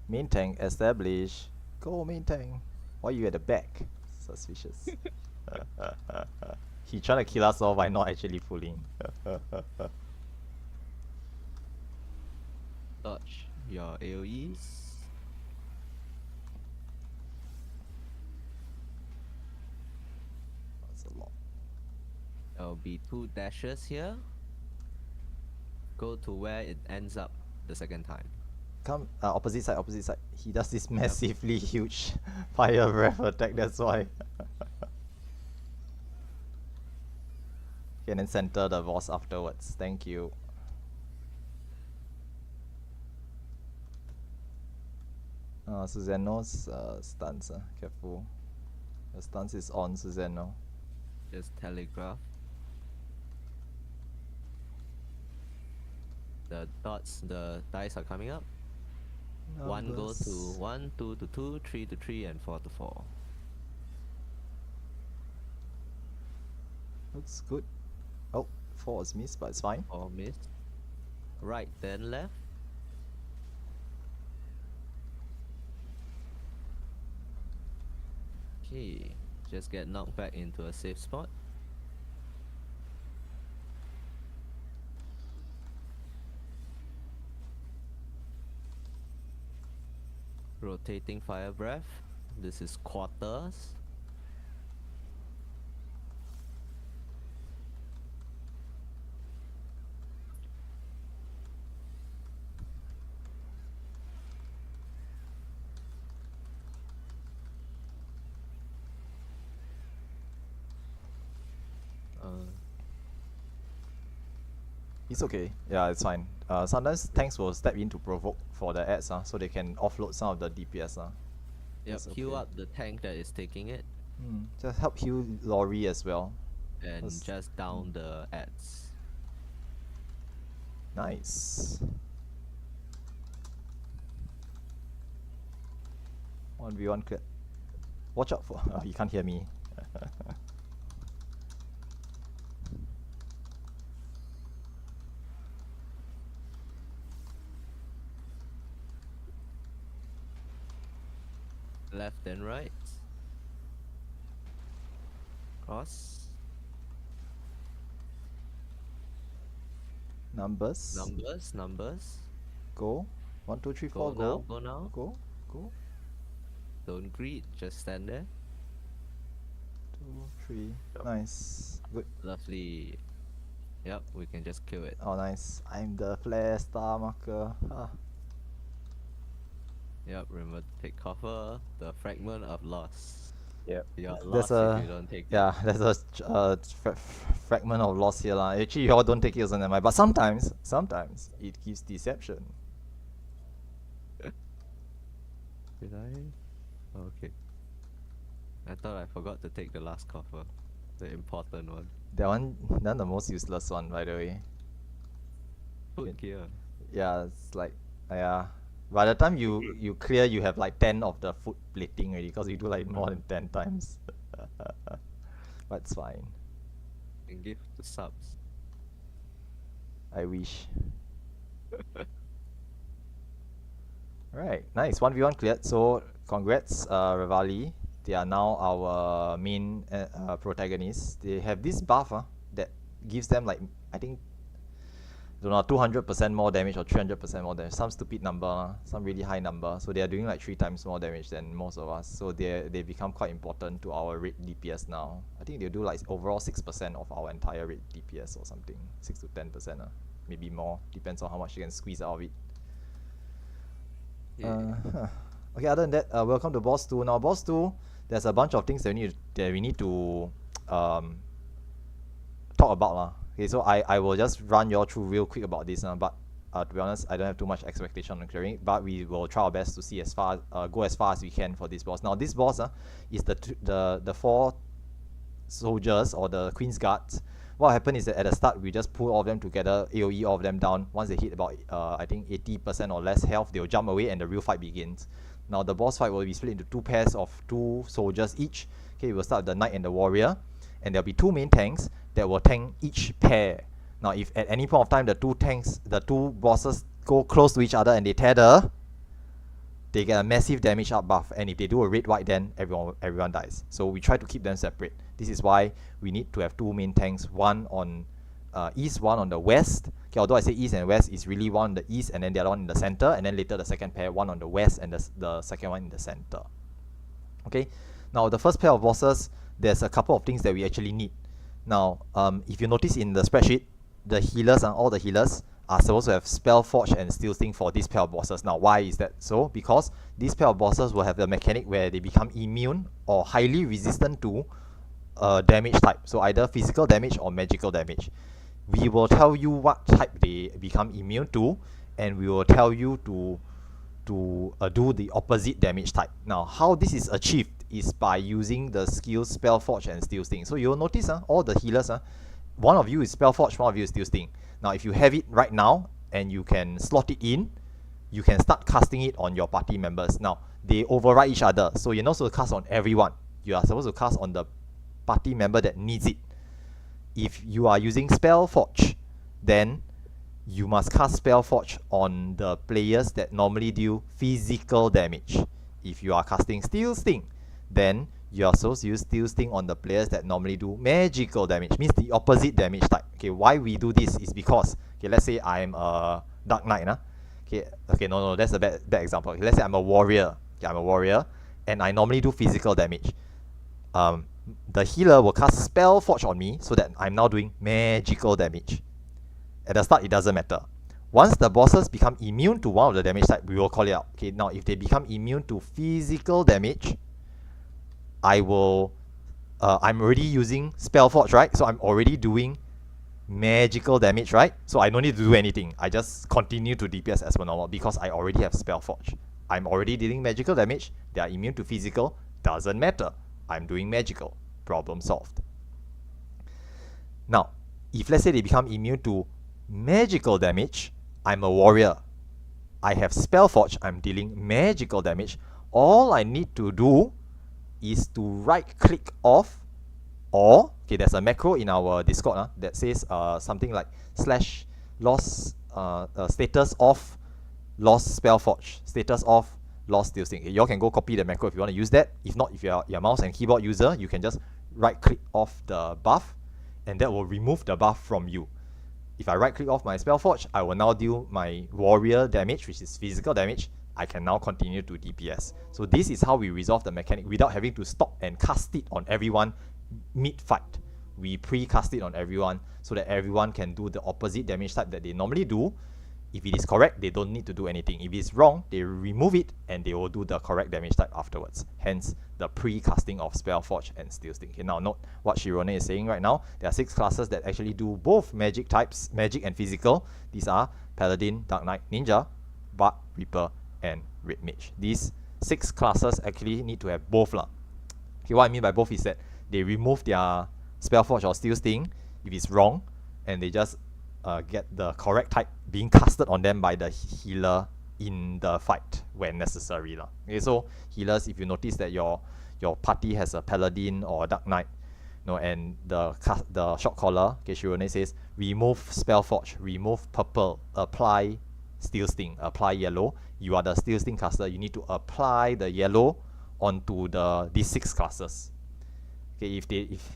Main tank established. Go main tank. Why are you at the back? Suspicious. He trying to kill us off by not actually pulling. Dodge your AoEs. That's a lot. There'll be 2 dashes here. Go to where it ends up the second time. Come, opposite side, opposite side. He does this massively huge fire breath attack, that's why. Okay, and then center the boss afterwards. Thank you. Susano's stance, careful. The stance is on Susano. Just telegraph. The dots, the dice are coming up. 1 goes to 1, 2 to 2, 3 to 3, and 4 to 4. Looks good. Oh, 4 is missed, but it's fine. 4 missed. Right, then left. Okay, just get knocked back into a safe spot. Rotating fire breath. This is quarters. It's okay. Yeah, it's fine. Sometimes tanks will step in to provoke for the ads, so they can offload some of the DPS. Yep, That's heal okay. up the tank that is taking it, Just help heal Lori as well. and That's- just down the ads. Nice. 1v1 clear. Watch out for. Oh, you can't hear me. Left and right. Cross. Numbers. Numbers. Go. 1, 2, 3, 4. Go now. Go. Go now. Go. Go. Don't greet. Just stand there. 2, 3. Yep. Nice. Good. Lovely. Yep, we can just kill it. Oh, nice. I'm the flare star marker. Ah. Yep, remember to take cover. The fragment of loss. Yep. You're There's lost if you don't take yeah, there's a fragment of loss here lah. Actually, you all don't take it also never mind. But sometimes it gives deception. it. Did I? Okay. I thought I forgot to take the last coffer. The important one. That one, not the most useless one, by the way. Foot gear. Yeah, it's like, yeah. By the time you clear, you have like 10 of the foot plating already, because you do like more than 10 times. But it's fine. And give the subs. I wish. Alright, nice. 1v1 cleared. So, congrats, Revali. They are now our main protagonists. They have this buff that gives them like, I think, don't know, 200% more damage or 300% more damage. Some stupid number, some really high number. So they are doing like 3 times more damage than most of us. So they become quite important to our raid DPS now. I think they'll do like overall 6% of our entire raid DPS or something. 6 to 10%, maybe more. Depends on how much you can squeeze out of it. Yeah. Okay, other than that, welcome to boss 2. Now boss 2, there's a bunch of things that we need to talk about lah. Okay, so I will just run you all through real quick about this, but to be honest, I don't have too much expectation on clearing it, but we will try our best to see as far go as far as we can for this boss. Now this boss is the 4 soldiers or the Queen's Guards. What happened is that at the start we just pull all of them together, AoE all of them down. Once they hit about I think 80% or less health, they'll jump away and the real fight begins. Now the boss fight will be split into 2 pairs of 2 soldiers each. Okay, we'll start with the Knight and the Warrior, and there'll be 2 main tanks that will tank each pair. Now if at any point of time the 2 bosses go close to each other and they tether, they get a massive damage up buff, and if they do a red white, then everyone dies. So we try to keep them separate. This is why we need to have 2 main tanks, one on east, one on the west. Okay, although I say east and west, it's really one on the east and then the other one in the center, and then later the second pair, one on the west and the second one in the center. Okay, now the first pair of bosses, there's a couple of things that we actually need. Now, if you notice in the spreadsheet, the healers, all the healers are supposed to have Spell Forge and Steel Sting for this pair of bosses. Now, why is that so? Because this pair of bosses will have the mechanic where they become immune or highly resistant to damage type. So either physical damage or magical damage. We will tell you what type they become immune to, and we will tell you to do the opposite damage type. Now, how this is achieved is by using the skills Spell Forge and Steel Sting. So you'll notice all the healers, one of you is Spell Forge, one of you is Steel Sting. Now, if you have it right now and you can slot it in, you can start casting it on your party members. Now, they override each other, so you're not supposed to cast on everyone. You are supposed to cast on the party member that needs it. If you are using Spell Forge, then you must cast Spell Forge on the players that normally deal physical damage. If you are casting Steel Sting, then you are supposed to use Steel Sting on the players that normally do magical damage, means the opposite damage type. Okay, why we do this is because, okay, let's say I'm a Dark Knight, okay, no, that's a bad example. Okay, let's say I'm a warrior. Okay, I'm a warrior, and I normally do physical damage. The healer will cast Spell Forge on me so that I'm now doing magical damage. At the start, it doesn't matter. Once the bosses become immune to one of the damage type, we will call it out. Okay, now if they become immune to physical damage, I'm already using Spell Forge, right? So I'm already doing magical damage, right? So I don't need to do anything. I just continue to DPS as per normal because I already have Spell Forge. I'm already dealing magical damage. They are immune to physical. Doesn't matter. I'm doing magical. Problem solved. Now, if let's say they become immune to magical damage, I'm a warrior. I have Spell Forge. I'm dealing magical damage. All I need to do is to right click off, or okay, there's a macro in our Discord that says something like /loss status off lost Spell Forge, status off lost Steel Sting. You all can go copy the macro if you want to use that. If not, if you're a mouse and keyboard user, you can just right click off the buff, and that will remove the buff from you. If I right click off my Spellforge, I will now deal my warrior damage, which is physical damage. I can now continue to DPS. So this is how we resolve the mechanic without having to stop and cast it on everyone mid-fight. We pre-cast it on everyone so that everyone can do the opposite damage type that they normally do. If it is correct, they don't need to do anything. If it's wrong, they remove it and they will do the correct damage type afterwards. Hence, the pre-casting of Spellforge and Steel Sting. Okay, now note what Shirone is saying right now. There are 6 classes that actually do both magic types, magic and physical. These are Paladin, Dark Knight, Ninja, Bard, Reaper, and Red Mage. These 6 classes actually need to have both lah. Okay, what I mean by both is that they remove their Spellforge or Steel Sting if it's wrong, and they just get the correct type being casted on them by the healer in the fight when necessary lah. Okay, so healers, if you notice that your party has a Paladin or a Dark Knight, and the shot caller, okay, Shirone says remove Spellforge, remove purple, apply Steel Sting, apply yellow. You are the Steel Sting caster. You need to apply the yellow onto these 6 classes. Okay,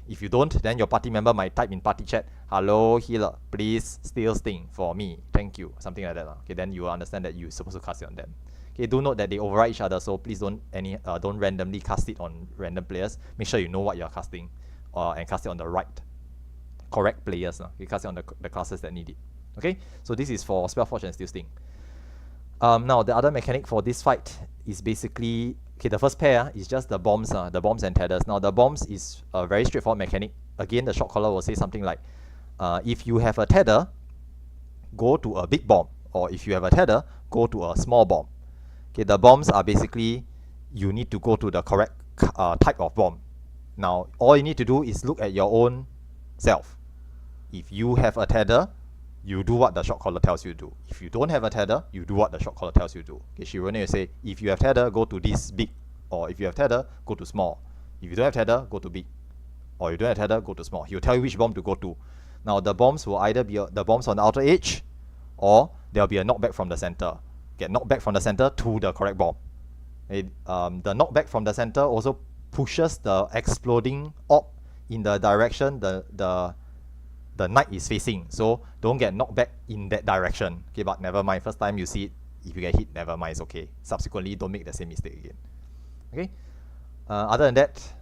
if you don't, then your party member might type in party chat, "Hello healer, please Steel Sting for me, thank you," something like that. Okay, then you will understand that you're supposed to cast it on them. Okay, do note that they override each other, so please don't randomly cast it on random players. Make sure you know what you're casting, and cast it on the correct players. Okay, cast it on the classes that need it. Okay, so this is for Spellforge and Steel Sting. Now the other mechanic for this fight is basically, okay, the first pair is just the bombs and tethers. Now the bombs is a very straightforward mechanic. Again, the shot caller will say something like, if you have a tether, go to a big bomb, or if you have a tether, go to a small bomb. Okay, the bombs are basically, you need to go to the correct type of bomb. Now all you need to do is look at your own self. If you have a tether, you do what the shot caller tells you to do. If you don't have a tether, you do what the shot caller tells you to do. Okay, Shirone will say, if you have tether, go to this big, or if you have tether, go to small. If you don't have tether, go to big, or you don't have tether, go to small. He'll tell you which bomb to go to. Now the bombs will either be the bombs on the outer edge, or there'll be a knockback from the center. Get knocked back from the center to the correct bomb. Okay, the knockback from the center also pushes the exploding orb in the direction the knight is facing, so don't get knocked back in that direction. Okay, but never mind, first time you see it, if you get hit, never mind, it's okay. Subsequently, don't make the same mistake again. Okay, other than that,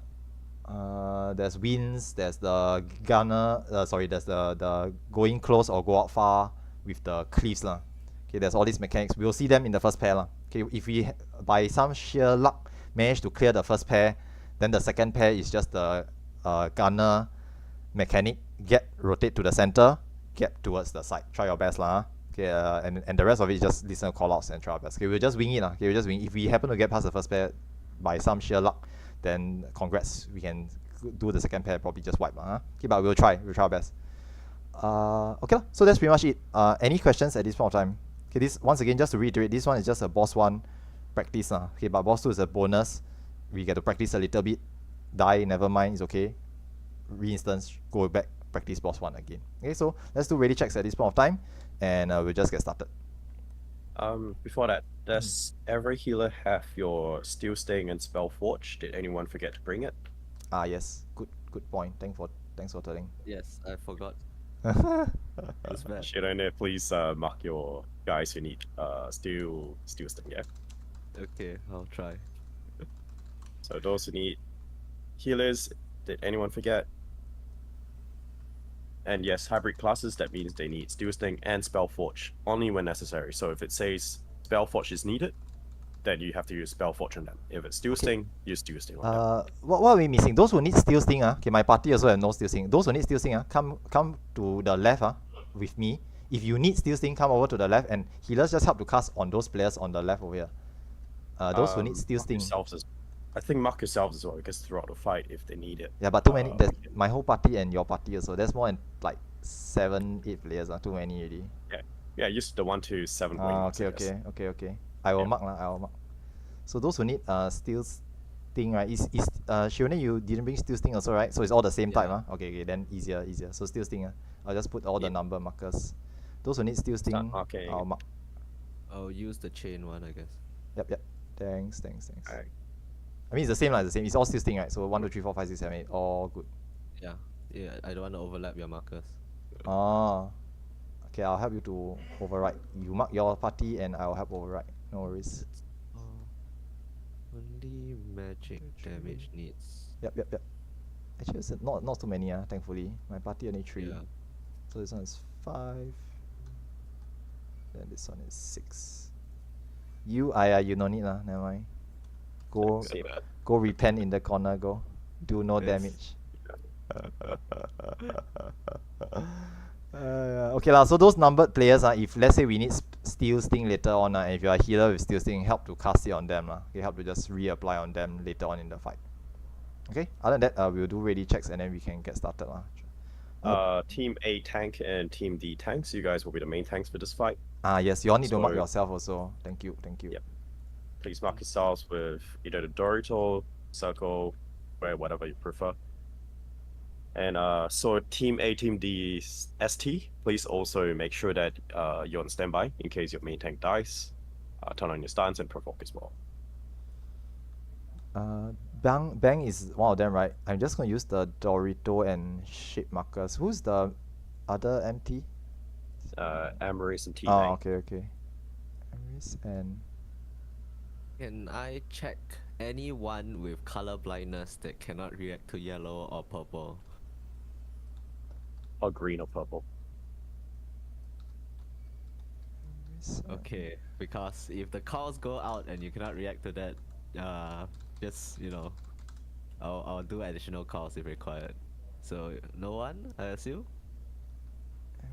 there's winds, there's the gunner, there's the going close or go out far with the cleaves lah. Okay, there's all these mechanics. We'll see them in the first pair lah. Okay, if we by some sheer luck manage to clear the first pair, then the second pair is just the gunner mechanic. Rotate to the center, get towards the side. Try your best lah. Okay, and the rest of it, just listen to callouts and try our best. Okay, we'll just wing it lah. Okay, we'll just wing. If we happen to get past the first pair by some sheer luck, then congrats, we can do the second pair, probably just wipe lah. Okay, but we'll try our best. Okay lah, so that's pretty much it. Any questions at this point of time? Okay, this, once again, just to reiterate, this one is just a boss 1 practice lah. Okay, but boss 2 is a bonus. We get to practice a little bit. Die, never mind, it's okay. Re-instance, go back, practice boss 1 again. Okay, so let's do ready checks at this point of time, and we'll just get started. Before that, does every healer have your Steel Sting and Spellforge? Did anyone forget to bring it? Yes, good point. Thanks for telling. Yes, I forgot. It's bad. Shirone, please mark your guys who need Steel Sting, yeah? Okay, I'll try. So those who need healers, did anyone forget? And yes, hybrid classes, that means they need Steel Sting and Spellforge only when necessary. So if it says Spellforge is needed, then you have to use Spellforge on them. If it's Steel Sting, use Steel Sting on them. What are we missing? Those who need Steel Sting, okay, my party also have no Steel Sting. Those who need Steel Sting, come to the left with me. If you need Steel Sting, come over to the left, and healers just help to cast on those players on the left over here. Those who need Steel Sting. I think mark yourselves as well, because throughout the fight, if they need it. Yeah, but too many. There's my whole party and your party also. There's more than like 7, 8 players. Too many already. Yeah, use the 1 to 7 points. Okay. I will mark lah. I will mark. So those who need Steel Sting, right? Shirone, you didn't bring Steel Sting also, right? So it's all the same type, Okay, then easier. So Steel Sting, I'll just put all the number markers. Those who need Steel Sting, okay. I'll mark. I'll use the chain one, I guess. Yep. Thanks. Alright. I mean, it's the same, like the same. It's all still sting, right? So 1, 2, 3, 4, 5, 6, 7, 8. All good. Yeah. Yeah. I don't want to overlap your markers. Ah. Okay, I'll help you to override. You mark your party and I'll help override. No worries. Only magic damage needs. Yep. Actually, it's not too many, thankfully. My party only 3. Yeah. So this one is 5. Then this one is 6. You no need lah, never mind. Go See that. go repent in the corner, go. Do no Yes. damage. Okay lah, so those numbered players, if let's say we need steel sting later on, if you are a healer with steel sting, help to cast it on them. Okay, help to just reapply on them later on in the fight. Okay, other than that, we'll do ready checks and then we can get started. Team A tank and Team D tanks. You guys will be the main tanks for this fight. Yes, you all need to mark So- yourself also. Thank you. Yep. Please mark yourselves with either the Dorito, circle, or whatever you prefer. And so Team A, Team D, ST, please also make sure that you're on standby in case your main tank dies. Turn on your stance and provoke as well. Bang is one of them, right? I'm just gonna use the Dorito and shape markers. Who's the other MT? Amaris and Team Oh, A. okay. Aris and Can I check anyone with color blindness that cannot react to yellow or purple? Or green or purple. Aris and- Okay, because if the calls go out and you cannot react to that, just I'll do additional calls if required. So no one, I assume.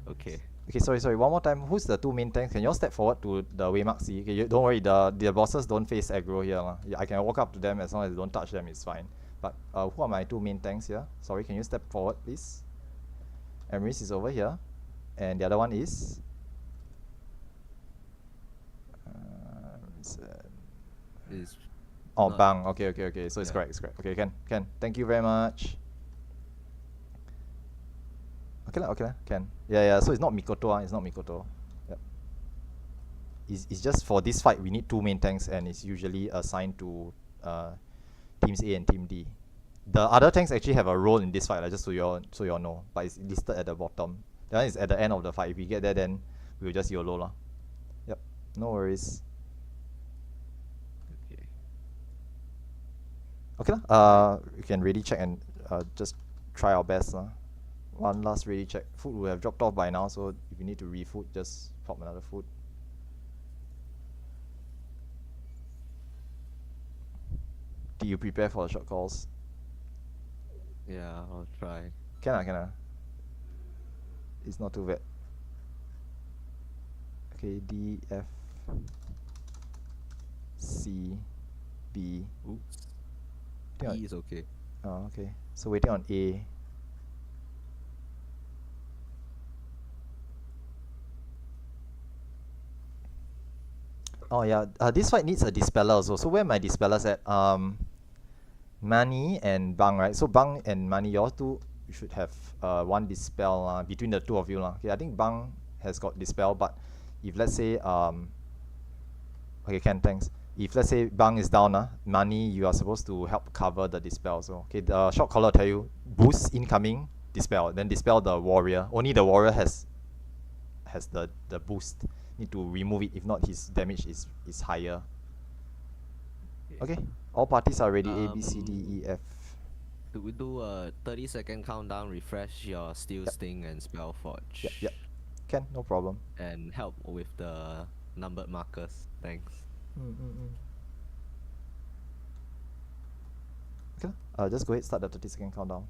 Okay. Okay, sorry. One more time. Who's the 2 main tanks? Can you all step forward to the Waymark C? Okay, don't worry. The bosses don't face aggro here. Yeah, I can walk up to them as long as they don't touch them. It's fine. But who are my 2 main tanks here? Sorry, can you step forward, please? Emrys is over here, and the other one is. Is Oh, not- Bang. Okay. So it's Yeah. correct. It's correct. Okay, can. Thank you very much. Okay lah, can. Yeah. So it's not Mikoto. It's not Mikoto. Yep. It's just for this fight we need 2 main tanks and it's usually assigned to teams A and team D. The other tanks actually have a role in this fight, just so you all know. But it's listed at the bottom. That one is at the end of the fight. If we get there, then we'll just YOLO lah. Yep. No worries. Okay. Okay lah. We can ready check and just try our best lah. One last ready check. Food will have dropped off by now, so if you need to refood, just pop another food. Do you prepare for the short calls? Yeah, I'll try. Can I? It's not too bad. Okay, D, F, C, B. Oops. Think E is okay. Oh, okay. So waiting on A. Oh yeah, this fight needs a dispeller also. So where are my dispellers at? Mani and Bang, right? So Bang and Mani, you two should have one dispel between the 2 of you lah. Okay, I think Bang has got dispel, but if let's say okay, thanks. If let's say Bang is down, Mani, you are supposed to help cover the dispel. So okay, the short caller tell you boost incoming, dispel, then dispel the warrior. Only the warrior has the boost. Need to remove it, if not his damage is higher. Okay, all parties are ready. A, B, C, D, E, F. Do we do a 30-second countdown, refresh your Steel Sting and Spell Forge? Yep. Can, no problem. And help with the numbered markers. Thanks. Okay, just go ahead, start the 30-second countdown.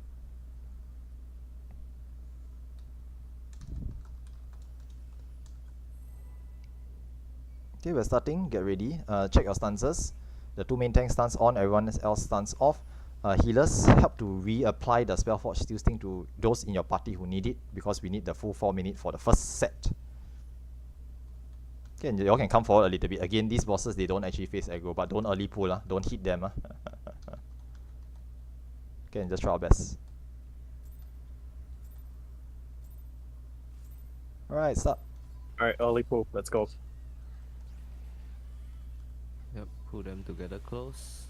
Okay, we're starting. Get ready. Check your stances. The 2 main tanks stance on, everyone else stance off. Healers, help to reapply the Spellforge Steel Sting to those in your party who need it, because we need the full 4 minutes for the first set. Okay, and you all can come forward a little bit. Again, these bosses, they don't actually face aggro, but don't early pull, don't hit them. Okay, and just try our best. Alright, start. Alright, early pull. Let's go. Yep. Pull them together close.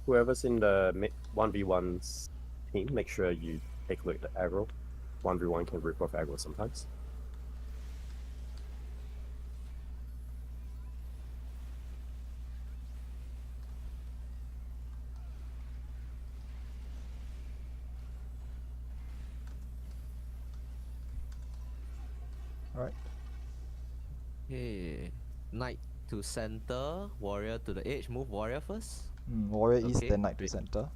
Whoever's in the 1v1's team, make sure you take a look at the aggro. 1v1 can rip off aggro sometimes. Alright. Okay. Knight to center, warrior to the edge. Move warrior first. Warrior east, Okay, then knight to great. center.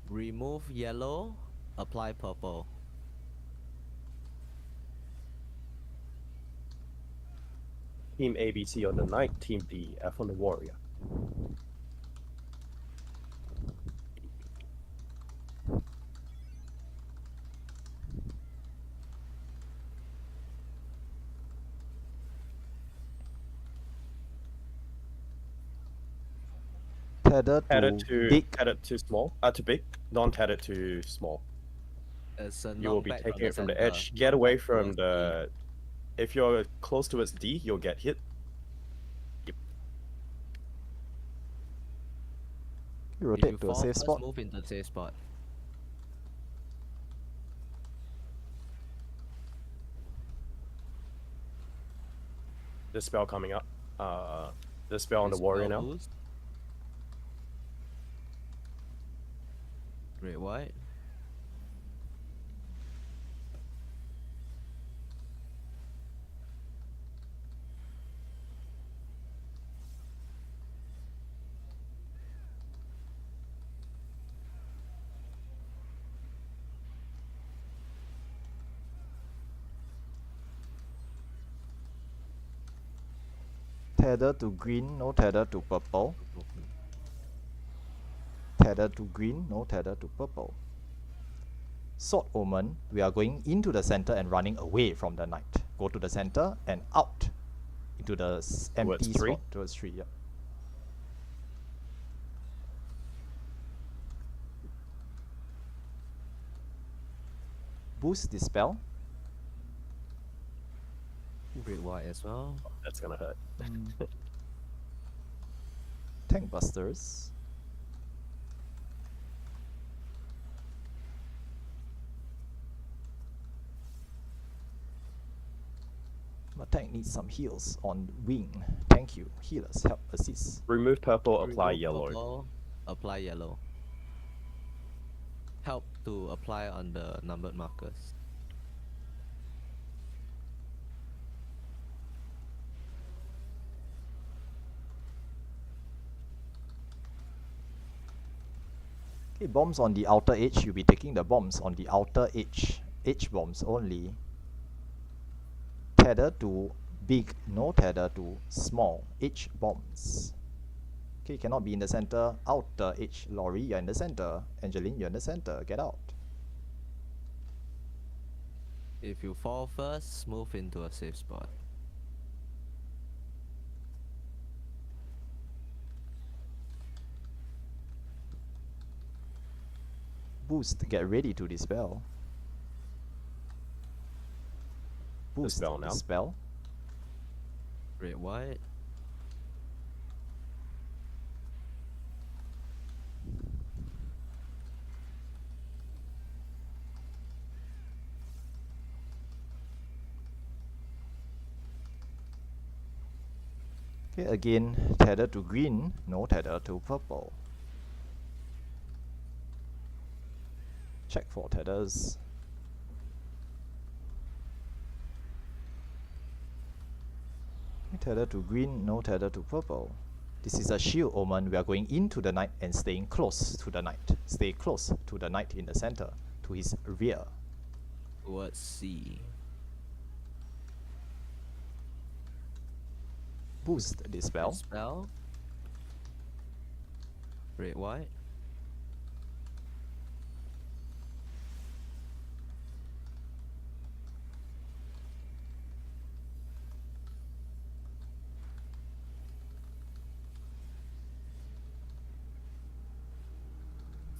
Remove yellow, apply purple. Team ABC on the knight, Team DF on the warrior. Tether Tether to big. tether to small, to big, non-tether to small. It's a You will be knockback taking it from the center, edge. Get away knockback from towards D. the. If you're close towards D, you'll get hit. You If you rotate to a fall safe first, spot. move into the safe spot. The spell coming up. The spell on the warrior Dispel now. boost. Red white. Tether to green, no tether to purple. Tether to green, no tether to purple. Sword Omen, we are going into the center and running away from the knight. Go to the center and out into the empty three? spot towards 3. Yep. Boost Dispel. Red white as well. That's gonna hurt. Tank Busters. My tank needs some heals on wing. Thank you. Healers, help assist. Remove purple, apply Remove yellow. purple, apply yellow. Help to apply on the numbered markers. Okay, bombs on the outer edge. You'll be taking the bombs on the outer edge. Edge bombs only. Tether to big, no tether to small. Edge bombs. Okay, cannot be in the center. Outer edge. Laurie, you're in the center. Angeline, you're in the center. Get out. If you fall first, move into a safe spot. Boost, get ready to dispel. Boost, Dispel now. dispel. Red white. Okay, again, tether to green, no tether to purple. Check for tethers. Okay, tether to green, no tether to purple. This is a shield omen. We are going into the knight and staying close to the knight. Stay close to the knight in the center, to his rear. Towards C. Boost dispel. Dispel. Red white.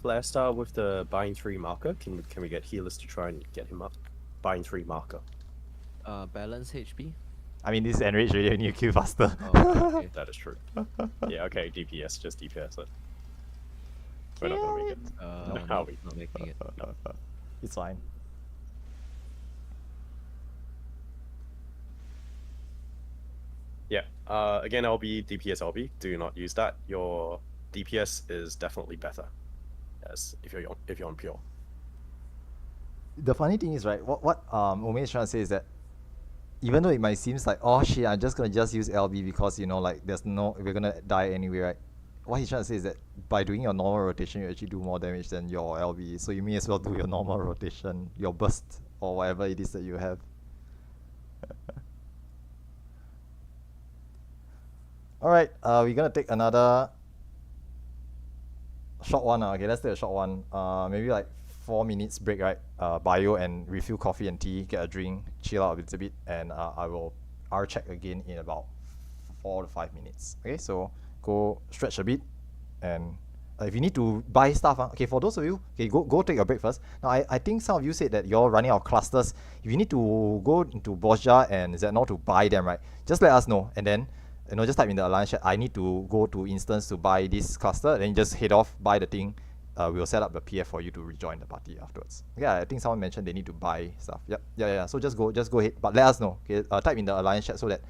Flare Star with the bind 3 marker. Can we get healers to try and get him up? Bind 3 marker. Balance HP. I mean, this is enraged already. You need to kill faster. Oh, okay. That is true. Yeah, okay, DPS, just DPS it. We're not gonna make it. No, How we? not making it. It's fine. Yeah. Again, LB, DPS, LB. Do not use that. Your DPS is definitely better, as if you're on pure. The funny thing is, right, what Ome is trying to say is that even though it might seems like, oh shit, I'm just gonna use LB because, you know, like we're gonna die anyway, right? What he's trying to say is that by doing your normal rotation, you actually do more damage than your LB. So you may as well do your normal rotation, your burst, or whatever it is that you have. Alright, we're gonna take another short one. Okay, let's take a short one. Maybe like 4 minutes break, right? Bio and refill coffee and tea, get a drink, chill out a little bit, and I will R check again in about 4 to 5 minutes. Okay, so go stretch a bit, and if you need to buy stuff, okay, for those of you, okay, go take a break first. Now, I think some of you said that you're running out of clusters. If you need to go into Bosja and Zetnor to buy them, right, just let us know, and then, you know, just type in the alliance chat, I need to go to instance to buy this cluster, then just head off, buy the thing. We'll set up the PF for you to rejoin the party afterwards. Yeah, I think someone mentioned they need to buy stuff. Yep, yeah. So just go ahead, but let us know. Okay, type in the alliance chat so that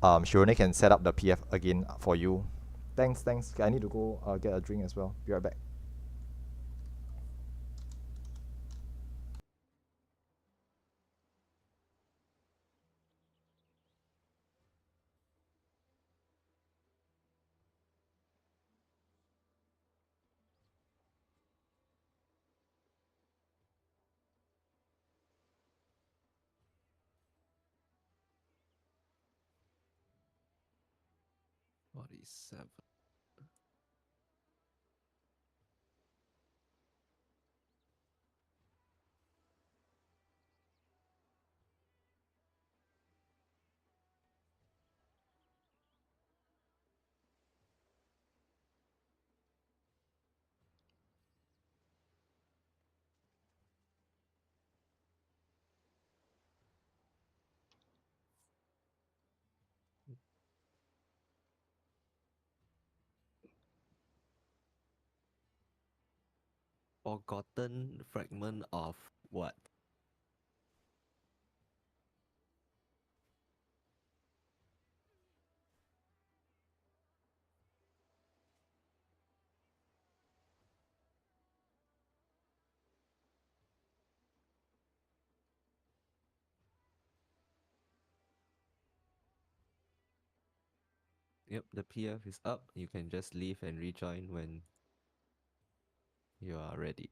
Shirone can set up the PF again for you. Thanks. Okay, I need to go get a drink as well. Be right back. Forty-seven. Forgotten fragment of what? Yep, the PF is up. You can just leave and rejoin when you are ready.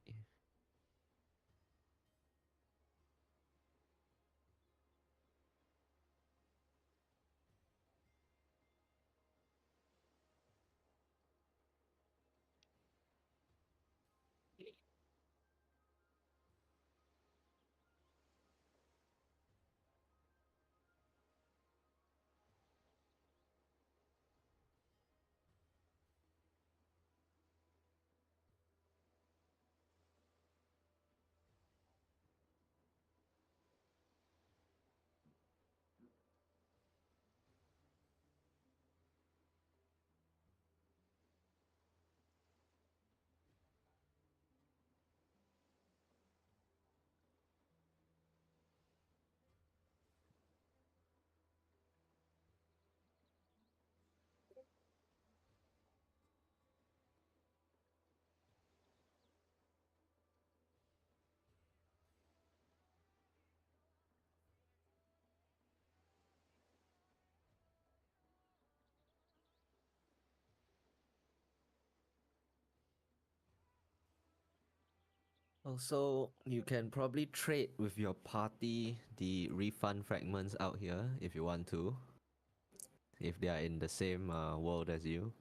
Also, you can probably trade with your party the refund fragments out here if you want to. If they are in the same world as you.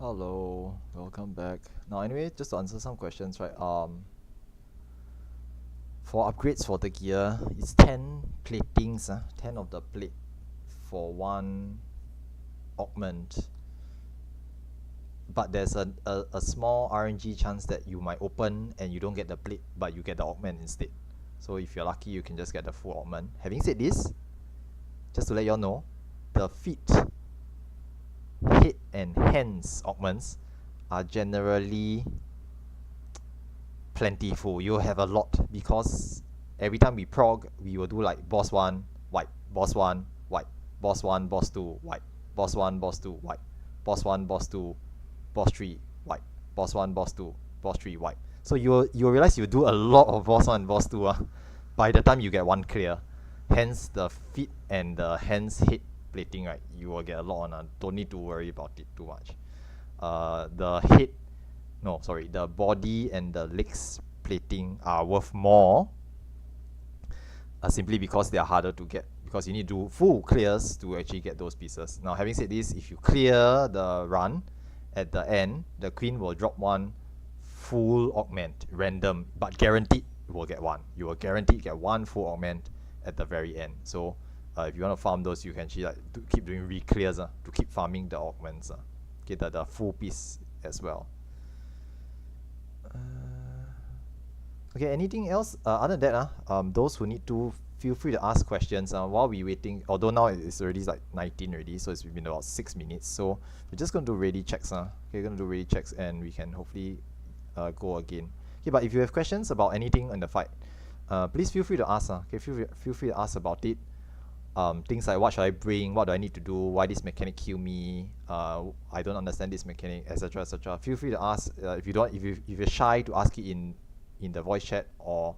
Hello, welcome back. Now anyway, just to answer some questions, right? For upgrades for the gear, it's 10 platings, 10 of the plate for one augment. But there's a small RNG chance that you might open and you don't get the plate, but you get the augment instead. So if you're lucky, you can just get the full augment. Having said this, just to let y'all know, the feet, head and hands augments are generally plentiful. You'll have a lot because every time we prog, we will do like boss 1, wipe, boss 1, wipe, boss 1, boss 2, wipe, boss 1, boss 2, wipe, boss 1, boss 2, boss 3, wipe, boss 1, boss 2, boss 3, wipe. So you'll realize you do a lot of boss 1 and boss 2 by the time you get one clear. Hence the feet and the hands head plating, right? You will get a lot on. Don't need to worry about it too much. The head, no, sorry, the body and the legs plating are worth more simply because they are harder to get, because you need to do full clears to actually get those pieces. Now, having said this, if you clear the run at the end, the queen will drop one full augment, random, but guaranteed you will get one. You will guaranteed get one full augment at the very end. So if you want to farm those, you can actually like keep doing re-clears to keep farming the augments. Get the full piece as well. Okay, anything else? Other than that, those who need to, feel free to ask questions while we waiting. Although now it's already like 19 already, so it's been about 6 minutes. So we're just going to do ready checks. Okay, we're going to do ready checks and we can hopefully go again. Okay, but if you have questions about anything in the fight, please feel free to ask. Okay, feel free to ask about it. Things like what should I bring, what do I need to do, why this mechanic kill me, I don't understand this mechanic, etc, etc. Feel free to ask. If you're shy to ask it in the voice chat or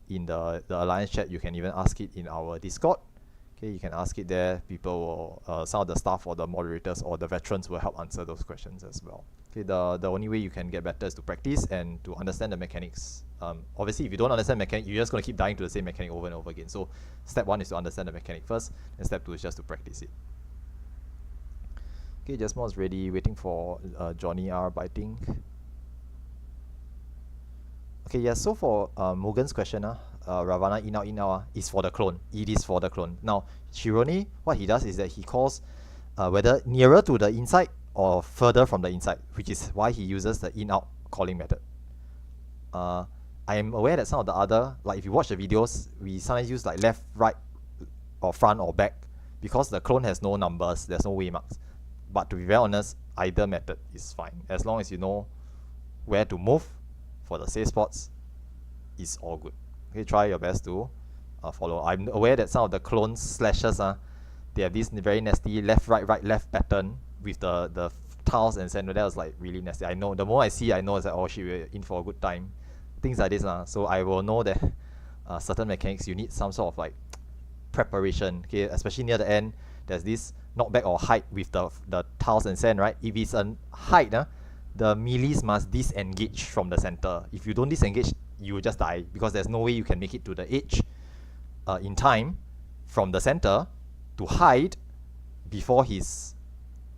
in the alliance chat, you can even ask it in our Discord. Okay, you can ask it there. People will, some of the staff or the moderators or the veterans will help answer those questions as well. Okay, the only way you can get better is to practice and to understand the mechanics. Obviously, if you don't understand mechanic, you're just going to keep dying to the same mechanic over and over again. So step 1 is to understand the mechanic first, and step 2 is just to practice it. Okay, Jasmine is ready, waiting for Johnny R, but I think... Okay, yeah, so for Morgan's question, Ravana in out is for the clone. It is for the clone. Now, Shirone, what he does is that he calls whether nearer to the inside or further from the inside, which is why he uses the in-out calling method. I am aware that some of the other, like if you watch the videos, we sometimes use like left, right, or front or back, because the clone has no numbers, there's no way marks. But to be very honest, either method is fine. As long as you know where to move for the safe spots, is all good. Okay, try your best to follow. I'm aware that some of the clone slashes, they have this very nasty left, right, right, left pattern with the tiles and center. That was like really nasty. I know, the more I see, I know it's like, oh shit, we're in for a good time. Things like this, so I will know that certain mechanics, you need some sort of like preparation. Okay, especially near the end, there's this knockback or height with the tiles and sand, right? If it's a height, the melees must disengage from the center. If you don't disengage, you will just die, because there's no way you can make it to the edge in time from the center to hide before his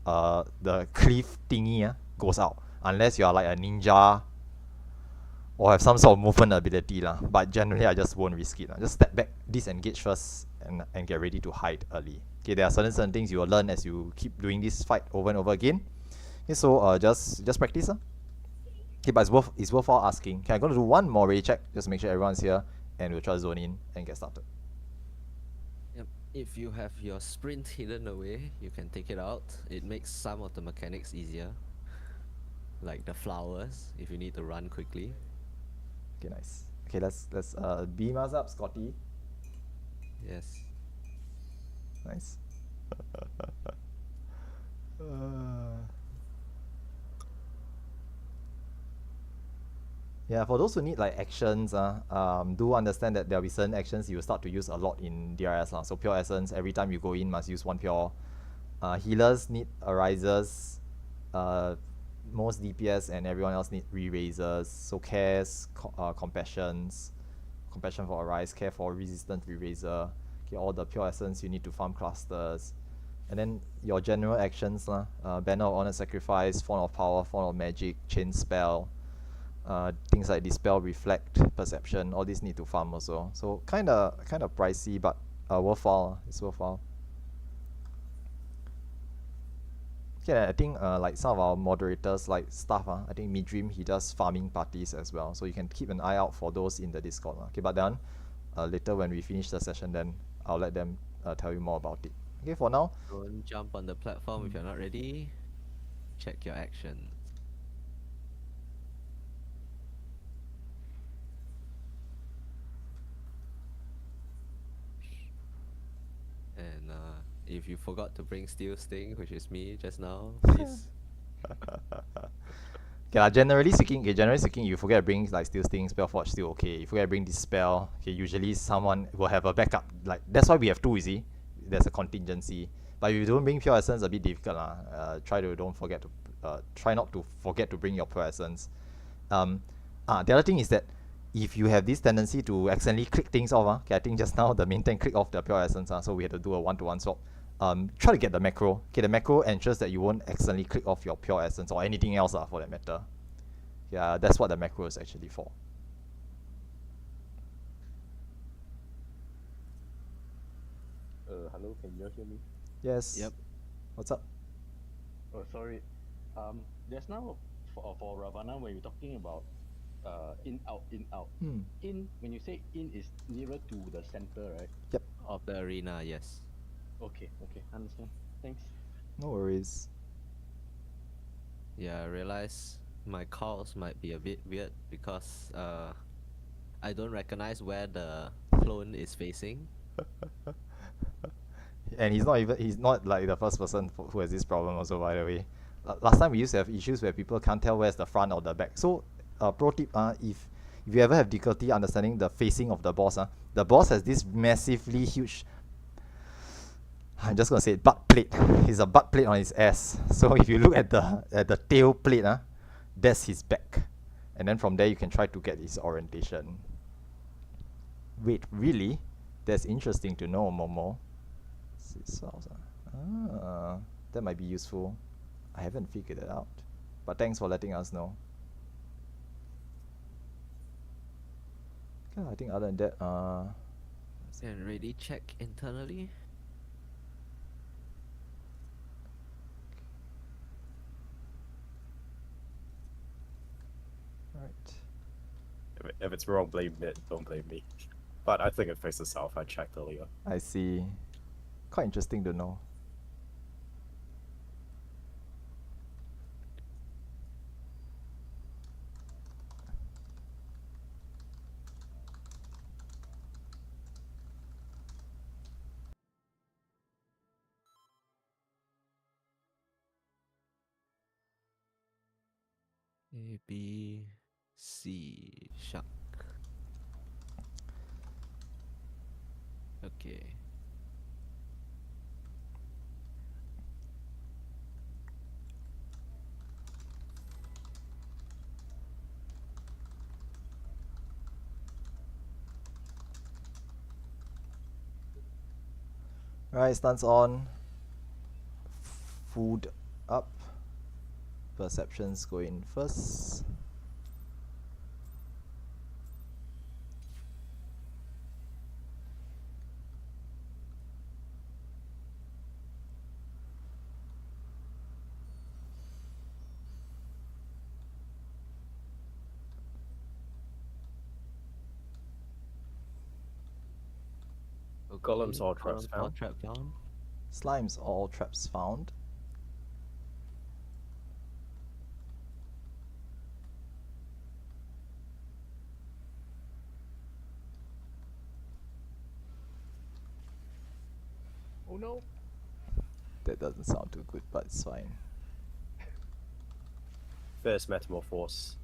the cliff thingy goes out, unless you are like a ninja or have some sort of movement ability but generally I just won't risk it. Just step back, disengage first, and get ready to hide early. Okay, there are certain things you will learn as you keep doing this fight over and over again. Okay, so just practice. Okay, but it's worthwhile asking. Okay, I'm going to do one more ready check just to make sure everyone's here, and we'll try to zone in and get started. Yep. If you have your sprint hidden away, you can take it out. It makes some of the mechanics easier, like the flowers, if you need to run quickly. Okay, nice. Okay, let's beam us up, Scotty. Yes. Nice. Yeah, for those who need like actions, do understand that there will be certain actions you will start to use a lot in DRS. So Pure Essence, every time you go in, must use one Pure. Healers need Arisers. Most DPS and everyone else need Re-Raisers. So Cares, Compassions. Compassion for Arise, Care for Resistant Re-Raiser. Okay, all the Pure Essence you need to farm clusters. And then your general actions lah, Banner of Honor Sacrifice, Font of Power, Font of Magic, Chain Spell, things like Dispel, Reflect, Perception, all these need to farm also. So kinda pricey, but worthwhile. It's worthwhile. Okay, I think like some of our moderators, like staff, I think Midream, he does farming parties as well. So you can keep an eye out for those in the Discord. Okay, but then later when we finish the session, then I'll let them tell you more about it. Okay, for now. Don't jump on the platform if you're not ready. Check your actions. And if you forgot to bring Steel Sting, which is me just now, please. Okay, generally speaking, you forget to bring like Steel Sting, Spellforge, still okay. You forget to bring Dispel, okay, usually someone will have a backup. Like that's why we have two, you see. There's a contingency. But if you don't bring Pure Essence, a bit difficult lah. Try not to forget to bring your Pure Essence. The other thing is that if you have this tendency to accidentally click things off, okay, I think just now the main tank click off the Pure Essence, so we had to do a one-to-one swap. Try to get the macro. Okay, the macro ensures that you won't accidentally click off your Pure Essence or anything else for that matter. Yeah, that's what the macro is actually for. Hello, can you hear me? Yes. Yep. What's up? Oh, sorry. Just now for Ravana, when you're talking about in out. In, when you say in, is nearer to the center, right? Yep. Of the arena, yes. Okay, understand. Thanks. No worries. Yeah, I realize my calls might be a bit weird because I don't recognize where the clone is facing. And he's not like the first person who has this problem also, by the way. Last time we used to have issues where people can't tell where's the front or the back. So pro tip, if you ever have difficulty understanding the facing of the boss, the boss has this massively huge, I'm just gonna say it, butt plate. He's a butt plate on his ass. So if you look at the tail plate, that's his back. And then from there you can try to get his orientation. Wait, really? That's interesting to know, Momo. That might be useful. I haven't figured it out. But thanks for letting us know. Okay, I think other than that, And ready check internally. right. If it's wrong, blame it. Don't blame me. But I think it faces south. I checked earlier. I see. Quite interesting to know. A, B, C, shark. Okay. Right, stance on. Food up. Perceptions go in first. Golems all traps Golems all found. trap found. Slimes, all traps found. Oh no. That doesn't sound too good, but it's fine. First metamorphose.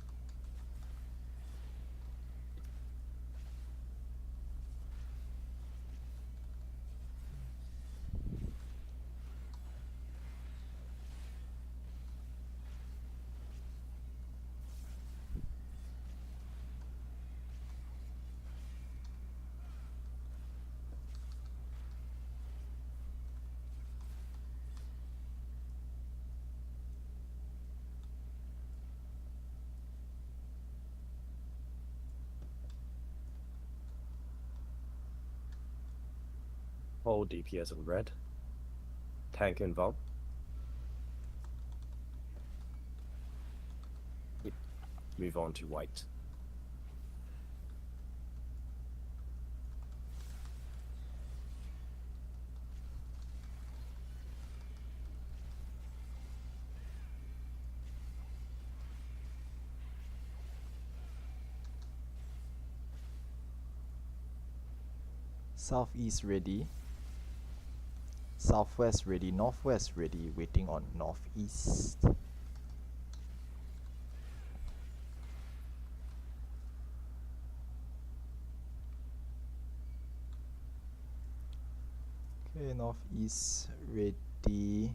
Hold DPS in red. Tank involved. Move on to white. Southeast ready. Southwest ready. Northwest ready. Waiting on northeast. Okay, northeast ready.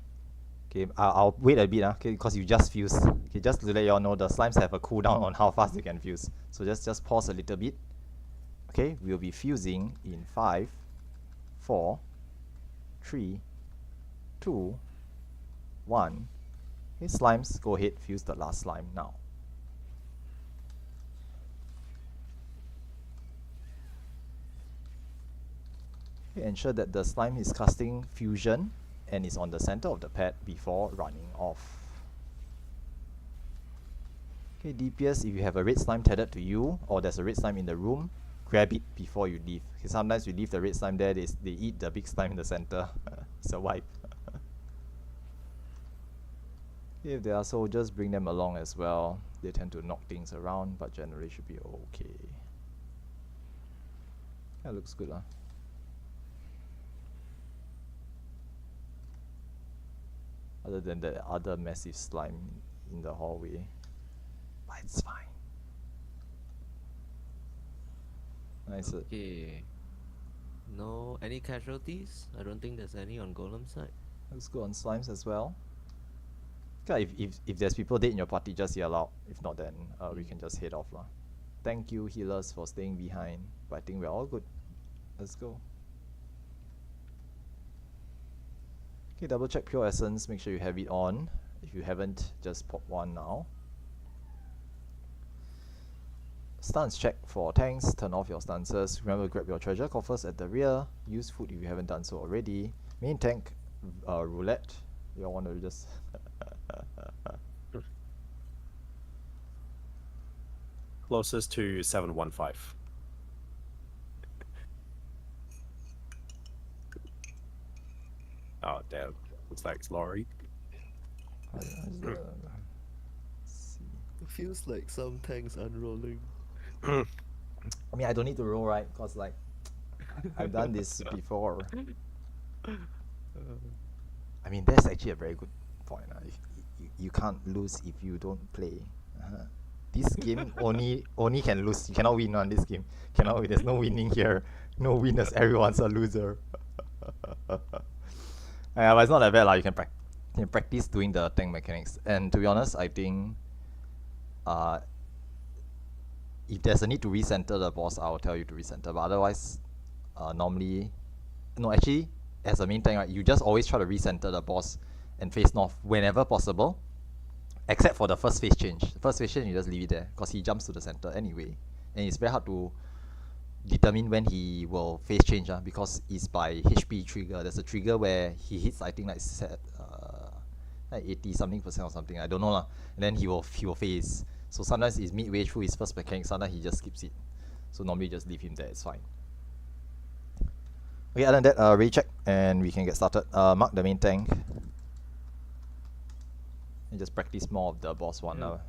Okay, I'll wait a bit, okay, because you just fused. Okay, just to let you all know, the slimes have a cooldown on how fast you can fuse. So just pause a little bit. Okay, we'll be fusing in 5, 4, 3, 2, 1. Okay, slimes, go ahead, fuse the last slime now. Okay, ensure that the slime is casting fusion and is on the center of the pad before running off. Okay, DPS, if you have a red slime tethered to you or there's a red slime in the room, grab it before you leave. Okay, sometimes you leave the red slime there, they eat the big slime in the center. It's a wipe. If there are soldiers, bring them along as well. They tend to knock things around, but generally should be okay. That looks good, huh? Other than the other massive slime in the hallway. But it's fine. Nice. Okay. No, any casualties? I don't think there's any on Golem side. Looks good on slimes as well. Okay, if there's people dead in your party, just yell out. If not, then we can just head off lah. Thank you healers for staying behind. But I think we're all good. Let's go. Okay, double check pure essence. Make sure you have it on. If you haven't, just pop one now. Stance check for tanks. Turn off your stances. Remember to grab your treasure coffers at the rear. Use food if you haven't done so already. Main tank roulette. You all want to just Closest to 715. Oh damn! Looks like it's Laurie. see. It feels like some tanks unrolling. I mean, I don't need to roll, right? Because like I've done this before. I mean, that's actually a very good point. You can't lose if you don't play. This game only can lose. You cannot win on this game. Cannot win. There's no winning here. No winners. Everyone's a loser. Yeah, but it's not that bad. You can practice doing the tank mechanics. And to be honest, I think if there's a need to recenter the boss, I'll tell you to recenter. But otherwise, normally, no, actually, as a main tank, right, you just always try to recenter the boss and face north whenever possible, except for the first phase change. The first phase change, you just leave it there because he jumps to the center anyway, and it's very hard to determine when he will phase change, because it's by HP trigger. There's a trigger where he hits, I think, like 80 something% or something. I don't know lah. And then he will phase. So sometimes it's midway through his first mechanic. Sometimes he just skips it. So normally just leave him there. It's fine. Okay, other than that, ready check and we can get started. Mark the main tank. And just practice more of the boss one now.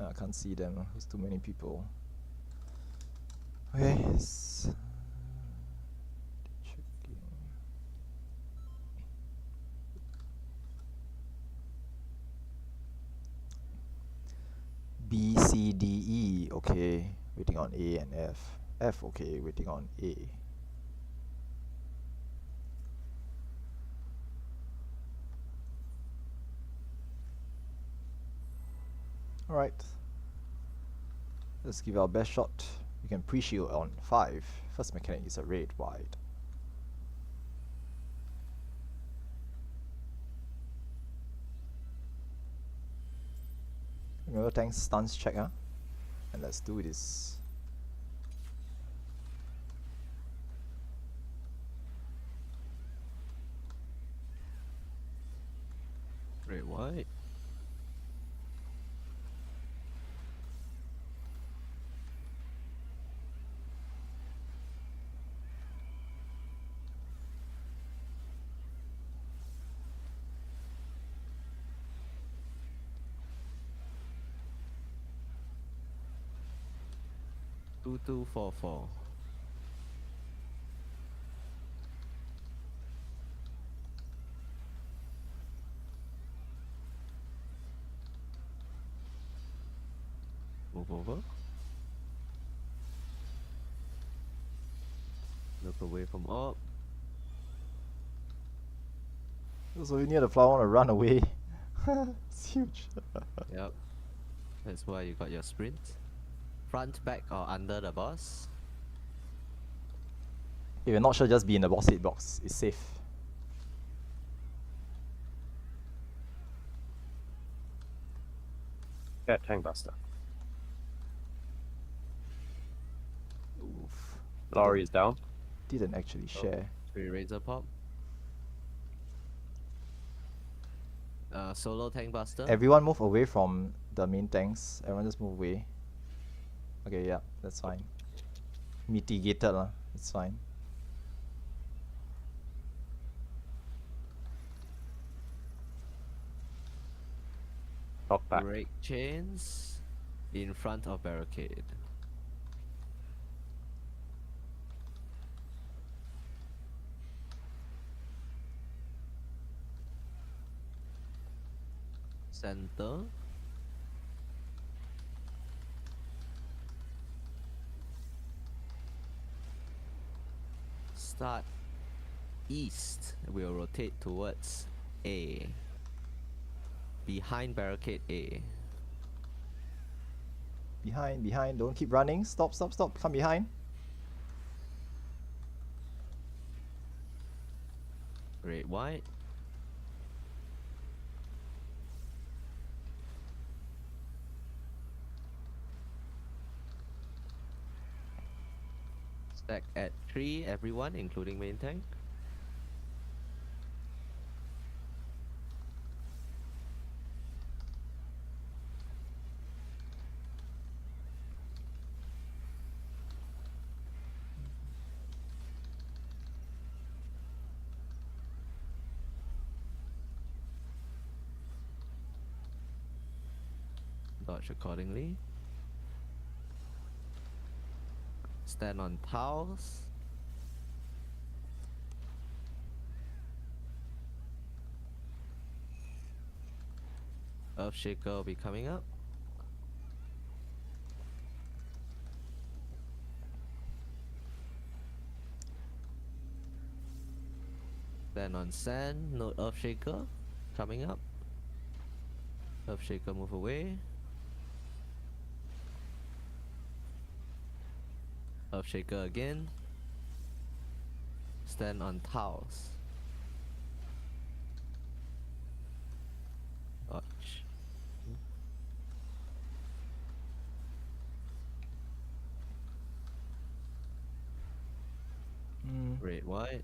I can't see them. There's too many people. Okay. Checking. B, C, D, E. Okay. Waiting on A and F. F, okay. Waiting on A. Alright. Let's give our best shot. You can pre-shield on 5. First mechanic is a red wide. Remember tanks stance check, and let's do this. Red white. Two two 4 4. Move over. Look away from up. So you near the flower, want to run away. It's huge. Yep. That's why you got your sprint. Front, back, or under the boss. If you're not sure, just be in the boss hit box. It's safe. Get Tank Buster. Oof. Lorry is down. Didn't actually share. Three Razor Pop. Solo Tank Buster. Everyone move away from the main tanks. Everyone just move away. Okay, yeah, that's fine. Mitigated lah. It's fine. Knock back. Break chains in front of barricade. Center. Start east. We'll rotate towards A. Behind barricade A. Behind. Don't keep running. Stop. Come behind. Red white. Stack at 3, everyone, including main tank. Dodge accordingly. Stand on tiles. Earthshaker will be coming up. Stand on sand, no Earthshaker coming up. Earthshaker move away. Earthshaker again. Stand on tiles. Dodge. Red white.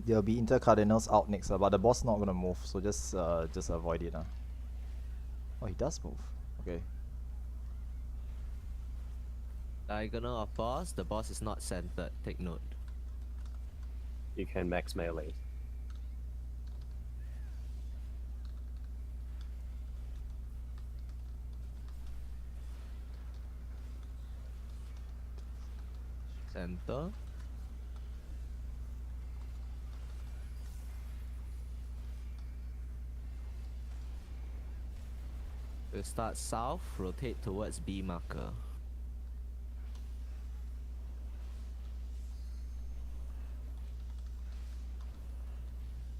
There'll be intercardinals out next, but the boss not gonna move, so just avoid it. Oh, he does move. Okay. Diagonal of boss. The boss is not centered. Take note. You can max melee. Center. We'll start south, rotate towards B marker.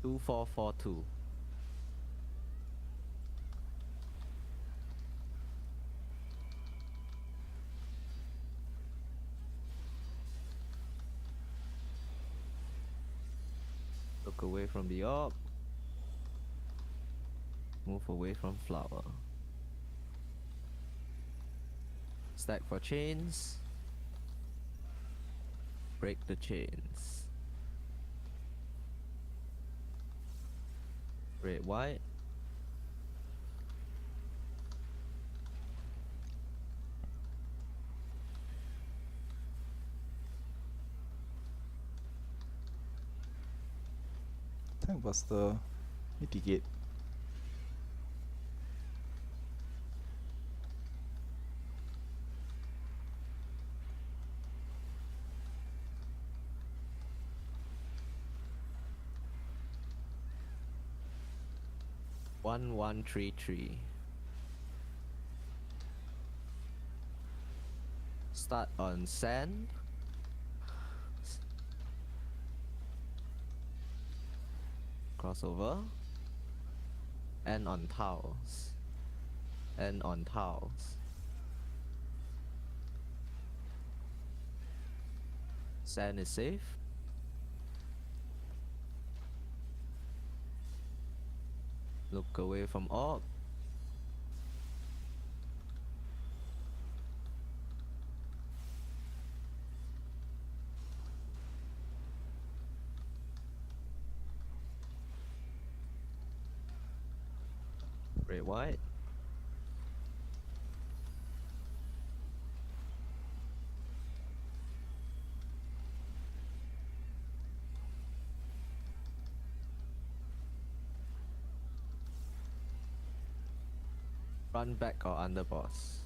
Two 4 4 2. Look away from the orb. Move away from flower. Stack for chains. Break the chains. Red white. Tank Buster. Mitigate. One 133. Start on sand. Crossover. And on tiles. And on tiles. Sand is safe. Look away from orb. Red white. Run back or underboss.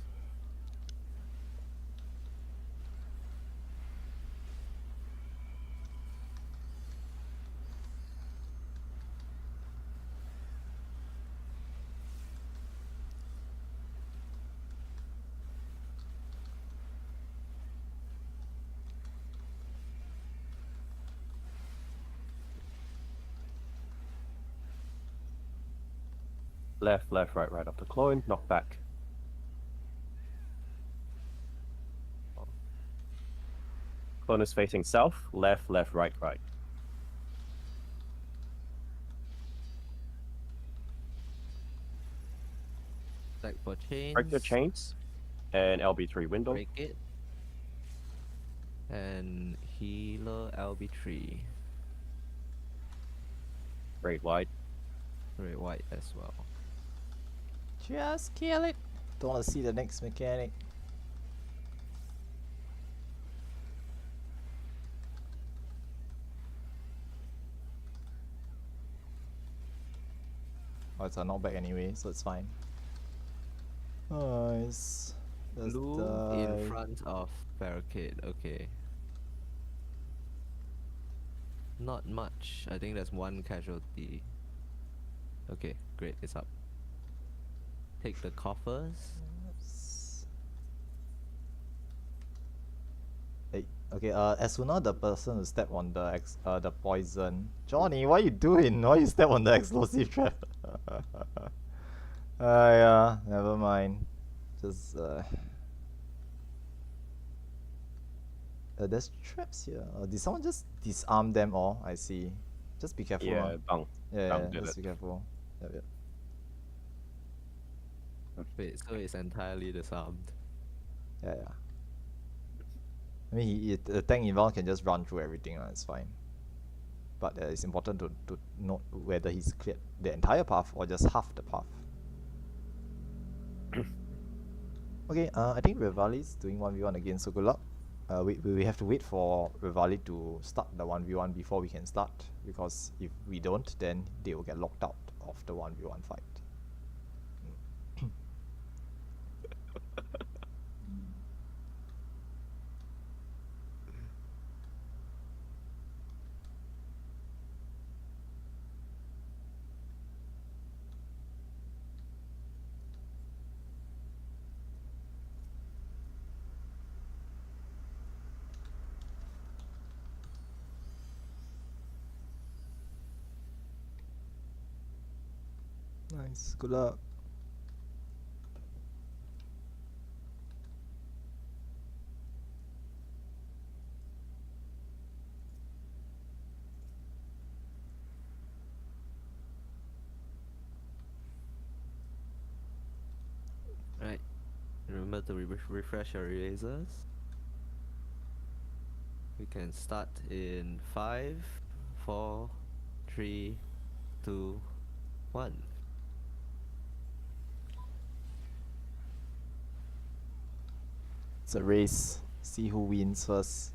Left, left, right, right of the clone. Knock back. Clone is facing south. Left, left, right, right. Back for chains. Break your chains. And LB3 window. Break it. And healer LB3. Raid wide. Red white as well. Just kill it. Don't want to see the next mechanic. Oh, it's a knockback anyway, so it's fine. Nice. Let's Blue die. in front of barricade. Okay. Not much. I think there's one casualty. Okay, great. It's up. Take the coffers. Oops. Hey, okay. As soon as the person who step on the poison, Johnny, what you doing? Why you step on the explosive trap? Yeah, never mind. Just there's traps here. Did someone just disarm them all? I see. Just be careful. Yeah, bang. Yeah, Bang did just it. be careful. Yep, yep. Wait, so it's entirely disarmed. Yeah, yeah. I mean, the tank inbound can just run through everything, it's fine. But it's important to note whether he's cleared the entire path or just half the path. Okay, I think Rivali's doing 1v1 again, so good luck. We have to wait for Rivali to start the 1v1 before we can start, because if we don't, then they will get locked out of the 1v1 fight. Nice, good luck. Right. Remember to refresh your erasers. We can start in 5, 4, 3, 2, 1. It's a race. See who wins first.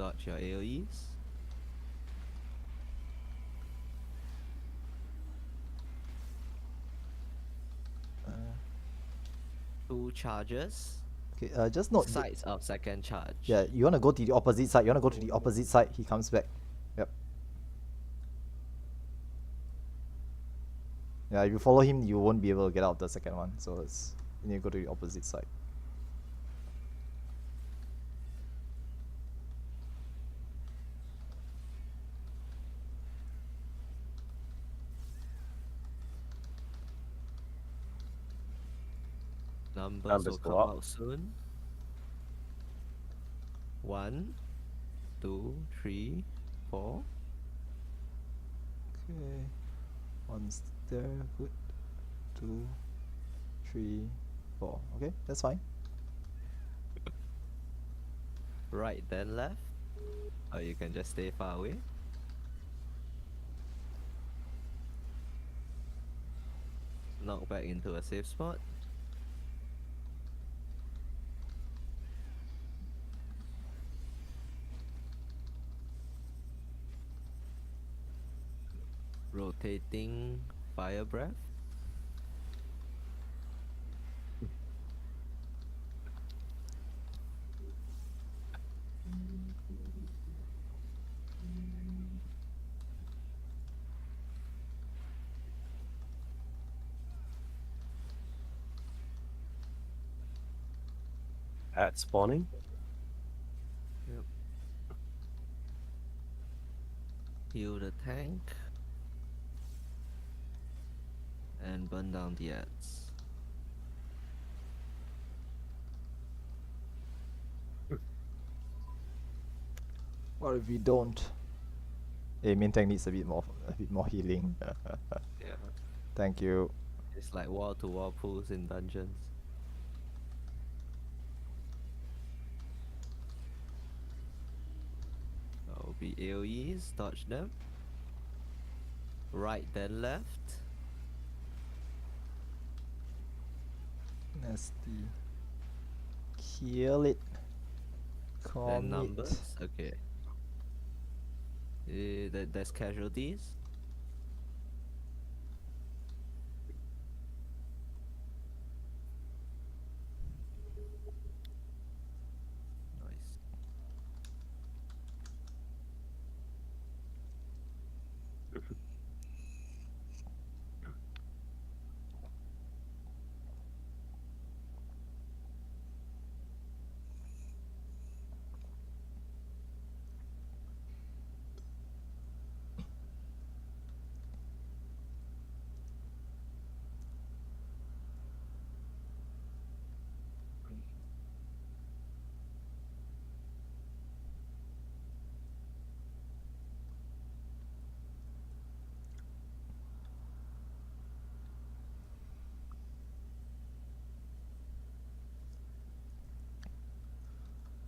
dodge your AoEs. Two charges. Okay, just note. Sides of second charge. Yeah, you want to go to the opposite side. You want to go to the opposite side. He comes back. Yep. Yeah, if you follow him, you won't be able to get out the second one. So it's you need to go to the opposite side. Numbers will come out soon. 1, 2, 3, 4. Okay. One's there. Good. 2, 3, 4. Okay, that's fine. Right then left. Or you can just stay far away. Knock back into a safe spot. Rotating fire breath. At spawning. Yep. Heal the tank. And burn down the ads. What if we don't? Hey, main tank needs a bit more healing. Yeah. Thank you. It's like wall-to-wall pulls in dungeons. That will be AoEs, dodge them. Right then left. Nasty. Kill it. Then Commit. numbers. Okay. There's casualties. Nice.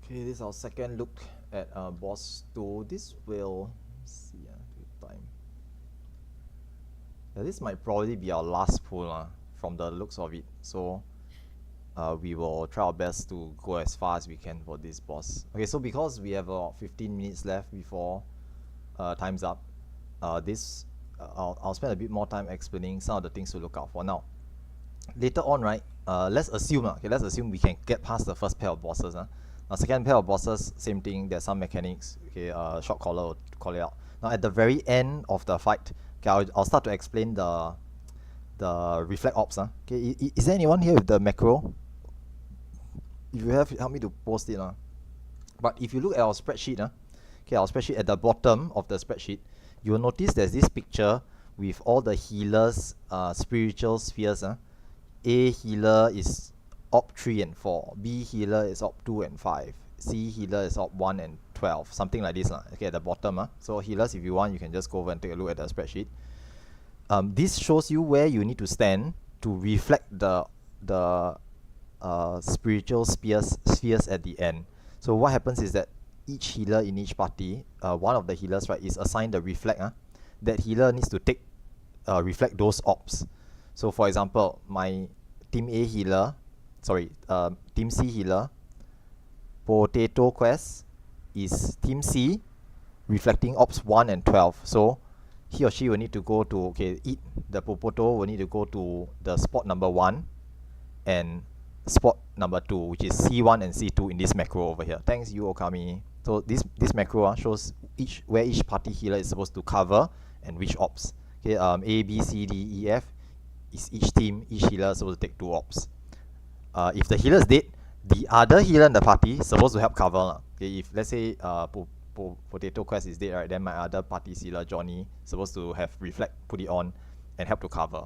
Okay, this is our second look at boss 2. This will see time. Yeah, this might probably be our last pull from the looks of it. So we will try our best to go as far as we can for this boss. Okay, so because we have about 15 minutes left before time's up, I'll spend a bit more time explaining some of the things to look out for. Now, later on, right? Let's assume we can get past the first pair of bosses. Now, second pair of bosses, same thing. There's some mechanics. Okay, shot caller will call it out. Now, at the very end of the fight, okay, I'll start to explain the reflect ops. Okay, is there anyone here with the macro? If you have, help me to post it. But if you look at our spreadsheet, okay, our spreadsheet at the bottom of the spreadsheet, you will notice there's this picture with all the healers' spiritual spheres. A healer is op 3 and 4, B healer is op 2 and 5, C healer is op 1 and 12, something like this. Okay, at the bottom. So healers, if you want, you can just go over and take a look at the spreadsheet. This shows you where you need to stand to reflect the spiritual spheres at the end. So what happens is that each healer in each party, one of the healers, right, is assigned the reflect. That healer needs to take reflect those ops. So for example, my team A healer, team C healer, potato quest, is Team C reflecting ops 1 and 12. So he or she will need to go to, okay, the Popoto will need to go to the spot number 1 and spot number 2, which is C1 and C2 in this macro over here. Thanks, you Okami. So this macro shows where each party healer is supposed to cover and which ops. Okay, A, B, C, D, E, F is each team, each healer is supposed to take 2 ops. If the healer is dead, the other healer in the party is supposed to help cover. Okay, if let's say Potato Quest is dead, right, then my other party healer Johnny supposed to have reflect, put it on, and help to cover.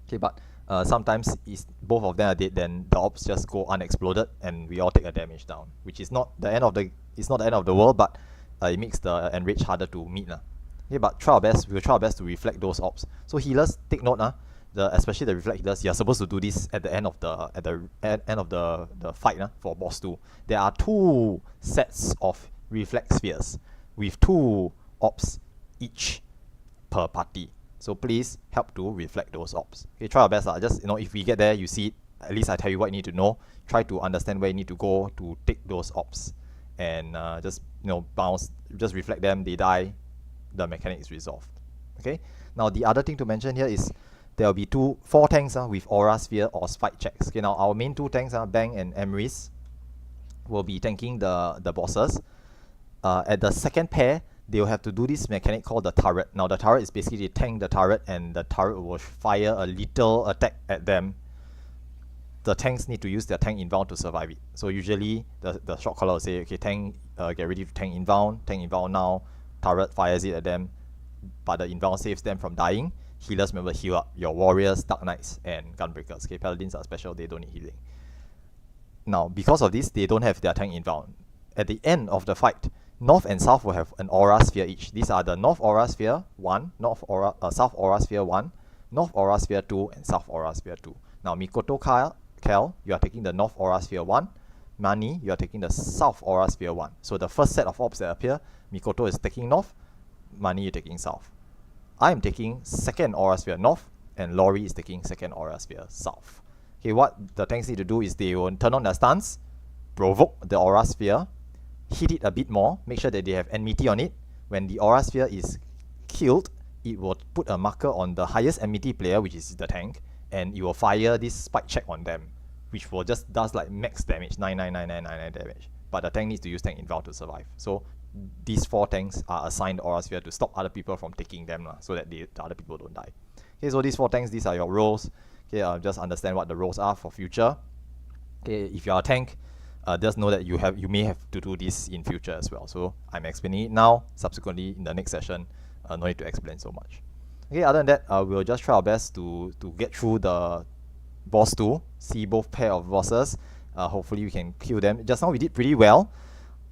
Okay, but sometimes both of them are dead, then the ops just go unexploded and we all take a damage down, which is not the end of the world, but it makes the enrage harder to meet. Okay, but we'll try our best to reflect those ops. So healers, take note, especially the reflect healers, you're supposed to do this at the end of the fight for boss 2. There are 2 sets of reflect spheres with 2 ops each per party. So please help to reflect those ops. Okay, try our best. Just, if we get there, you see it, at least I tell you what you need to know. Try to understand where you need to go to take those ops. And just, bounce, just reflect them, they die, the mechanic is resolved. Okay? Now the other thing to mention here is there will be 4 tanks with Aura Sphere or Spike checks. Okay, now our main 2 tanks, Bang and Emrys, will be tanking the bosses. At the second pair, they will have to do this mechanic called the turret. Now the turret is basically they tank the turret and the turret will fire a little attack at them. The tanks need to use their tank inbound to survive it. So usually the shot caller will say, okay, tank, get ready to tank inbound now, turret fires it at them, but the inbound saves them from dying. Healers, remember, heal up your warriors, dark knights, and gunbreakers. Okay, paladins are special, they don't need healing. Now, because of this, they don't have their tank inbound. At the end of the fight, North and South will have an Aura Sphere each. These are the North Aura Sphere 1, South Aura Sphere 1, North Aura Sphere 2, and South Aura Sphere 2. Now, Mikoto Kel, you are taking the North Aura Sphere 1. Mani, you are taking the South Aura Sphere 1. So the first set of ops that appear, Mikoto is taking North, Mani is taking South. I am taking second Aura Sphere North, and Lori is taking second Aura Sphere South. Okay, what the tanks need to do is they will turn on their stance, provoke the Aura Sphere, hit it a bit more, make sure that they have enmity on it. When the Aura Sphere is killed, it will put a marker on the highest enmity player, which is the tank, and it will fire this spike check on them, which will just does like max damage, 99999 damage. But the tank needs to use tank inbound to survive. So these 4 tanks are assigned Aura Sphere to stop other people from taking them, so that the other people don't die. Okay, so these 4 tanks, these are your roles. Okay, just understand what the roles are for future. Okay, if you are a tank, just know that you may have to do this in future as well. So I'm explaining it now. Subsequently, in the next session, no need to explain so much. Okay, other than that, we'll just try our best to get through the boss 2, see both pair of bosses. Hopefully we can kill them. Just now we did pretty well.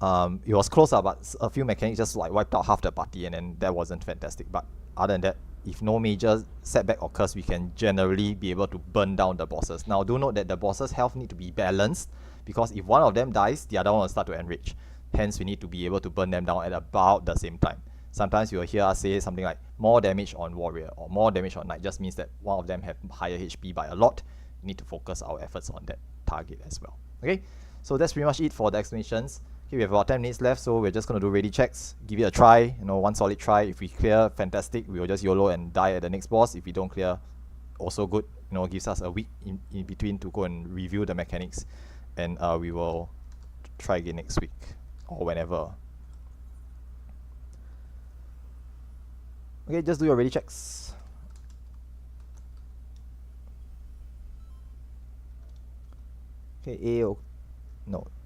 It was close, but a few mechanics just like wiped out half the party, and then that wasn't fantastic. But other than that, if no major setback occurs, we can generally be able to burn down the bosses. Now do note that the bosses' health need to be balanced, because if one of them dies, the other one will start to enrich. Hence, we need to be able to burn them down at about the same time. Sometimes you will hear us say something like more damage on warrior or more damage on knight. Just means that one of them have higher HP by a lot. We need to focus our efforts on that target as well. Okay, so that's pretty much it for the explanations. Okay, we have about 10 minutes left, so we're just going to do ready checks, give it a try, one solid try. If we clear, fantastic, we will just YOLO and die at the next boss. If we don't clear, also good, gives us a week in between to go and review the mechanics, and we will try again next week or whenever. Okay, just do your ready checks. Okay,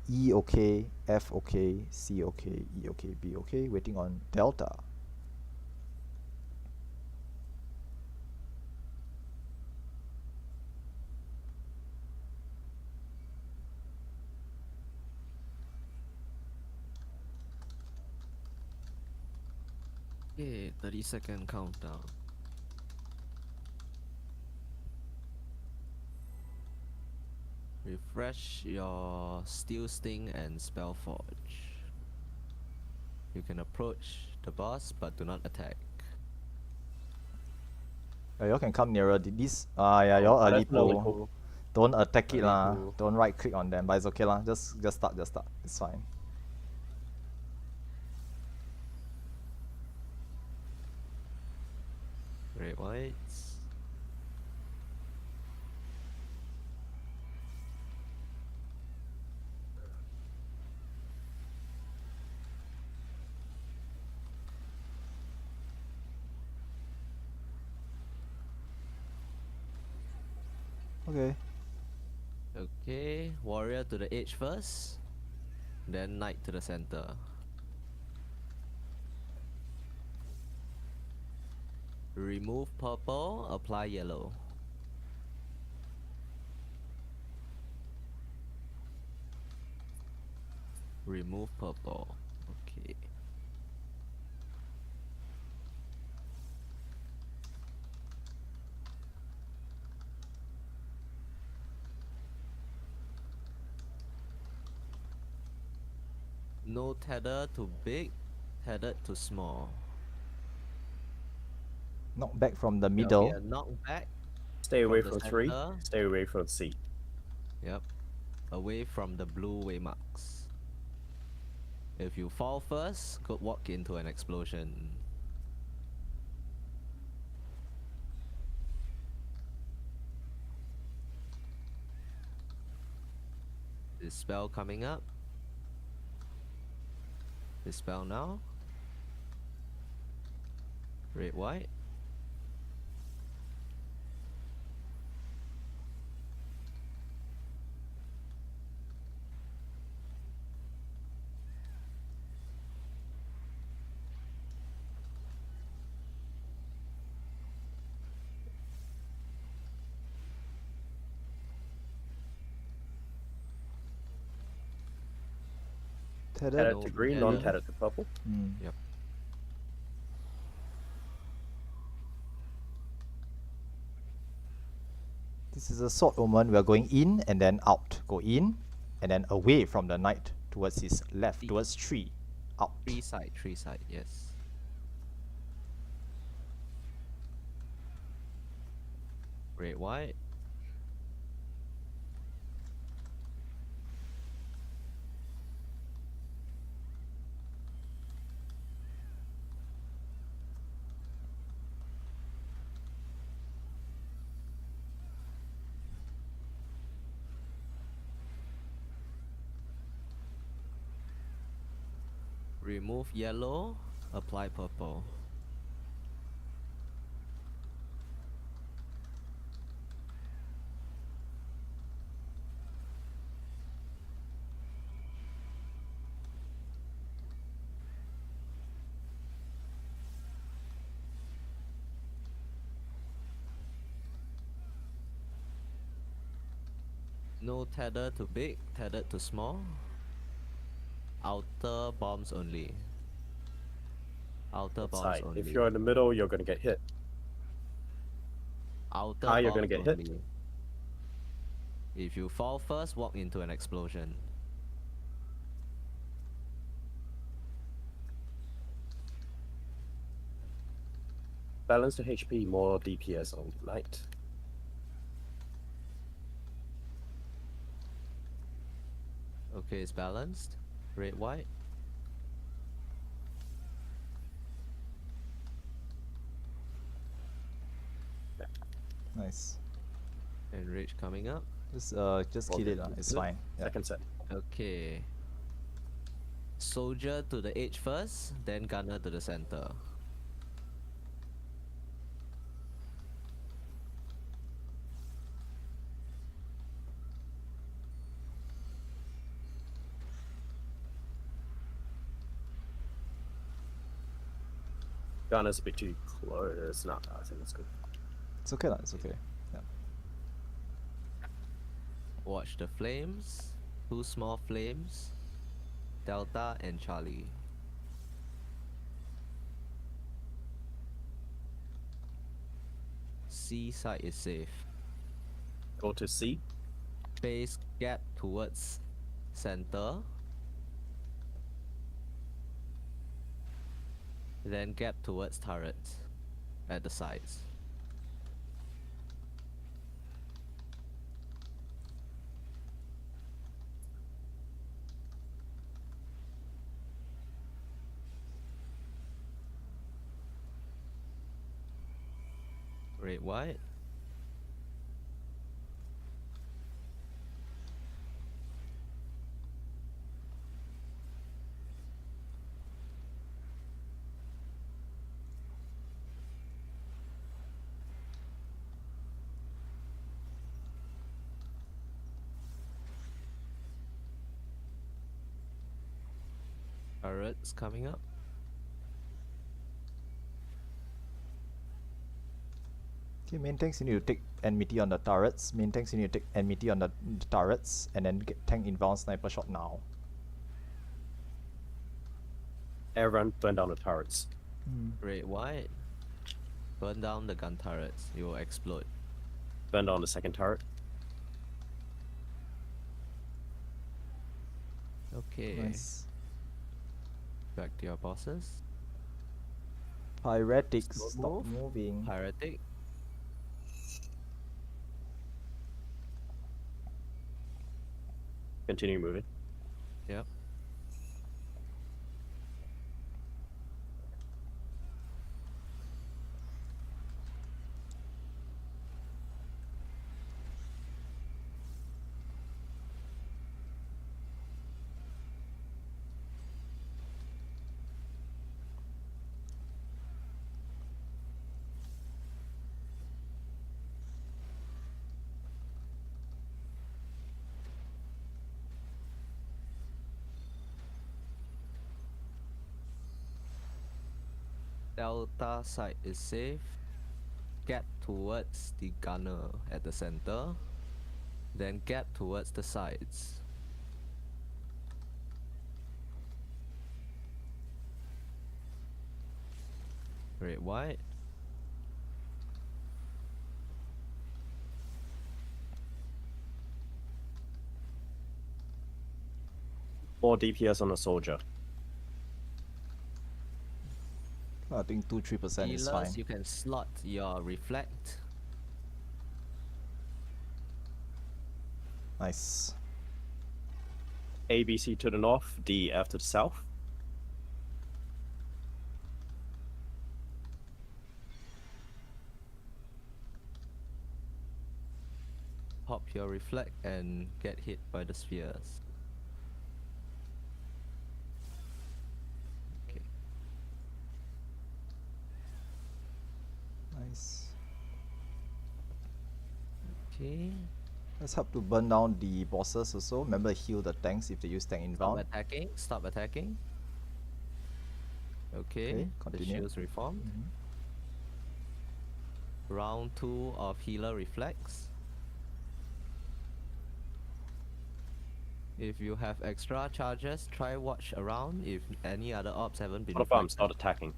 E okay, F okay, C okay, E okay, B okay. Waiting on Delta. Okay, 30-second countdown. Refresh your Steel Sting and Spellforge. You can approach the boss, but do not attack. Y'all can come nearer. This yeah, y'all early pull. Don't attack it lah. Don't right click on them, but it's okay lah. Just start. It's fine. Red whites. Okay. Okay, warrior to the edge first, then knight to the center. Remove purple, apply yellow. Remove purple. Okay. No tether to big, tethered to small. Knock back from the There'll be middle. a knockback Stay away the from 3. center. Stay away from C. Yep. Away from the blue waymarks. If you fall first, could walk into an explosion. Dispel coming up. Dispel now. Red white. Tethered. Tethered No to green, tether. non-tethered to purple. Yep. This is a sword omen. We are going in and then out. Go in and then away from the knight towards his left, D. towards 3. Out. Three side, yes. Red white. Remove yellow, apply purple. No tether to big, tethered to small. Outer bombs only. Outer bombs Side. only. If you're in the middle, you're going to get hit. Outer High, you're bombs gonna get hit. only. If you fall first, walk into an explosion. Balance the HP, more DPS on knight. Okay, it's balanced. Red, white. Nice. And rage coming up. Just Well, kill it. good. It's Good. fine. Yeah. Second set. Okay. Soldier to the edge first, then gunner to the center. Gunner's a bit too close. No, I think that's good. It's okay. It's okay. Yeah. Watch the flames. 2 small flames. Delta and Charlie. C side is safe. Go to C. Face gap towards center. Then gap towards turrets at the sides. Red, white. Turrets coming up. Okay, main tanks, you need to take enmity on the turrets. Main tanks, you need to take enmity on the turrets, and then get tank inbound sniper shot now. Everyone burn down the turrets. Red, white. Burn down the gun turrets. You will explode. Burn down the second turret. Okay. Nice. Back to your bosses. Pyretics, Slow stop move. moving. Pyretic. Continue moving. Yep. Delta side is safe. Get towards the gunner at the center. Then get towards the sides. Red, white. More DPS on a soldier. I think 2-3% is fine. Healers, you can slot your reflect. Nice. ABC to the north, DF to the south. Pop your reflect and get hit by the spheres. Okay. Nice. Okay. Let's help to burn down the bosses also. Remember to heal the tanks if they use tank Stop inbound. attacking. Stop attacking. Okay. Okay, The continue. shields reformed. Round 2 of healer reflex. If you have extra charges, try watch around if any other ops haven't been On the farm, reflected. start attacking.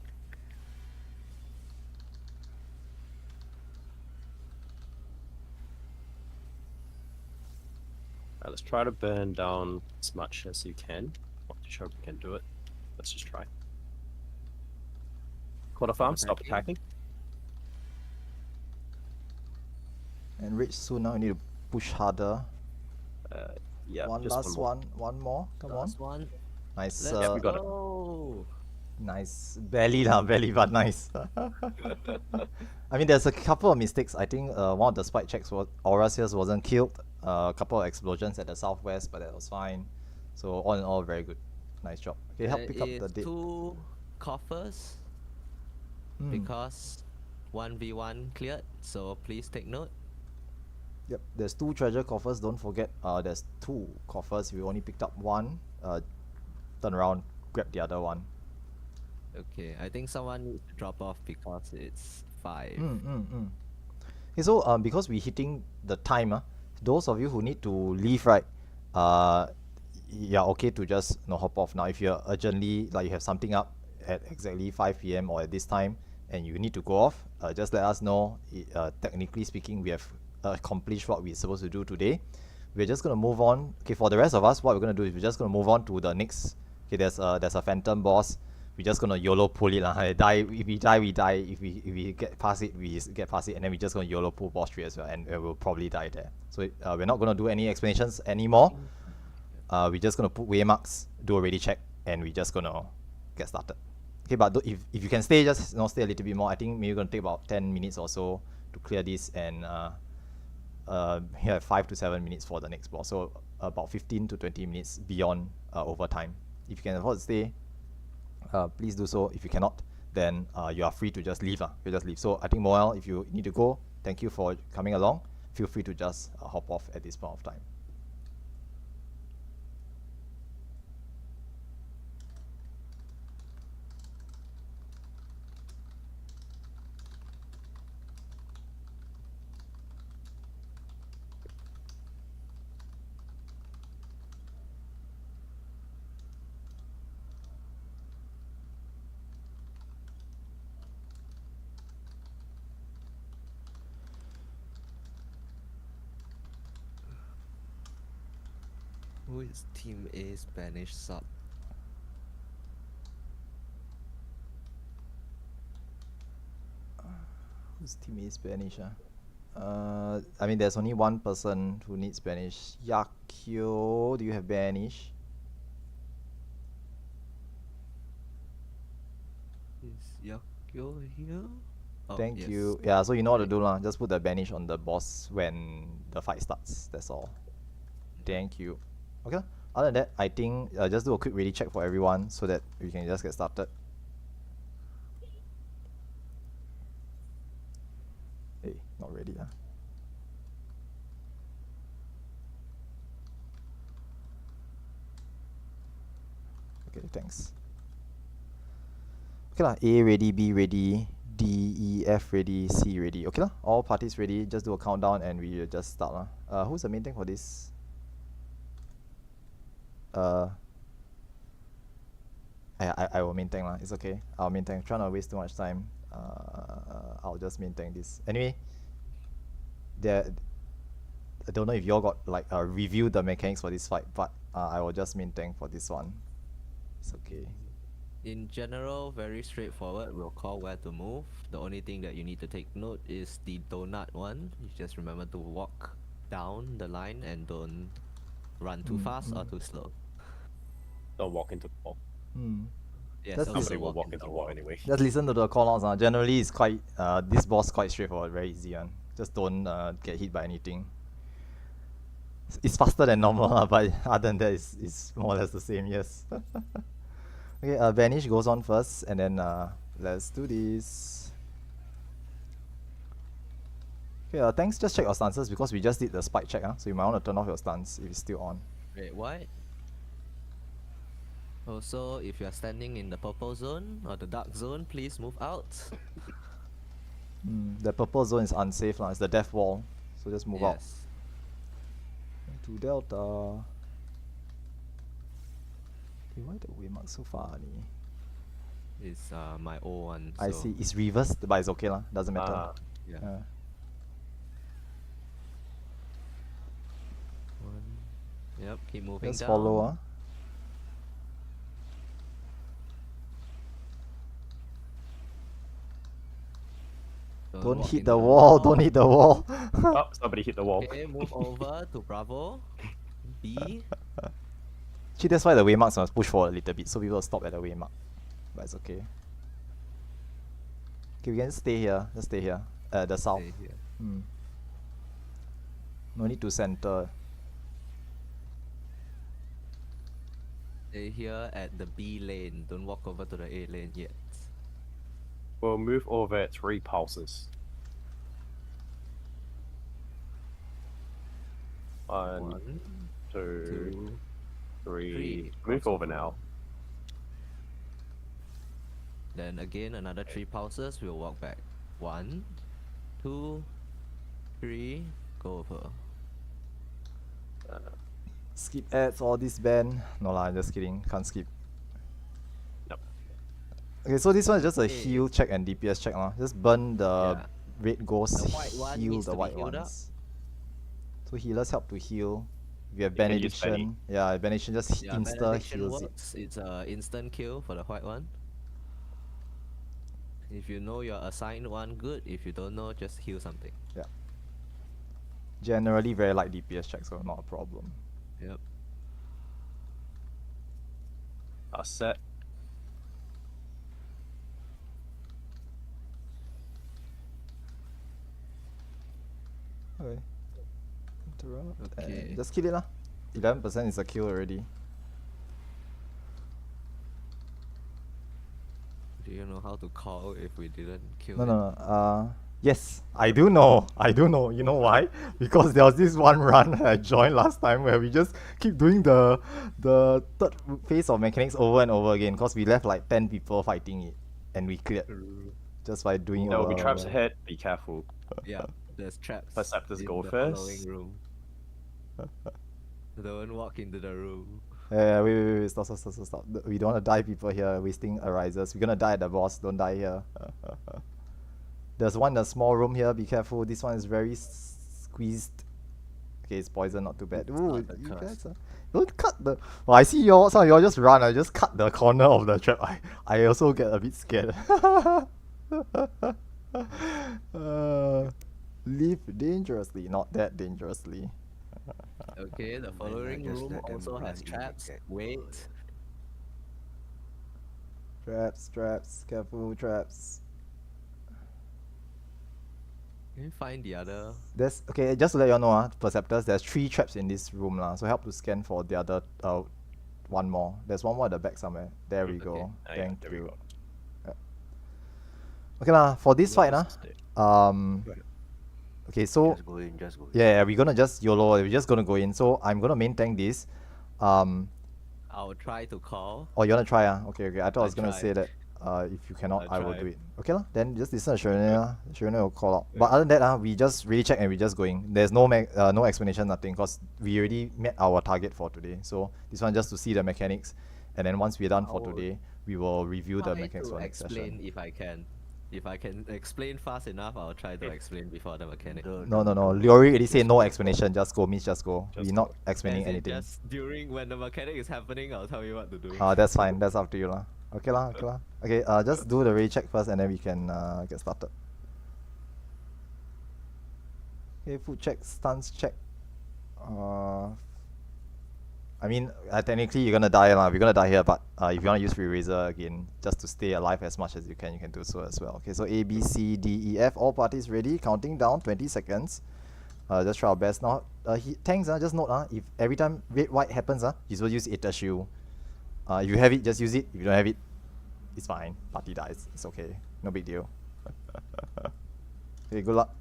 Alright, let's try to burn down as much as you can. Not too sure if we can do it. Let's just try. Quarter farm, stop attacking. And Rage soon now, you need to push harder. Yeah, One just last one. one more. Come on. Last one. Nice. Let's Yeah, we got it. go. Nice. Barely lah, barely, but nice. I mean, there's a couple of mistakes. I think one of the spike checks was Aurasius wasn't killed. A couple of explosions at the southwest, but that was fine. So all in all, very good. Nice job. Okay, help There pick up the is dead. 2 coffers because 1v1 cleared, so please take note. Yep, there's 2 treasure coffers. Don't forget, there's 2 coffers. We only picked up 1. Turn around, grab the other one. Okay, I think someone needs to drop off because it's 5. Okay, so because we're hitting the time, those of you who need to leave, right, yeah, okay to just hop off now. If you're urgently, like you have something up at exactly 5 p.m. or at this time and you need to go off, just let us know. Technically speaking, we have accomplished what we're supposed to do today. We're just going to move on. Okay, for the rest of us, what we're going to do is we're just going to move on to the next. Okay, there's a phantom boss. We're just going to YOLO pull it. If we die, we die. If we get past it, we get past it. And then we're just going to YOLO pull boss 3 as well. And we'll probably die there. So we're not going to do any explanations anymore. We're just going to put waymarks, do a ready check, and we're just going to get started. Okay, but if you can stay, just stay a little bit more. I think maybe we're going to take about 10 minutes or so to clear this, and you have 5 to 7 minutes for the next boss. So about 15 to 20 minutes beyond overtime. If you can afford to stay, please do so. If you cannot, then you are free to just leave. You just leave. So I think Moel, if you need to go, thank you for coming along. Feel free to just hop off at this point of time. Who is Team A Spanish sub? Who's Team A Spanish? I mean, there's only one person who needs Spanish. Yakio, do you have Spanish? Is Yakyo here? Oh, Thank yes. you. Yeah, so you know what to do lah. Just put the banish on the boss when the fight starts. That's all. Thank you. Okay. Other than that, I think just do a quick ready check for everyone so that we can just get started. Hey, not ready, huh? Okay, thanks. Okay lah, A ready, B ready, D, E, F ready, C ready. Okay lah, all parties ready. Just do a countdown and we just start lah. Who's the main thing for this? I will maintain lah. It's okay. I'll maintain. Trying to waste too much time. I'll just maintain this. Anyway, I don't know if y'all got like reviewed the mechanics for this fight, but I will just maintain for this one. It's okay. In general, very straightforward. We'll call where to move. The only thing that you need to take note is the donut one. You just remember to walk down the line and don't run too fast or too slow. Don't walk into the wall. Yes, That's also Somebody will walk walk into into the the wall anyway. Just listen to the callouts. Generally, it's quite this boss quite straightforward, very easy one. Just don't get hit by anything. It's faster than normal, but other than that, it's more or less the same. Yes. Okay, Vanish goes on first, and then let's do this. Okay, thanks. Just check your stances because we just did the spike check. So you might want to turn off your stance if it's still on. Wait, what? Also, if you are standing in the purple zone or the dark zone, please move out. The purple zone is unsafe lah. It's the death wall, so just move out. Yes. To Delta. Okay, why the waymark so funny? It's my old one. I so see. It's reversed, but it's okay lah. Doesn't matter. Yeah. One. Yep, keep moving Just down. follow. Don't walk hit into the wall. Don't hit the wall. Oh, somebody hit the wall. Okay, move over to Bravo. B. Actually, that's why the waymarks must push forward a little bit, so people will stop at the waymark. But it's okay. Okay, we can just stay here. Just stay here. The south. Stay here. No need to center. Stay here at the B lane. Don't walk over to the A lane yet. We'll move over at 3 pulses. One, two, three. Move over now. Then again, another 3 pulses. We'll walk back. 1, 2, 3. Go over. Skip ads, all this ban. No lah, just kidding. Can't skip. Nope. Okay, so this one is just a Okay. heal check and DPS check lah. Just burn the Yeah. red ghosts, The white one heal needs the to be white healed up. ones. So healers help to heal. If you have You can use benediction, yeah, benediction just Yeah, insta benediction heals it. works. It's a instant kill for the white one. If you know you're assigned one, good. If you don't know, just heal something. Yeah. Generally very light DPS check, so not a problem. Yep. Set. Okay. Interrupt. Okay. And just kill it lah. 11% is a kill already. Do you know how to call if we didn't kill No, it? no, no. Yes, I do know. I do know. You know why? Because there was this one run I joined last time where we just keep doing the third phase of mechanics over and over again because we left like 10 people fighting it and we cleared just by doing it There will over be and traps over. ahead. Be careful. Yeah, there's traps Perceptors in go the first. following room. Don't walk into the room. Wait, stop. We don't want to die people here, wasting arises. We're gonna die at the boss, don't die here. There's one in the small room here, be careful. This one is very squeezed. Okay, it's poison, not too bad. Ooh, not the you curse. guys don't cut the... Well, I see some of y'all just run. I just cut the corner of the trap. I also get a bit scared. Live dangerously, not that dangerously. Okay, the following just room let them also run has in traps. and get Wait. Traps, careful, traps. Can you find the other? There's okay, just to let you all know, Perceptors, there's 3 traps in this room lah. So help to scan for the other one more. There's one more at the back somewhere. There we go. Yeah, Thank there we you. go. Yeah. Okay lah, for this fight Notice okay, so Just go in, just go in. yeah, we're gonna just YOLO, we're just gonna go in. So I'm gonna main tank this. I'll try to call. Oh, you wanna try? Okay. I thought I was gonna try. say that if you cannot, I'll I will try. do it. Okay lah, then just listen to Shirley. Shirley will call out. But other than that, we just really check and we just going. There's no no explanation, nothing, because we already met our target for today. So this one just to see the mechanics, and then once we're done for I'll today, we will review the Try mechanics to for next explain session. if I can. If I can explain fast enough, I'll try to explain before the mechanic. No. Liori already say no explanation. Just go, means just go. Just We're not go. explaining As in anything. just during when the mechanic is happening, I'll tell you what to do. That's fine. That's up to you lah. Okay lah. Okay, just do the ray check first, and then we can get started. Okay, food check, stance check. I mean, technically you're gonna die lah. We're gonna die here, but if you wanna use free razor again, just to stay alive as much as you can do so as well. Okay, so A, B, C, D, E, F. All parties ready. Counting down. 20 seconds. Just try our best now. Tanks, just note, if every time red white happens, you will use Aether Shield. If you have it, just use it. If you don't have it, it's fine. Party dies. It's okay. No big deal. Okay, good luck.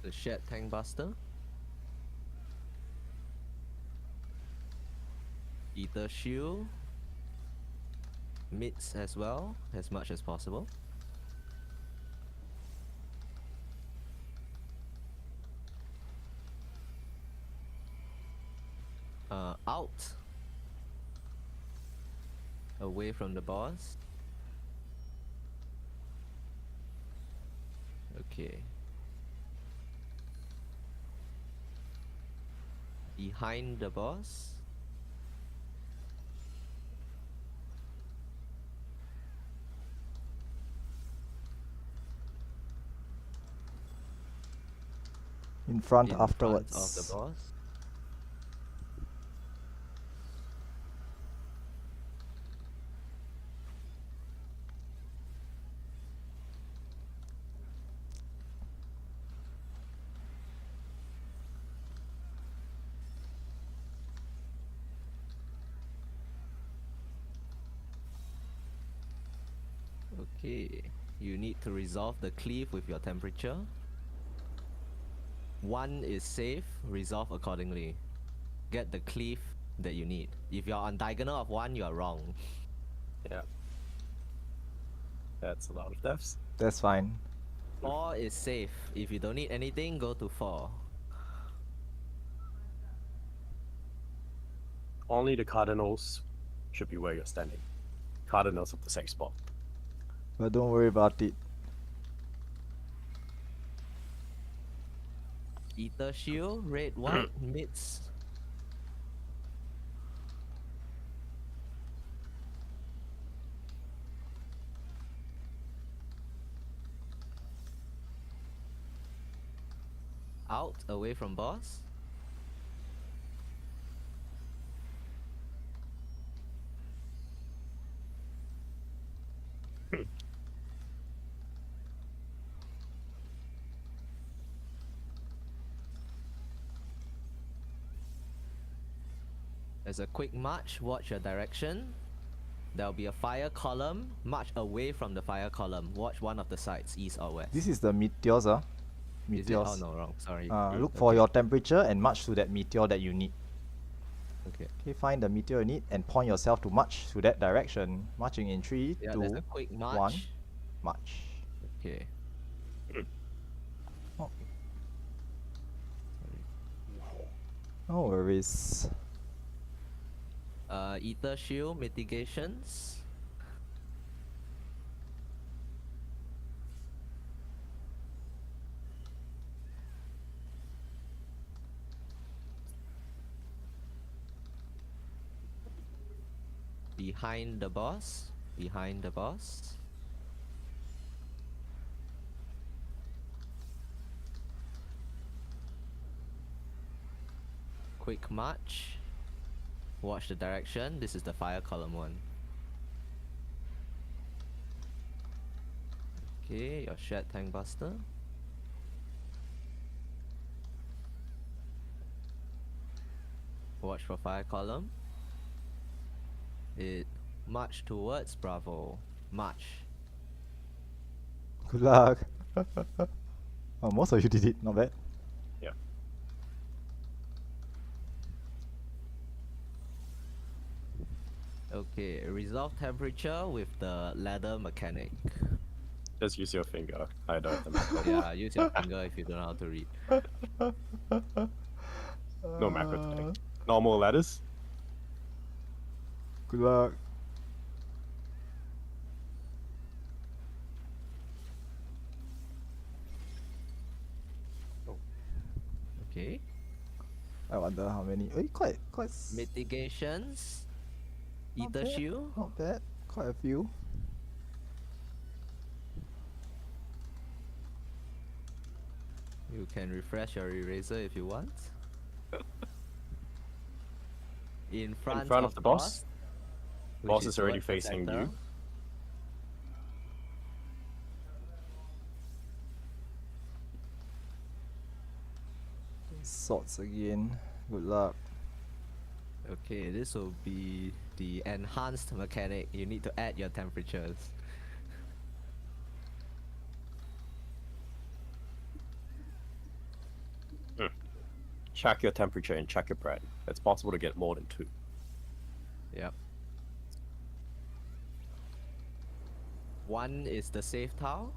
The Shed Tank Buster. Ether Shield. Mids as well, as much as possible. Out. Away from the boss. Okay. Behind the boss. In front In afterwards. front of the boss. Okay, you need to resolve the cleave with your temperature. 1 is safe, resolve accordingly. Get the cleave that you need. If you're on diagonal of 1, you're wrong. Yeah. That's a lot of deaths. That's fine. 4 is safe. If you don't need anything, go to 4. Only the cardinals should be where you're standing. Cardinals of the same spot. But don't worry about it. Ether shield, red, white, mids. Out, away from boss. As a quick march, watch your direction. There'll be a fire column. March away from the fire column. Watch one of the sides, east or west. This is the meteors, Is it? meteors. Oh no, wrong. Sorry. Look for Okay. your temperature and march to that meteor that you need. Okay. Okay, find the meteor you need and point yourself to march to that direction. Marching in 3, Yeah, 2, there's a quick march. 1, march. Okay. Oh. No worries. Ether shield mitigations. Behind the boss. Behind the boss. Quick march. Watch the direction. This is the fire column one. Okay, your shared tank buster. Watch for fire column. It march towards Bravo. March. Good luck. Oh, most of you did it, not bad. Yeah. Okay, resolve temperature with the ladder mechanic. Just use your finger. I don't have the macro. Yeah, use your finger if you don't know how to read. No macro today. Normal ladders. Good luck. Okay. I wonder how many. Quite Mitigations. not Ether bad, shield. Not bad. Quite a few. You can refresh your eraser if you want. In front, of the boss. which Boss is already towards the facing center. you. Swords again. Good luck. Okay, this will be the enhanced mechanic. You need to add your temperatures. Check your temperature and check your bread. It's possible to get more than 2. Yep. 1 is the safe tile.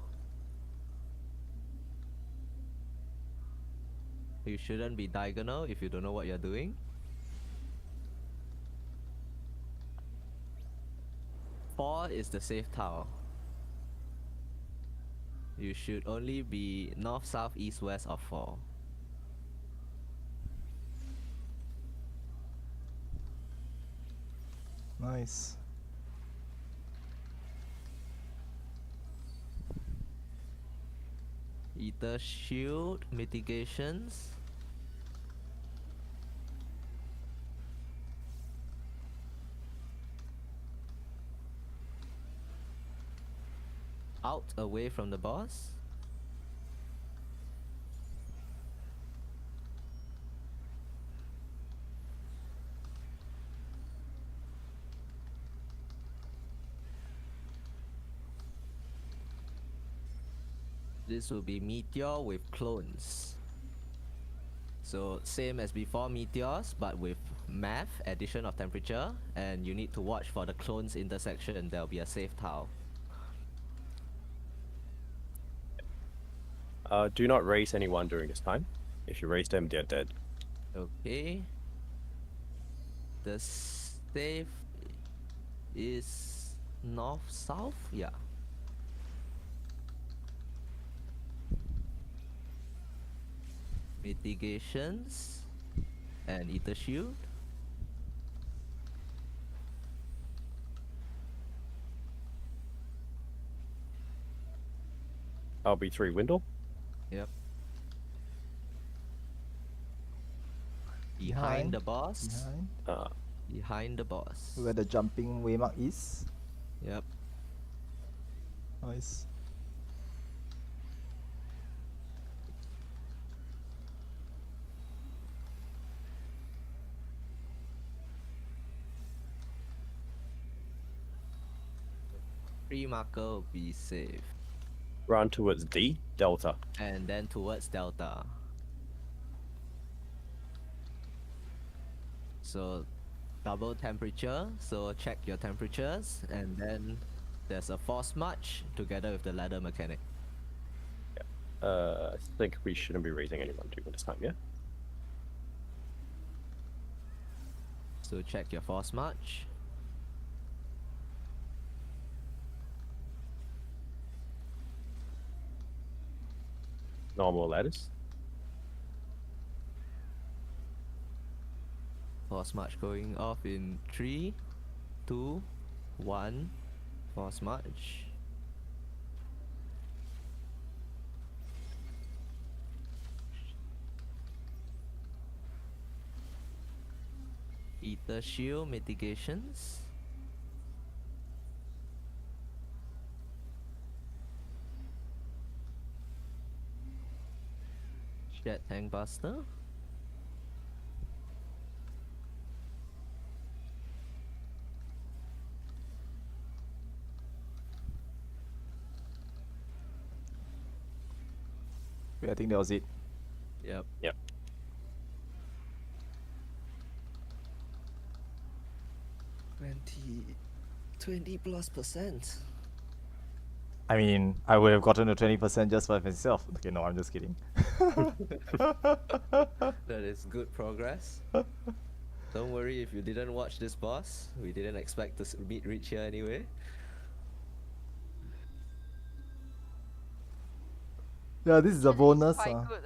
You shouldn't be diagonal if you don't know what you're doing. 4 is the safe tile. You should only be north, south, east, west of 4. Nice. Ether shield mitigations. Out away from the boss. This will be meteor with clones. So same as before meteors, but with math, addition of temperature, and you need to watch for the clones intersection and there'll be a safe tile. Do not raise anyone during this time. If you raise them, they're dead. Okay. The safe is north-south? Yeah. Mitigations and ether shield. LB3 window. Yep. behind the boss. Behind. Behind the boss. Where the jumping waymark is. Yep. Nice. Tree marker will be safe. Run towards D, Delta. And then towards Delta. So double temperature, so check your temperatures, and then there's a force march together with the ladder mechanic. I think we shouldn't be raising anyone during this time, yeah? So check your force march. Normal ladders. Force march going off in 3, 2, 1. Force march. Ether shield mitigations. Jet tank buster. I think that was it. Yep. Yep. Twenty plus percent. I mean, I would have gotten a 20% just by myself. Okay, no, I'm just kidding. That is good progress. Don't worry if you didn't watch this boss. We didn't expect to reach here anyway. Yeah, this is a bonus. Quite good.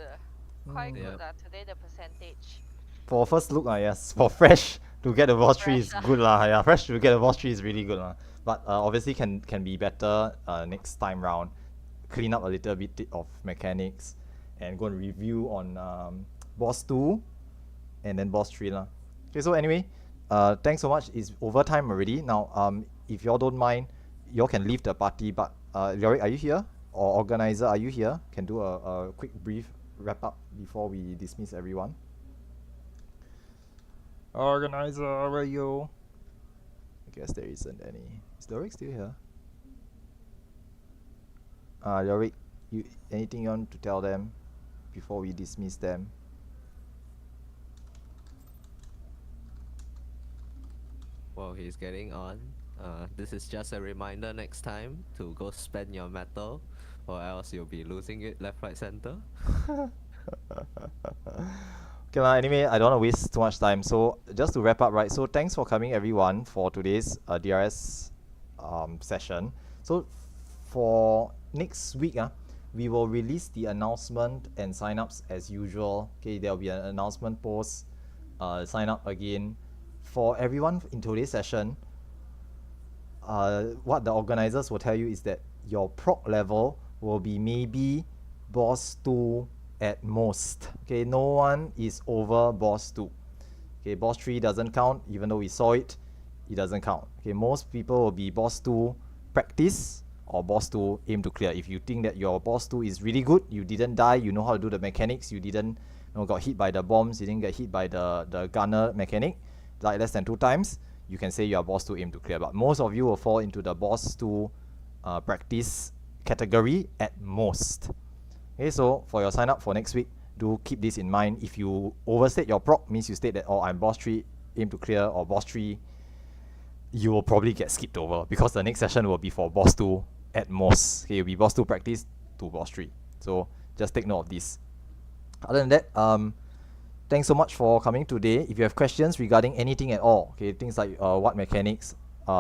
Quite Yeah. good today, the percentage. For first look, yes. For fresh to get the boss tree is Fresh, good lah. Yeah, fresh to get the boss tree is really good lah. But obviously can be better next time round. Clean up a little bit of mechanics and go and review on boss 2 and then boss 3 lah. Okay, so anyway, thanks so much. It's overtime already. Now, if y'all don't mind, y'all can leave the party. But Yorick, are you here? Or organizer, are you here? Can do a quick brief wrap up before we dismiss everyone. Organizer, where are you? I guess there isn't any. Is Yorick still here? Yorick, anything you want to tell them before we dismiss them? While he's getting on, this is just a reminder next time to go spend your metal, or else you'll be losing it left, right, center. Okay lah, anyway, I don't want to waste too much time. So just to wrap up, right? So thanks for coming everyone for today's DRS session. So for next week, we will release the announcement and sign-ups as usual. Okay, there will be an announcement post, sign up again. For everyone in today's session, what the organizers will tell you is that your proc level will be maybe boss 2 at most. Okay, no one is over boss 2. Okay, boss 3 doesn't count, even though we saw it, it doesn't count. Okay, most people will be boss 2 practice or boss 2 aim to clear. If you think that your boss 2 is really good, you didn't die, you know how to do the mechanics, you didn't got hit by the bombs, you didn't get hit by the gunner mechanic, like less than 2 times, you can say you are boss 2 aim to clear. But most of you will fall into the boss 2 practice category at most. Okay, so for your sign up for next week, do keep this in mind. If you overstate your proc, means you state that, oh, I'm boss 3 aim to clear, or boss 3, you will probably get skipped over because the next session will be for boss 2 at most. Okay, it will be boss 2 practice to boss 3. So just take note of this. Other than that, thanks so much for coming today. If you have questions regarding anything at all, okay, things like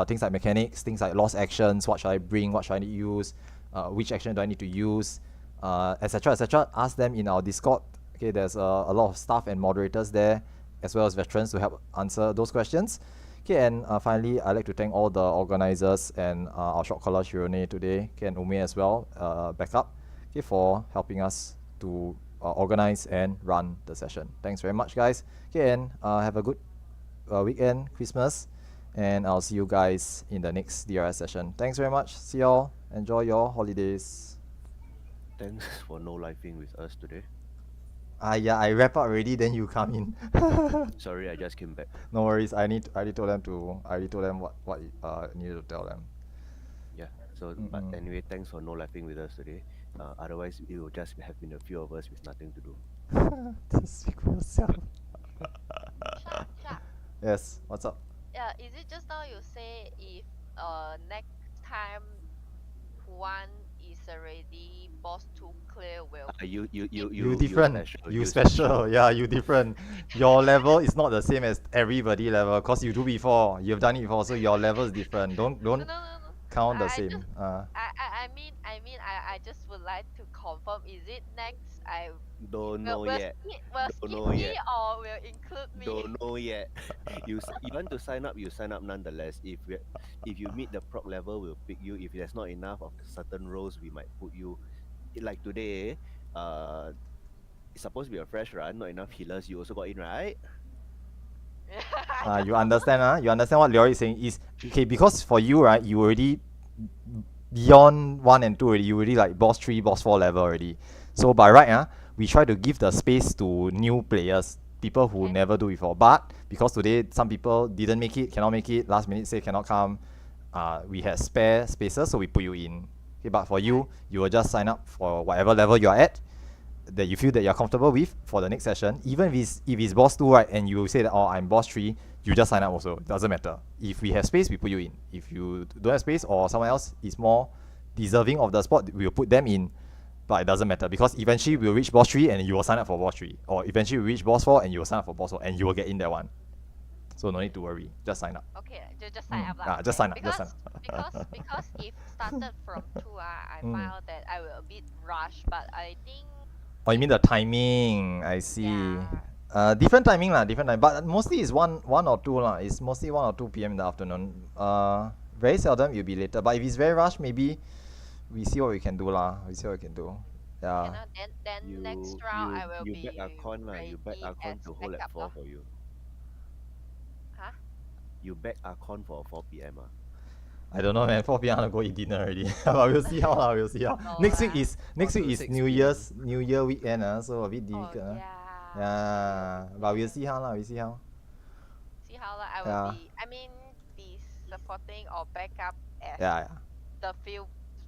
things like lost actions, what should I bring, what should I use, which action do I need to use, etc., etc., ask them in our Discord. Okay, there's a lot of staff and moderators there, as well as veterans to help answer those questions. Okay, and finally, I'd like to thank all the organizers and our short caller Shirone today, okay, and Ume as well, backup, okay, for helping us to organize and run the session. Thanks very much, guys. Okay, and have a good weekend, Christmas, and I'll see you guys in the next DRS session. Thanks very much. See y'all. Enjoy your holidays. Thanks for no lifing with us today. Yeah, I wrap up already, then you come in. Sorry, I just came back. No worries. I already told them what needed to tell them. Yeah. So, but anyway, thanks for no laughing with us today. Otherwise, it will just have been a few of us with nothing to do. Just speak for yourself. Shark. Yes. What's up? Yeah, is it just now you say if next time one is already boss 2 clear will You different. You special. Yeah, you different. Your level is not the same as everybody level, cause you do before. You've done it before, so your level is different. Don't no. count the I same. just- I just would like to confirm, is it next I Don't know yet. will Don't skip know me yet. or will include me? Don't know yet. You want to sign up, you sign up nonetheless. If you meet the proc level, we'll pick you. If there's not enough of certain roles, we might put you. Like today, it's supposed to be a fresh run, not enough healers. You also got in, right? You understand, You understand what Liori is saying is okay, because for you, right, you already beyond 1 and 2 already, you already like boss 3, boss 4 level already. So by right, we try to give the space to new players, people who Okay. never do before. But because today some people didn't make it, cannot make it, last minute say cannot come, we had spare spaces, so we put you in. Okay, but for you, you will just sign up for whatever level you are at, that you feel that you're comfortable with for the next session. Even if it's boss 2, right, and you say that, oh, I'm boss 3, you just sign up also. It doesn't matter. If we have space, we put you in. If you don't have space or someone else is more deserving of the spot, we'll put them in. But it doesn't matter, because eventually we'll reach boss 3 and you will sign up for boss 3. Or eventually we reach boss 4 and you will sign up for boss 4 and you will get in that one. So no need to worry. Just sign up. Okay, just sign up lah. Just sign up. Because, Just sign up. because if started from 2, I find out that I will a bit rushed, but I think Oh, you mean the timing? I see. Yeah. Different timing lah, different time. But mostly it's 1 or 2 lah. It's mostly 1 or 2 p.m. in the afternoon. Very seldom it'll be later. But if it's very rushed, maybe we see what we can do lah. We see what we can do. Yeah. then next round I will be back Archon lah. You back ready Archon as to hold at backup 4 lah. for you. Huh? You back Archon for 4 p.m. I don't know, man. 4 p.m. I want to go eat dinner already. But we'll see how lah. We'll see how. No Next week lah. is 6 New p.m. Year weekend so a bit Oh difficult. yeah. Yeah. But we'll see how lah. We'll see how. See how lah. I will Yeah. be. I mean, be supporting or backup as Yeah. the field,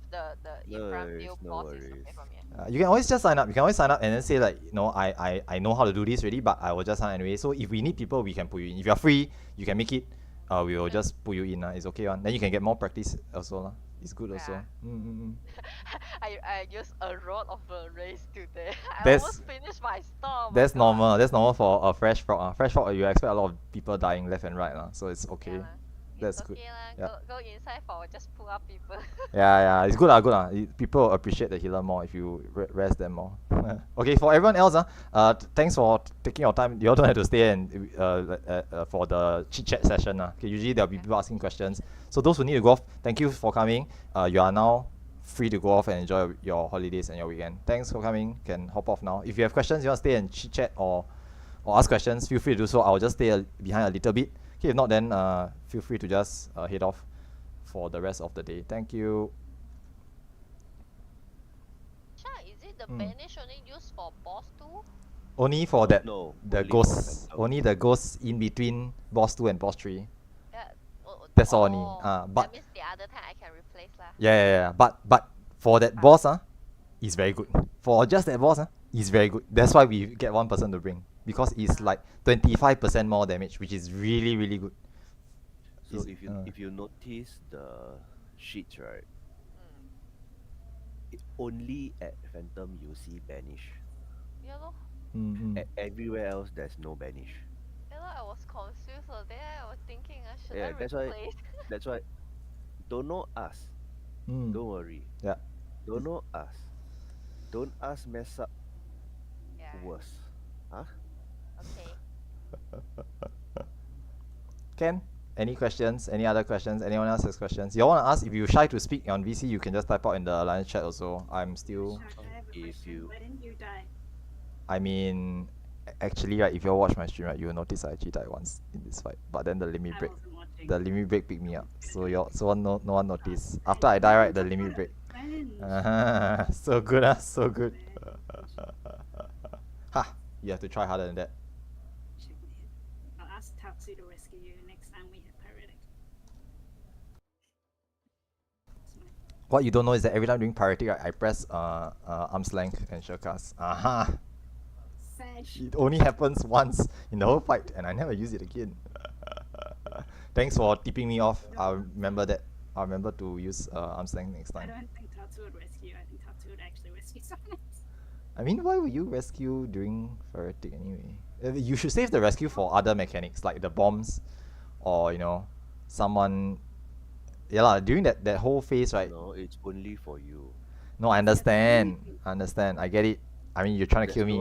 the No in front worries, field no boss is worries. okay for me. You can always just sign up. You can always sign up and then say like, I know how to do this already, but I will just sign anyway. So if we need people, we can put you in. If you're free, you can make it. We will just put you in. It's okay one. Then you can get more practice also lah. It's good also. Yeah. I used a lot of the race today. I That's- almost finished my storm. That's normal. That's normal for a fresh frog. Fresh frog, you expect a lot of people dying left and right so it's okay. That's it's good. okay lah. Yeah. Go inside for just pull up people. Yeah, it's good lah, good lah. People appreciate the healer more if you rest them more. Okay, for everyone else, thanks for taking your time. You all don't have to stay and for the chit chat session. Okay, usually there'll be people asking questions. So those who need to go off, thank you for coming. You are now free to go off and enjoy your holidays and your weekend. Thanks for coming. Can hop off now. If you have questions, you want to stay and chit chat or ask questions, feel free to do so. I'll just stay behind a little bit. Okay, if not, then feel free to just head off for the rest of the day. Thank you. Sha, is it the banish only used for boss 2? Only for that No, the only for ghosts. Phantom. Only the ghosts in between boss 2 and boss 3. Yeah. That's all only. But that means the other time I can replace lah. yeah. But for that boss, it's very good. For just that boss, it's very good. That's why we get one person to bring. Because it's like 25% more damage, which is really, really good. So Is- if you notice the sheets, right? Mm. Only at Phantom you see banish. Yeah lor. Everywhere else there's no banish. Yeah lor, I was confused. So then I was thinking, should Yeah, I that's why- replace? That's why don't know us. Don't worry. Yeah. Don't know us. Don't us mess up Yeah. worse. Huh? Okay. Ken, any questions? Any other questions? Anyone else has questions? You want to ask? If you're shy to speak on VC, you can just type out in the Alliance chat also. I'm still... Shark, I have a If question. you- Why didn't you die? I mean, actually, right, if you all watch my stream, right, you will notice I actually died once in this fight. But then the limit break, picked me up. So no one noticed. After I die, right, the limit break. So good, so good. Ha! You have to try harder than that. I'll ask Tatsu to rescue you next time we hit Pyretic. What you don't know is that every time doing Pyretic, right, I press arm's length and shortcast. Aha! It only happens once in the whole fight, and I never use it again. Thanks for tipping me off. I'll remember that. I'll remember to use arm's length next I time. don't think Tatsu would rescue you. I think Tatsu would actually rescue someone else. I mean, why would you rescue during Pyretic anyway? You should save the rescue for other mechanics, like the bombs, or, you know, someone... Yeah lah, during that whole phase, right? No, it's only for you. No, I understand. I get it. I mean, you're trying to kill me.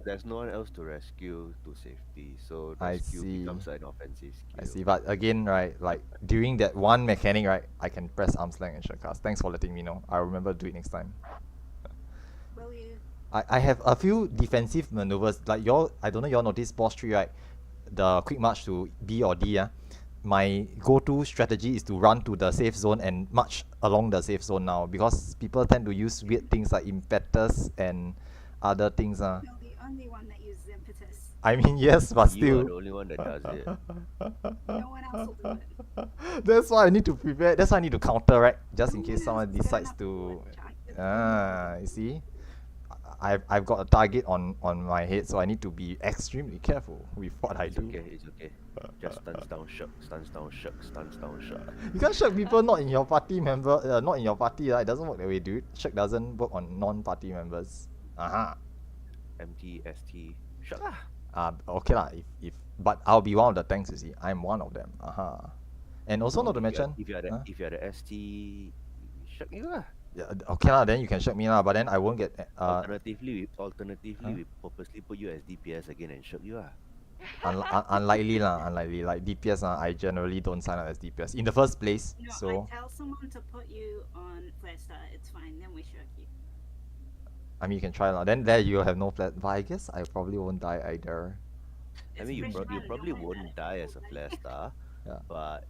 There's no one else to rescue to safety, so I rescue see. becomes an offensive skill. I see, but again, right, like during that one mechanic, right, I can press arm's length and shortcast. Thanks for letting me know. I'll remember to do it next time. Will you? I have a few defensive maneuvers. Like y'all, I don't know y'all notice boss 3, right? The quick march to B or D, my go-to strategy is to run to the safe zone and march along the safe zone now, because people tend to use weird things like impetus and other things. You're the only one that uses impetus. I mean, yes, but You still. are the only one that does it. No one else will do it. That's why I need to prepare. That's why I need to counteract, just in case someone decides to. You see, I've got a target on my head, so I need to be extremely careful with what I do. It's okay. Just stuns down shook, stuns down shook, stuns down shook. You can't shirk people not in your party member, not in your party. It doesn't work that way, dude. Shirk doesn't work on non-party members. Aha. MT, ST, shook lah. Okay lah. But I'll be one of the tanks. You see, I'm one of them. Aha. And also not to mention. If you're the ST, shook you lah. Yeah, okay lah. Then you can shirk me lah. But then I won't get. Alternatively, we purposely put you as DPS again and shook you lah. Unlikely lah. Unlikely. Like DPS I generally don't sign up as DPS in the first place. No, So. I tell someone to put you on Flare Star. It's fine. Then we shirk you. I mean, you can try lah. Then there you'll have no flat. But I guess I probably won't die either. I mean, you Fresh Run, probably don't won't mind that. die as a flare star, Yeah. but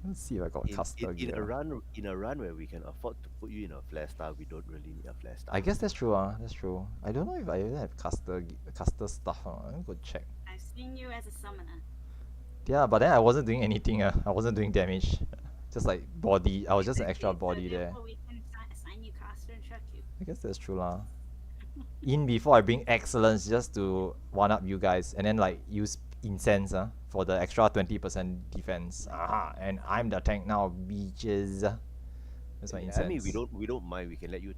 Let's see if I got caster in gear. a run where we can afford to put you in a flare star, we don't really need a flare star. I guess that's true. That's true. I don't know if I even have caster stuff. Let me go check. I've seen you as a summoner. Yeah, but then I wasn't doing anything. I wasn't doing damage. Just like body. I was just an extra Exactly, body so there. therefore we can assign you caster and shirk you. I guess that's true lah. In before I bring excellence just to one up you guys, and then like use incense for the extra 20% defense. And I'm the tank now, bitches. That's my incense. I mean, we don't mind. We can let you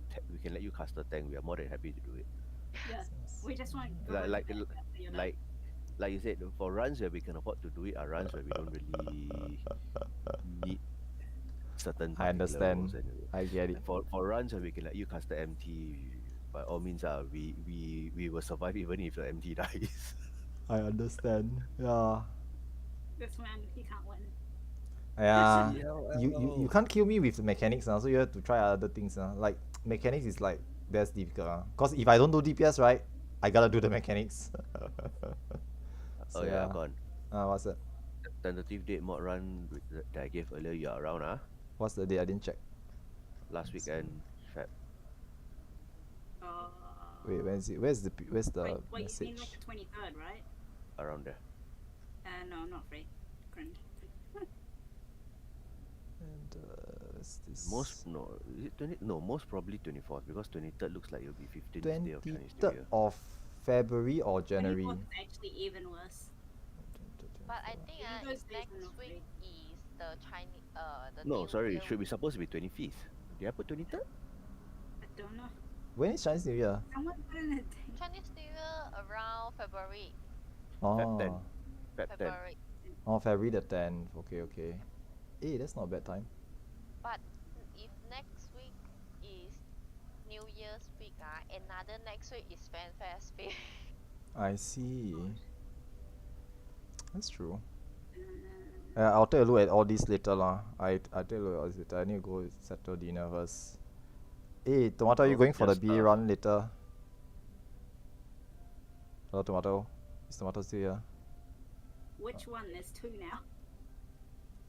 cast a tank. We are more than happy to do it. Yeah, we just want Like you said, for runs where we can afford to do it, are runs where we don't really need certain. I particular understand. roles anyway. I get it. For runs where we can let you cast the MT, by all means, we will survive even if the MT dies. I understand. Yeah. this man. He can't win. Yeah. You can't kill me with the mechanics so you have to try other things like mechanics is like that's difficult cause if I don't do DPS right, I gotta do the mechanics. Oh yeah, gone. What's that? Tentative date mod run that I gave earlier. You are around, What's the date? I didn't check. last weekend, Feb. Wait, where's it? Where's the Wait, you mean message? like the 23rd, right? Around there. No, not free. Grind. And what's this? Most probably 24th because 23rd looks like it'll be 15th day of Chinese New 23rd Year. of February or January? 24th is actually even worse. But I think Those if days are next not week free. is the Chinese the No, New sorry, Year it should be week. supposed to be 25th. Did I put 23rd? I don't know. When is Chinese New Year? Someone put in a thing. Chinese New Year around February. Oh, 10. Feb 10. February. February the 10th. Okay. Hey, that's not a bad time. But if next week is New Year's week, another next week is Fan Fest week. I see. That's true. I'll take a look at all this later lah. I take a look at all this later. I need to go settle dinner first. Hey, Tomato, are you going for the just, B run later? Hello, Tomato. Is Tomato still here? Which one? There's two now.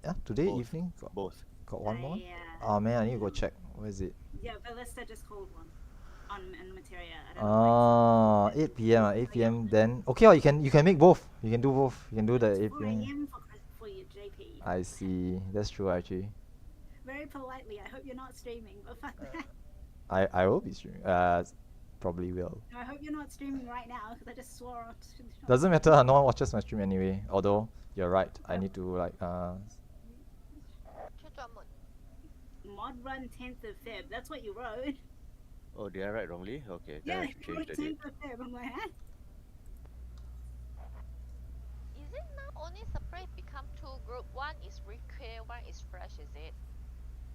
Yeah, today Both. evening got one more? Yeah. Oh man, I need to go check. Where is it? Yeah, Ballista just called one on Materia. I don't know why it's 8 p.m. 8 p.m. Then okay, you can make both. You can do both. You can do the 8 4 p.m. a.m. for your JP. I see. That's true actually. Very politely, I hope you're not streaming, but fuck that. I will be streaming. Probably will. No, I hope you're not streaming right now because I just swore. Doesn't matter. No one watches my stream anyway. Although you're right. I need to like Mod run 10th of Feb. That's what you wrote. Oh, did I write wrongly? Okay, then Yeah, I you should wrote change the date. 10th of Feb. I'm like, huh? Is it now only separate become two group? One is recreate, one is fresh, is it?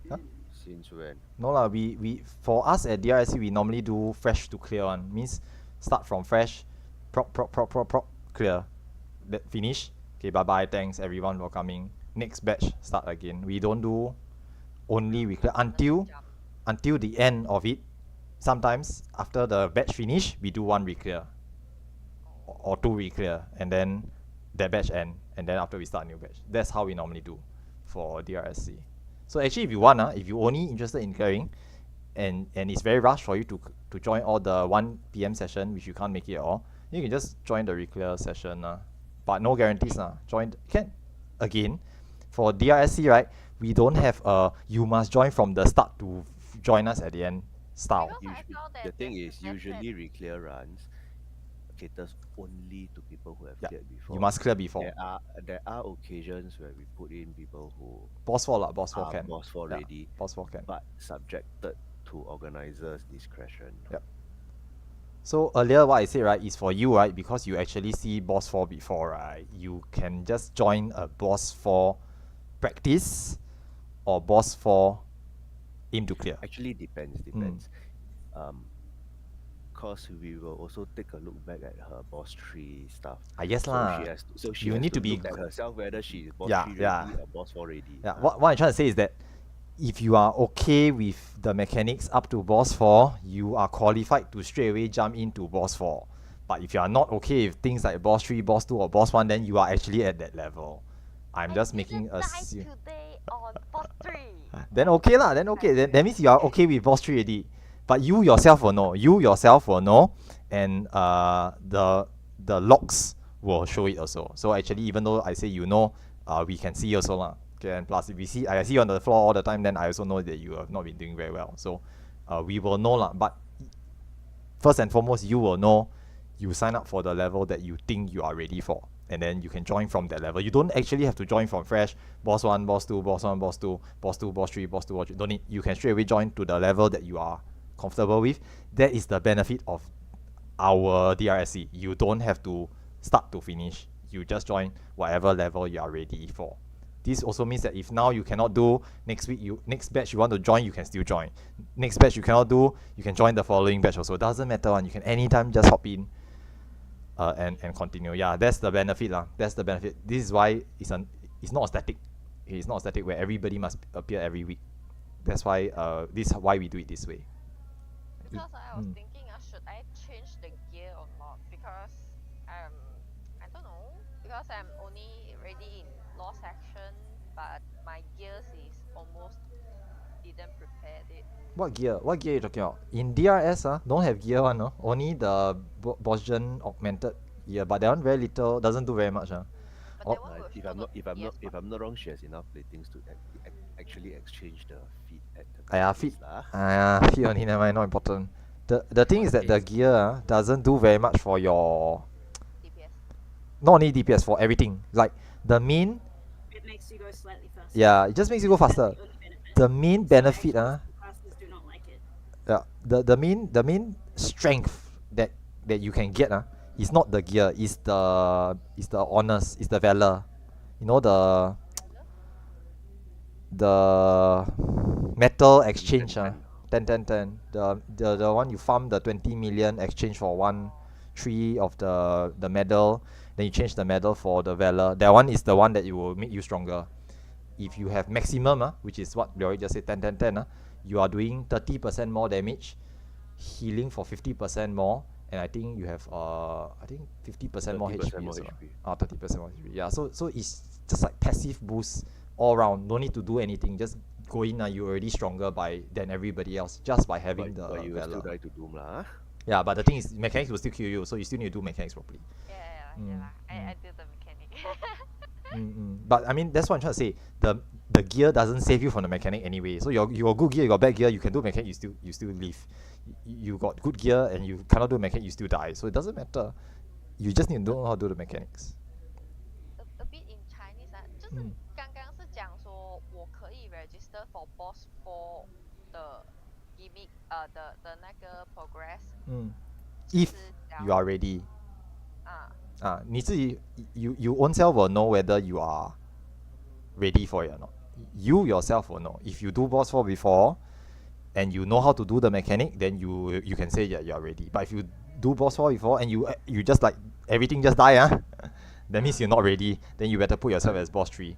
Huh? Since when? no lah. We for us at DRSC we normally do fresh to clear one. Means start from fresh, prop clear, that finish. Okay, bye bye. Thanks everyone for coming. Next batch start again. We don't do only we clear until the end of it. Sometimes after the batch finish, we do one reclear or two reclear, and then that batch end, and then after we start a new batch. That's how we normally do for DRSC. So actually, if you want, if you only interested in clearing, and it's very rush for you to join all the 1 p.m. session, which you can't make it at all, you can just join the reclear session. But no guarantees. Join can again for DRSC, right? We don't have you must join from the start to join us at the end style. Because I saw that The thing there's is, a method. usually reclear runs caters only to people who have Yeah, cleared before. You must clear before. There are occasions where we put in people who Boss 4 lah, boss 4 are can. boss 4 Yeah, ready, boss 4 can. but subjected to organizers' discretion. Yep. So earlier what I said, right, is for you, right, because you actually see boss 4 before, right, you can just join a boss 4 practice or boss 4 aim to clear. Actually depends. Cause we will also take a look back at her boss 3 stuff. Yes lah. So she You has need to be look at herself whether she is boss Yeah, 3 yeah. ready or boss 4 ready. Yeah, what I'm trying to say is that if you are okay with the mechanics up to boss 4, you are qualified to straight away jump into boss 4. But if you are not okay with things like boss 3, boss 2 or boss 1, then you are actually at that level. I'm just making a today on boss 3. then okay lah, then okay. Then that means you are okay with boss 3 already. But you yourself will know. You yourself will know, and the logs will show it also. So actually, even though I say you know, we can see also lah. Okay, and plus if we see, I see you on the floor all the time, then I also know that you have not been doing very well. So we will know lah. But first and foremost, you will know. You sign up for the level that you think you are ready for, and then you can join from that level. You don't actually have to join from fresh, boss 1, boss 2, boss 1, boss 2, boss 2, boss 3, boss 2, boss 3. Don't need. You can straight away join to the level that you are comfortable with. That is the benefit of our DRSC. You don't have to start to finish. You just join whatever level you are ready for. This also means that if now you cannot do next batch you want to join, you can still join. Next batch you cannot do, you can join the following batch also. Doesn't matter one. You can anytime just hop in and continue. Yeah, that's the benefit lah. That's the benefit. This is why it's not static. It's not static where everybody must appear every week. That's why this is why we do it this way. Because I was thinking, should I change the gear or not? Because I don't know. Because I'm only already in law section, but my gears is almost didn't prepare it. What gear? What gear are you talking about? In DRS, don't have gear one, no? Only the Bosgen augmented gear, but that one very little, doesn't do very much. But that one will If show I'm the not gears if I'm not wrong, she has enough platings to actually exchange the feet at the Feet. place lah. Feet only, never mind, not important. The thing is that the gear doesn't do very much for your DPS. not only DPS, for everything. Like the main, It makes you go slightly faster. yeah, it just makes you go faster. That's the only benefit. The main benefit, Classes do not like it. yeah, the main strength that you can get, is not the gear, is the honors, is the valor. You know the metal exchange, 10. The one you farm the 20 million exchange for 1/3 of the medal, then you change the medal for the valor. That one is the one that you will make you stronger. If you have maximum, which is what we already just said, 10, you are doing 30% more damage, healing for 50% more, and I think you have I think 50% more 30% HP more also. HP. 30% more HP. Yeah, so it's just like passive boost all around. No need to do anything. Just go in, you're already stronger than everybody else just by having But you will still Valor. die to Doom lah. Yeah, but the thing is, mechanics will still kill you, so you still need to do mechanics properly. Yeah. I do the mechanic. But I mean, that's what I'm trying to say. The gear doesn't save you from the mechanic anyway. So you got good gear, you got bad gear, you can do mechanic, you still live. You got good gear and you cannot do mechanic, you still die. So it doesn't matter. You just need to know how to do the mechanics. A bit in Chinese 就是刚刚是讲说我可以 register for boss 4的 gimmick的那个 progress。If 是讲 you are ready. 你自己 you own self will know whether you are ready for it or not. You yourself will know. If you do boss 4 before and you know how to do the mechanic, then you can say that you are ready. But if you do boss 4 before and you just like everything just die that means you're not ready. Then you better put yourself as boss 3.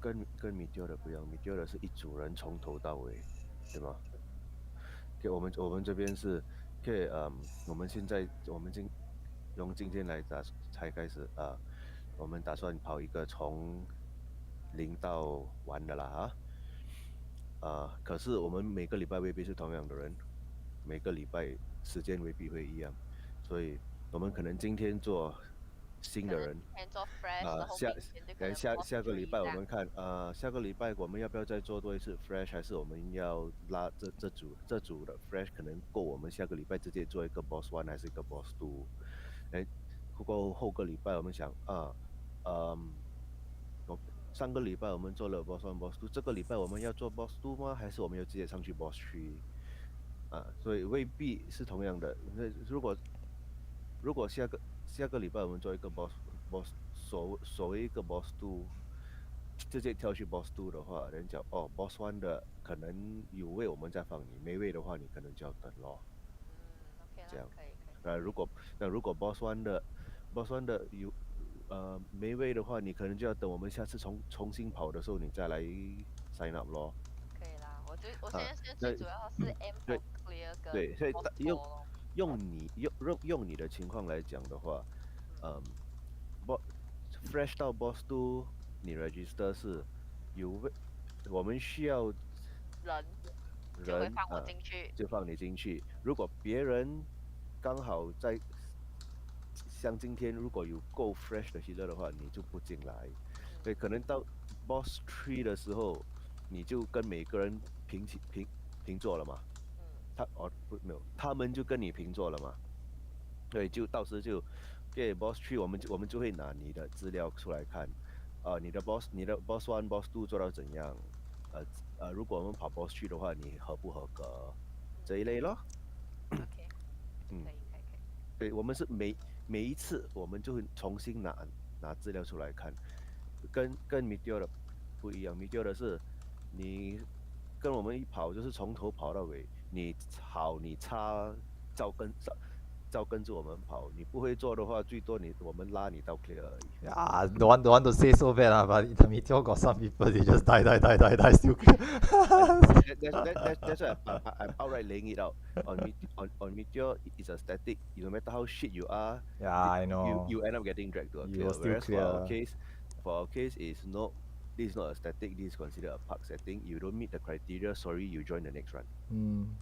跟 Meteor 的不一样，Meteor 的是一组人从头到尾，对吗？OK，我们这边是，OK，我们现在用今天来才开始我们打算跑一个从0到完的啦可是我们每个礼拜未必是同样的人，每个礼拜时间未必会一样，所以我们可能今天做新的人，下个礼拜我们看下个礼拜我们要不要再做多一次 fresh， 还是我们要拉这组的 fresh 可能够我们下个礼拜直接做一个 boss 1还是一个 boss 2，不过后个礼拜我们想上个礼拜我们做了 boss 1 boss 2，这个礼拜我们要做 boss 2吗？还是我们要直接上去 boss 3？所以未必是同样的。如果下个礼拜我们做一个 boss 所谓一个 boss 2，直接跳去 boss 2的话，人讲boss 1的可能有位我们再放你，没位的话你可能就要等咯。这样。如果 boss 1的有没位的话，你可能就要等我们下次重新跑的时候你再来 sign up 咯。可以啦，我现在最主要是 aim for clear 跟对，所以 boss 用你的情况来讲的话fresh 到 boss 2，你 register 是我们需要人就会放我进去，就放你进去。如果别人刚好在像今天如果有够 fresh 的 healer 的话，你就不进来。对，可能到 boss 3的时候，你就跟每个人平坐了嘛。他们就跟你平坐了嘛。对，就到时就对 boss 3，我们就会拿你的资料出来看，你的 boss 1 boss 2做到怎样，如果我们跑 boss 3的话，你合不合格这一类咯。OK， 可以。对，我们是每一次我们就会重新拿资料出来看，跟 Meteor 的不一样。Meteor 的是你跟我们一跑就是从头跑到尾，你好你差照跟着我们跑，你不会做的话，最多我们拉你到 clear 而已。don't want to say so bad but the Meteor got some people they just die still clear. That's why I'm outright laying it out. On Meteor, it's a static. No matter how shit you are, I know. You end up getting dragged to a clear. Whereas for our case, this is not a static. This is considered a park setting. You don't meet the criteria. Sorry, you join the next run.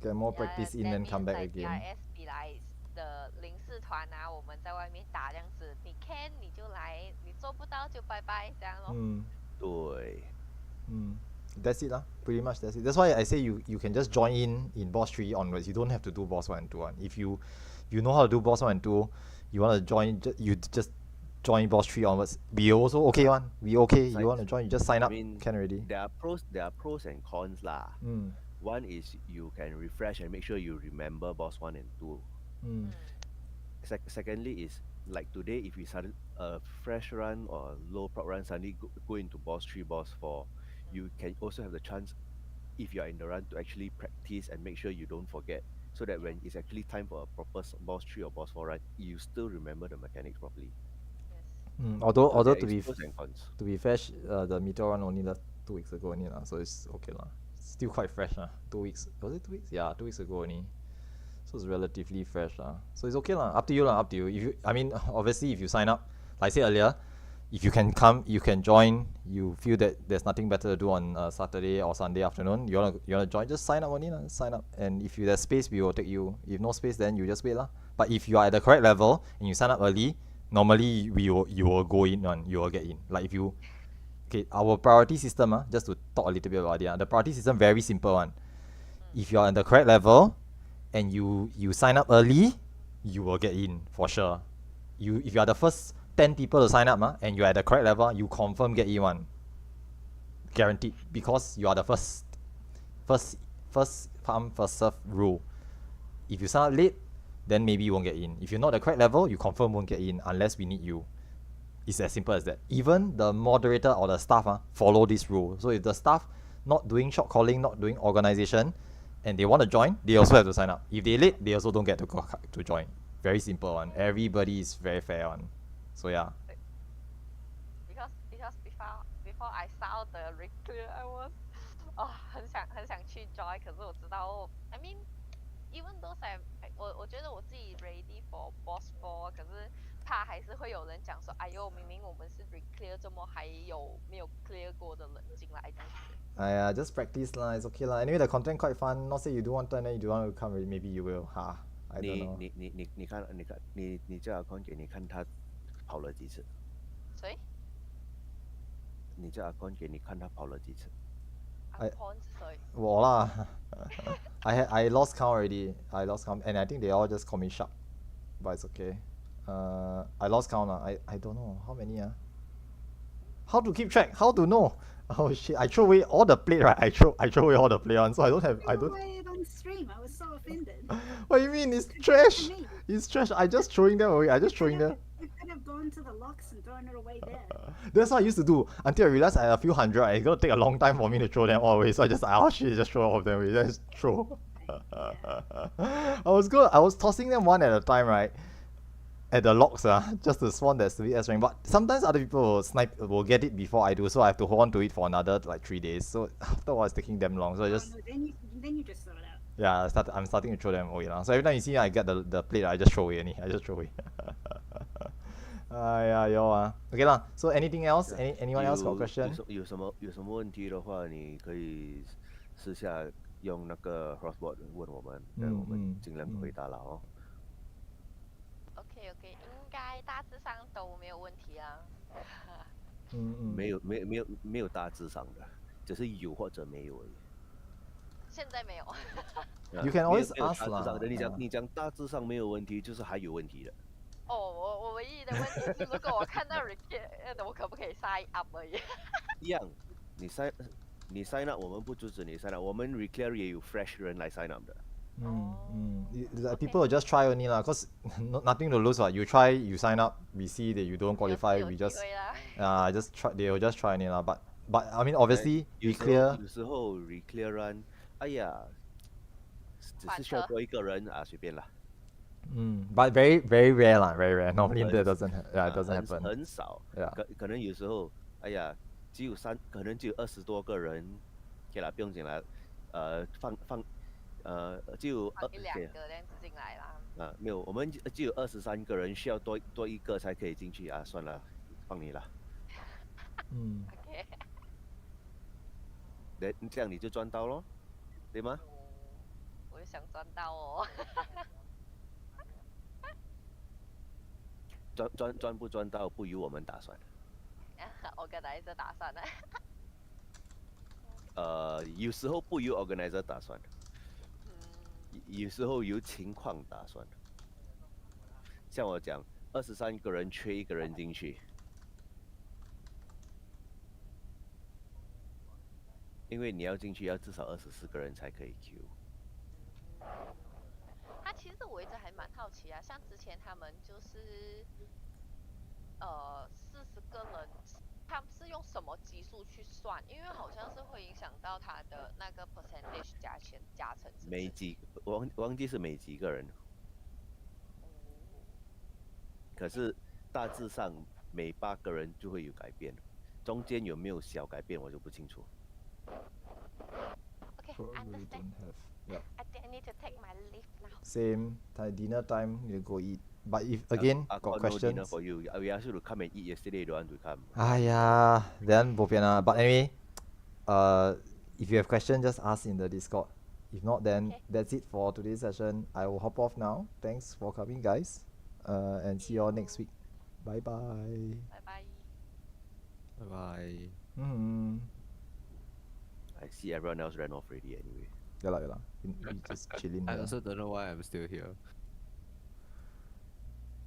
Get more practice in and come back again. DRS 的04团我们在外面打这样子，你 can 你就来，你做不到就拜拜这样咯。对。That's it pretty much that's it. That's why I say you can just join in boss 3 onwards. You don't have to do boss 1 and 2 If you know how to do boss 1 and 2, you want to join, you just join boss 3 onwards. We also okay one. We okay. You want to join, you just sign up. Can already. There are pros and cons lah. One is you can refresh and make sure you remember boss 1 and 2. Secondly is like today, if we suddenly fresh run or low proc run suddenly go into boss 3, boss 4, you can also have the chance, if you are in the run, to actually practice and make sure you don't forget, so that when it's actually time for a proper boss 3 or boss 4 run, you still remember the mechanics properly. Although to be fresh, the Meteor one only left 2 weeks ago only so it's okay Still quite fresh 2 weeks. Was it 2 weeks? Yeah, 2 weeks ago only. So it's relatively fresh. So it's okay. Up to you. Up to you. If you, I mean, obviously, if you sign up, like I said earlier, if you can come, you can join. You feel that there's nothing better to do on Saturday or Sunday afternoon, you wanna join, just sign up only. Just sign up. And if there's space, we will take you. If no space, then you just wait. But if you are at the correct level and you sign up early, normally you will go in and you will get in. Like if you, okay, our priority system, just to talk a little bit about it. The priority system very simple one. If you are at the correct level and you sign up early, you will get in for sure. If you are the first 10 people to sign up and you're at the correct level, you confirm get in one. Guaranteed, because you are the first come first serve rule. If you sign up late, then maybe you won't get in. If you're not the correct level, you confirm won't get in unless we need you. It's as simple as that. Even the moderator or the staff follow this rule. So if the staff not doing short calling, not doing organization, and they want to join, they also have to sign up. If they late, they also don't get to join. Very simple one. Everybody is very fair one. So yeah. Because before I start out the recruit, I was 很想去 join， 可是我知道 I mean even though 我觉得我自己 ready for boss 4， 可是怕还是会有人讲说，哎呦，明明我们是 reclear， 怎么还有没有 clear 过的人进来这样子。Just practice lah, it's okay lah. Anyway, the content quite fun. Not say you don't want to, and then you don't want to come, maybe you will. I don't know. 你看，你叫阿宽给你看他跑了几次？谁？你叫阿宽给你看他跑了几次？阿宽是谁？我啦。I lost count already. I lost count, and I think they all just call me sharp, but it's okay. I lost count lah. I don't know how many How to keep track? How to know? Oh shit! I throw away all the plate, right? I throw away all the plate on, so I don't have. I don't. Away it on stream. I was so offended. What do you mean? It's trash. It's trash. I just throwing them away. I just throwing them. You could have gone to the locks and thrown it away there. That's what I used to do until I realized I had a few hundred. It's gonna take a long time for me to throw them all away. So I just oh shit, just throw all of them away. Just throw. I was tossing them one at a time, right? At the locks, just to spawn that stupid S rank. But sometimes other people will get it before I do, so I have to hold on to it for another like 3 days. So afterwards, taking them long. So I just No, then you just throw it out. yeah, I'm starting to throw them away now. So every time you see I get the plate, I just throw away. I just throw away. Okay lah. So anything else? Anyone else got question? 有什么问题的话，你可以私下用那个 crossboard 问我们，我们尽量回答了哦。OK， 应该大致上都没有问题啊。没有大致上的，只是有或者没有而已。现在没有。You can always ask 啦。你讲大致上没有问题，就是还有问题的。我唯一的问题是，如果我看到 recruit， 我可不可以 sign up 而已？一样，你 sign up， 我们不阻止你 sign up， 我们 reclear 也有 fresh 人来 sign up 的。People will just try only lah, cause nothing to lose. You try, you sign up. We see that you don't qualify, we just just try. They will just try only lah. But I mean, obviously, we clear. 有时候 reclear run， 哎呀，只是需要多一个人啊，随便啦。But very rare lah, very rare. Normally that doesn't happen. 很少。可能有时候，哎呀，可能只有20多个人，okay啦，不用紧啦，就放1-2个这样子进来啦。没有，我们只有23个人，需要多一个才可以进去啊。算了，放你了。OK。这样你就赚到咯，对吗？我也想赚到哦。赚不赚到不由我们打算。organizer 打算呢？有时候不由 organizer 打算。有时候由情况打算，像我讲，23个人缺1个人进去，因为你要进去要至少24个人才可以 Q。其实我一直还蛮好奇啊，像之前他们就是40个人，他们是用什么基数去算？因为好像是会影响到他的那个 percentage 加成。忘记是每几个人，可是大致上每8个人就会有改变，中间有没有小改变我就不清楚。OK， Probably understand. don't have. Yep. I think I need to take my leave now. Same. Dinner time, you go eat. But if again got no dinner questions, for you. We asked you to come and eat yesterday. You don't want to come. then bo pian ah. But anyway, if you have questions, just ask in the Discord. If not, then Okay. that's it for today's session. I will hop off now. Thanks for coming, guys. And see you all next week. Bye bye. Bye bye. Bye bye. I see everyone else ran off already anyway. Yeah lah. We just chilling I here. also don't know why I'm still here.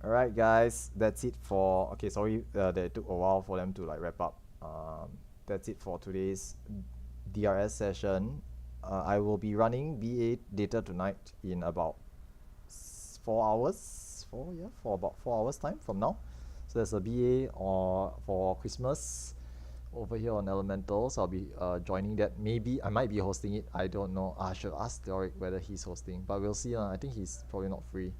Alright guys, that's it for okay, sorry that it took a while for them to like wrap up. That's it for today's DRS session. I will be running BA data tonight in about 4 hours. For about 4 hours time from now. So there's a BA or for Christmas over here on Elemental, so I'll be joining that. Maybe I might be hosting it, I don't know. I should ask Doric whether he's hosting, but we'll see. I think he's probably not free.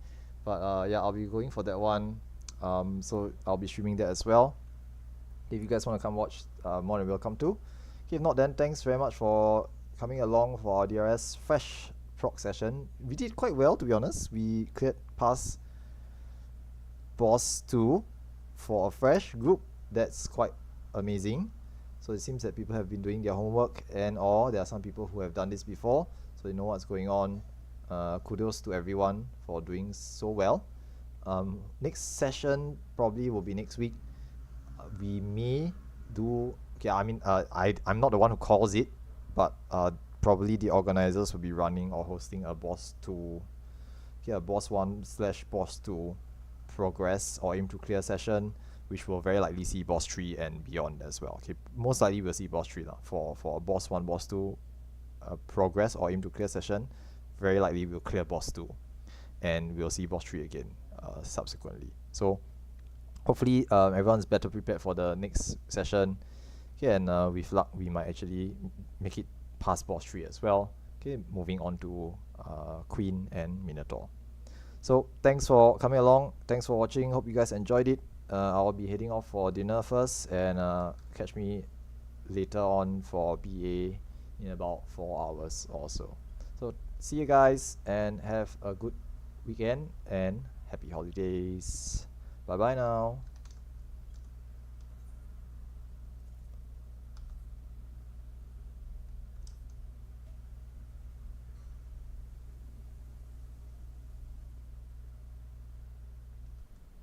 But yeah, I'll be going for that one. So I'll be streaming that as well. If you guys want to come watch, more than welcome to. Okay, if not, then thanks very much for coming along for our DRS Fresh proc session. We did quite well, to be honest. We cleared past boss 2 for a fresh group. That's quite amazing. So it seems that people have been doing their homework, and or there are some people who have done this before, so they know what's going on. Kudos to everyone for doing so well. Next session probably will be next week. We may do, okay, I mean, I'm not the one who calls it, but probably the organizers will be running or hosting a boss 2, okay, a boss 1/boss 2 progress or aim to clear session, which will very likely see boss 3 and beyond as well. Okay, most likely we'll see boss 3 lah. For a boss 1, boss 2 progress or aim to clear session, very likely we'll clear boss 2 and we'll see boss 3 again subsequently. So hopefully everyone's better prepared for the next session. Okay, and with luck we might actually make it past boss 3 as well. Okay, moving on to Queen and Minotaur. So thanks for coming along, thanks for watching, hope you guys enjoyed it. I'll be heading off for dinner first, and catch me later on for BA in about 4 hours or so. So see you guys and have a good weekend and happy holidays. Bye bye now.